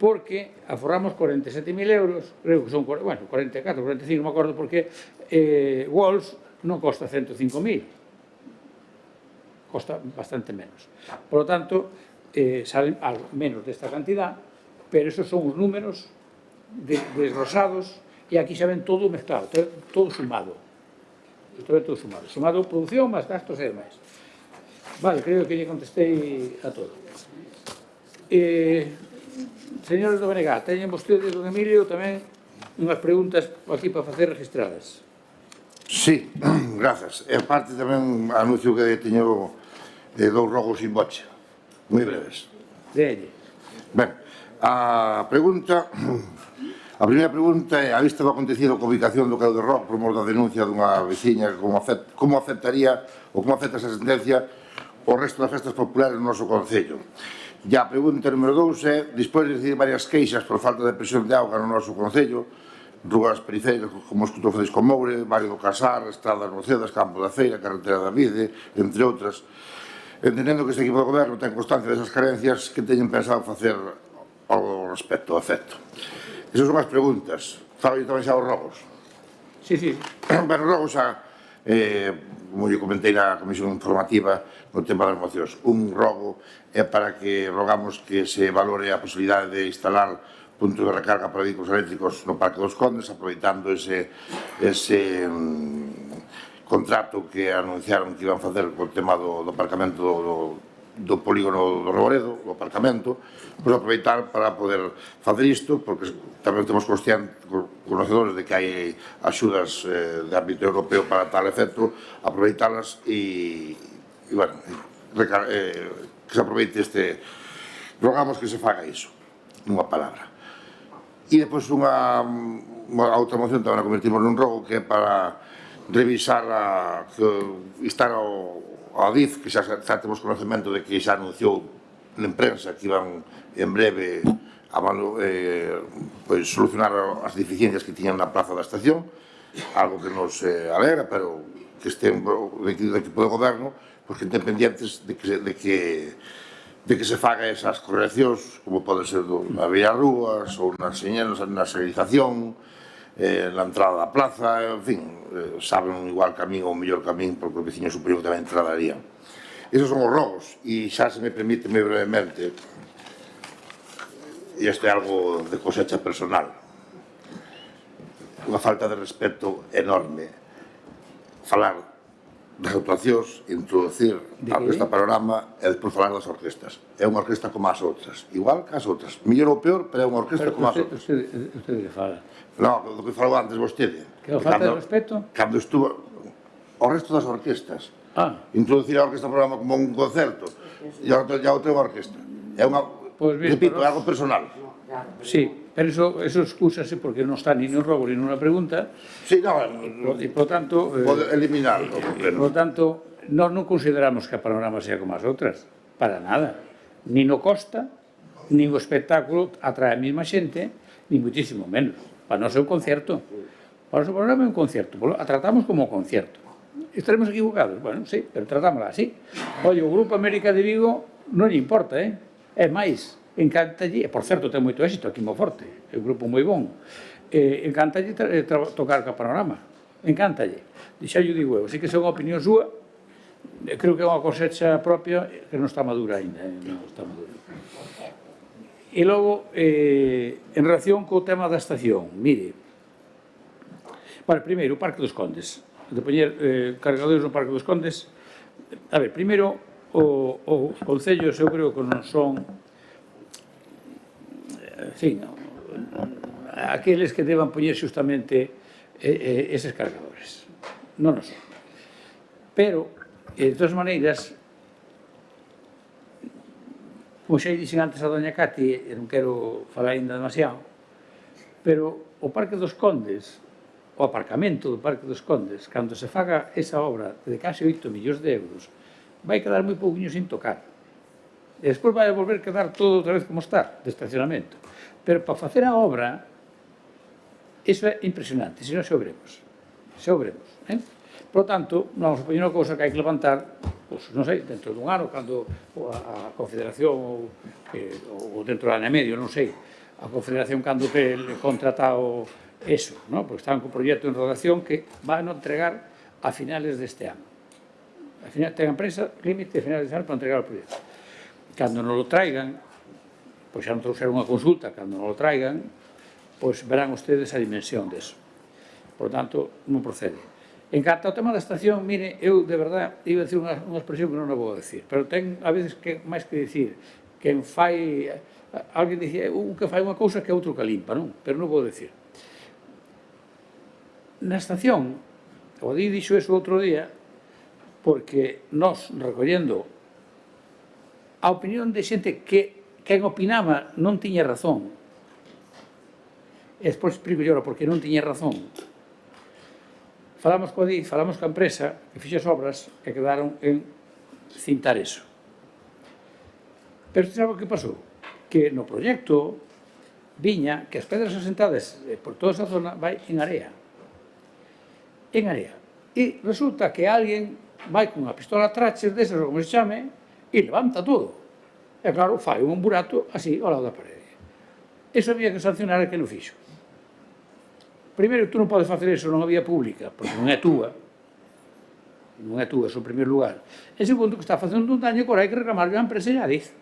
Porque aforramos 47.000 euros, creo que son, bueno, 44, 45, non me acordo, porque Walls non costa 105.000. Costa bastante menos. Por lo tanto, salen algo menos desta cantidad, pero esos son os números desglosados, e aquí xa ven todo mezclado, todo sumado. Isto é todo sumado. Sumado produción, máis gastos e demais. Vale, creo que lle contestei a todo. Señores do BNG, teñen vostedes, don Emilio, tamén unhas preguntas aquí para facer registradas. Sí, grazas. E aparte tamén anuncio que teño 2 rogos sin boche, moi breves. Delle. Ben, a primeira pregunta é a vista do acontecido coa ubicación do Creu de Roc por mor da denuncia dunha veciña como afectaría ou como afecta esa sentencia o resto das festas populares no noso concello. E a pregunta número 2 é, despois de recibir varias queixas por falta de presión de auga no noso concello, rúas periféricas como os Francisco Moure, Barrio do Casar, Estrada das Rocedas, Campo da Feira, Carretera da Vide, entre outras, entendendo que este equipo de goberno ten constancia desas carencias que teñen pensado facer ao respecto, ao efecto. Esas son as preguntas. Falo tamén xa os rogos. Sí, sí. Bueno, rogos xa, como eu comentei na comisión informativa no tema das mocións, un rogo é para que rogamos que se valore a posibilidade de instalar puntos de recarga para vehículos eléctricos no Parque dos Condes, aproveitando ese contrato que anunciaron que iban facer co tema do aparcamento do polígono do Reboredo, do aparcamento, pois aproveitar para poder facer isto, porque tamén temos conocedores de que hai axudas de ámbito europeo para tal efecto, aproveitalas e bueno, que se aproveite este... Rogamos que se faga iso, nunha palabra. E depois outra moción tamén a convertimos nun rogo que é para revisar instar ao ADIF, que xa temos conocemento de que xa anunciou na prensa que iban en breve a solucionar as deficiencias que tiñan na plaza da estación, algo que nos alegra, pero que estén do equipo de goberno, porque estén pendientes de que se faga esas correccións, como pode ser na Villarrúas ou na señalización, na entrada da plaza, en fin, saben igual camín ou mellor camín, porque os veciños supoño que tamén entradarían. Esos son os rogos, e xa se me permite moi brevemente, e isto é algo de cosecha personal, unha falta de respeto enorme, falar das actuacións, introducir este panorama e despois falar das orquestas. É unha orquesta como as outras, igual que as outras, mellor ou peor, pero é unha orquesta como as outras. Usted que fala? Non, do que falou antes vostede. Que falta de respeto? Cando estuvo o resto das orquestas. Introducir a orquesta programa como un concerto e a outra orquesta. É unha, repito, é algo personal. Sí, pero eso excúsase porque non está ni nun robo ni nunha pregunta. Sí, non. E, por tanto... Pode eliminarlo. Por tanto, nós non consideramos que a panorama sea como as outras. Para nada. Ni no costa, ni o espectáculo atrae a mesma xente, ni muitísimo menos. Para nós é un concierto. Para o noso programa é un concierto. A tratamos como un concierto. Estaremos equivocados? Bueno, sí, pero tratámosla así. Oye, o Grupo América de Vigo non lle importa, é máis. Encantalle, e por certo ten moito éxito aquí en Monforte, é un grupo moi bon, encantalle tocar ca panorama, encantalle. Xa yo digo eu, así que é unha opinión súa, creo que é unha cosecha propia que non está madura ainda, non está madura. E logo, en relación co tema da estación, mire, bueno, primeiro, o Parque dos Condes, de poñer cargadores no Parque dos Condes, a ver, primeiro, os concellos eu creo que non son, en fin, aqueles que deban poñer xustamente eses cargadores. Non o son. Pero, de todas maneiras, como xa dixen antes a doña Cati, non quero falar ainda demasiado, pero o Parque dos Condes, o aparcamento do Parque dos Condes, cando se faga esa obra de case 8 millóns de euros, vai quedar moi pouquinho sin tocar. E despois vai volver a quedar todo outra vez como está, de estacionamento. Pero para facer a obra, iso é impresionante, se non xa o veremos. Xa o veremos. Por lo tanto, vamos a poñer unha cousa que hai que levantar, pois, non sei, dentro dun ano, cando a Confederación, ou dentro do ano e medio, non sei, a Confederación cando que contratado eso, porque estaban con proxecto en redacción que van a entregar a finales deste ano. A final, ten a empresa límite a finales deste ano para entregar o proxecto. Cando non lo traigan, pois xa non trouxeron unha consulta, cando non lo traigan, pois verán ustedes a dimensión deso. Por tanto, non procede. En canto ao tema da estación, mire, eu, de verdad, iba a decir unha expresión que non a vou decir, pero ten, a veces, que máis que decir, quen fai... Alguén dicía, un que fai unha cousa que outro que limpa, non? Pero non vou decir. Na estación, o Di dixo eso outro día, porque nós, recollendo a opinión de xente que quen opinaba non tiña razón, e despois explico yo porque non tiña razón, falamos coa Di, falamos coa empresa que fixe as obras e quedaron en cintar eso. Pero sabe o que pasou? Que no proxecto viña que as pedras asentadas por toda esa zona vai en area. En area. E resulta que alguén vai con unha pistola traches desas, ou como se chame, e levanta todo. E claro, fai un burato así ao lado da parede. Eso había que sancionar a que non fixo. Primeiro, tú non podes facer eso nunha vía pública, porque non é túa. Non é túa, eso en primeiro lugar. En segundo, que está facendo un daño que hai que reclamarlo a empresa e a diz.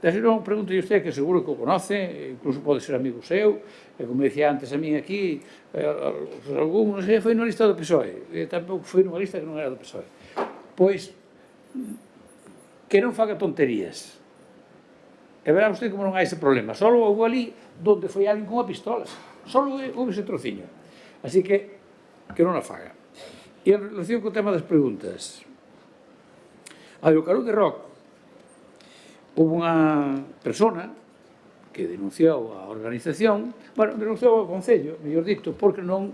Desde non, pregunto a usted, que seguro que o conoce, incluso pode ser amigo seu, e como decía antes a min aquí, algún, non sei, foi nunha lista do PSOE, e tampouco foi nunha lista que non era do PSOE. Pois, que non faga tonterías. E verá usted como non hai ese problema. Só houve ali donde foi alguén con unha pistola. Só houve ese trociño. Así que non a faga. E en relación co tema das preguntas, a do Carú de Roc, houve unha persona que denunciou a organización, bueno, denunciou ao Concello, mellor dito, porque non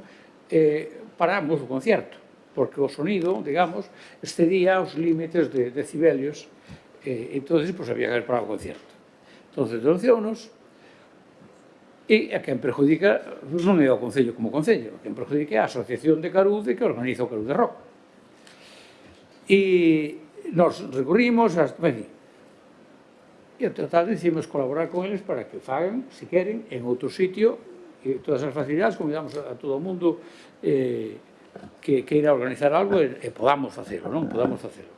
paramos o concierto, porque o sonido, digamos, excedía os límites de decibelios, entonces, pues, había que haber parado o concierto. Entonces, denunciounos, e a quen perjudica non é o Concello como Concello, a quen perjudica é a Asociación de Carude que organiza o Carú de Roc. E nos recurrimos, e ao total decidimos colaborar con eles para que fagan, se queren, en outro sitio, e todas as facilidades, convidamos a todo o mundo que queira organizar algo e podamos facelo, non? Podamos facelo.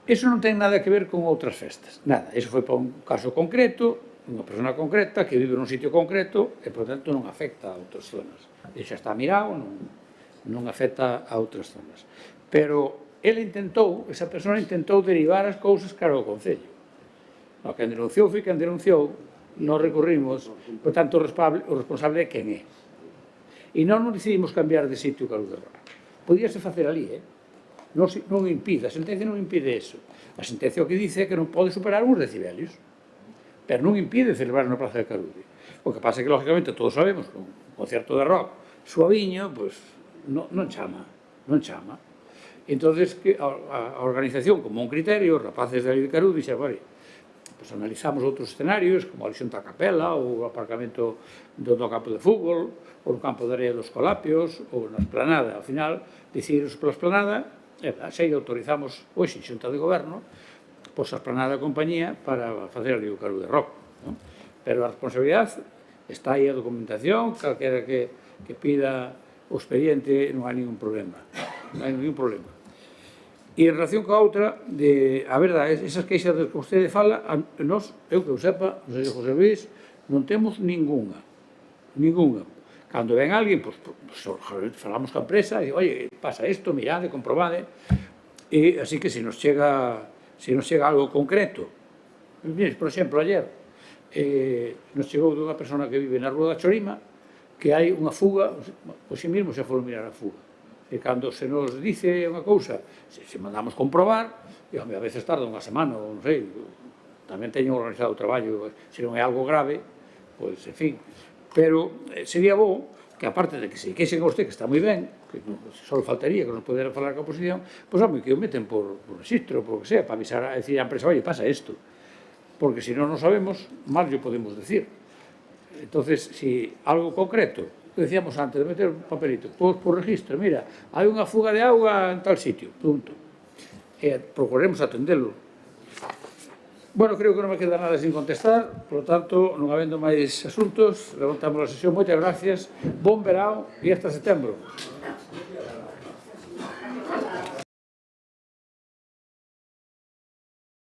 Eso non ten nada que ver con outras festas, nada. Eso foi para un caso concreto, unha persona concreta que vive nun sitio concreto e, por tanto, non afecta a outras zonas. E xa está mirado, non afecta a outras zonas. Pero ele intentou, esa persona intentou derivar as cousas cara ao Concello. Quen denunciou foi quen denunciou, non recurrimos, por tanto, o responsable é quen é. E non decidimos cambiar de sitio o Carú de Roc. Podíase facer ali, non impide, a sentencia non impide eso. A sentencia o que dice é que non pode superar uns decibelios, pero non impide celebrar na Praza de Carude. O que pasa é que, lógicamente, todos sabemos que un concerto de rock suaviño, pois, non chama. Entonces, a organización, como un criterio, os rapaces de Carude, dixeron, vale, pues analizamos outros escenarios, como a Lixón da Capela, ou o aparcamento do campo de fútbol, ou no campo de area dos Colapios, ou na esplanada. Ao final, decidiros pola esplanada, e xe autorizamos, hoxe, xunta de goberno, pois a esplanada da compañía para facer ali o Carú de Roc. Pero a responsabilidade está aí a documentación, calquera que pida o expediente, non hai ningún problema. Non hai ningún problema. E en relación coa outra, a verdade, esas queixas que vostede fala, nós, eu que eu sepa, o señor José Luis, non temos ninguna. Cando ven alguén, pois, falamos coa empresa, e digo, oye, pasa isto, mirade, comprobade, e así que se nos chega algo concreto, por exemplo, ayer, nos chegou dunha persona que vive na Rúa da Chorima, que hai unha fuga, hoxe mesmo se foron mirar a fuga. E cando se nos dice unha cousa, se mandamos comprobar, e a veces tarda unha semana, ou non sei, tamén teño organizado o traballo, se non é algo grave, pois, en fin. Pero sería bo que, aparte de que se queixen a usted, que está moi ben, que só faltaría que nos pudera falar coa oposición, pois, home, que o meten por registro, por o que sea, para avisar a decir a empresa, oye, pasa isto. Porque se non o sabemos, mal yo podemos decir. Entonces, si algo concreto, decíamos antes de meter un papelito, pois por registro, mira, hai unha fuga de auga en tal sitio, punto. E procuremos atendelo. Bueno, creo que non me queda nada sin contestar, por lo tanto, non habendo máis asuntos, levantamos a sesión. Moitas gracias, bon verao e hasta setembro.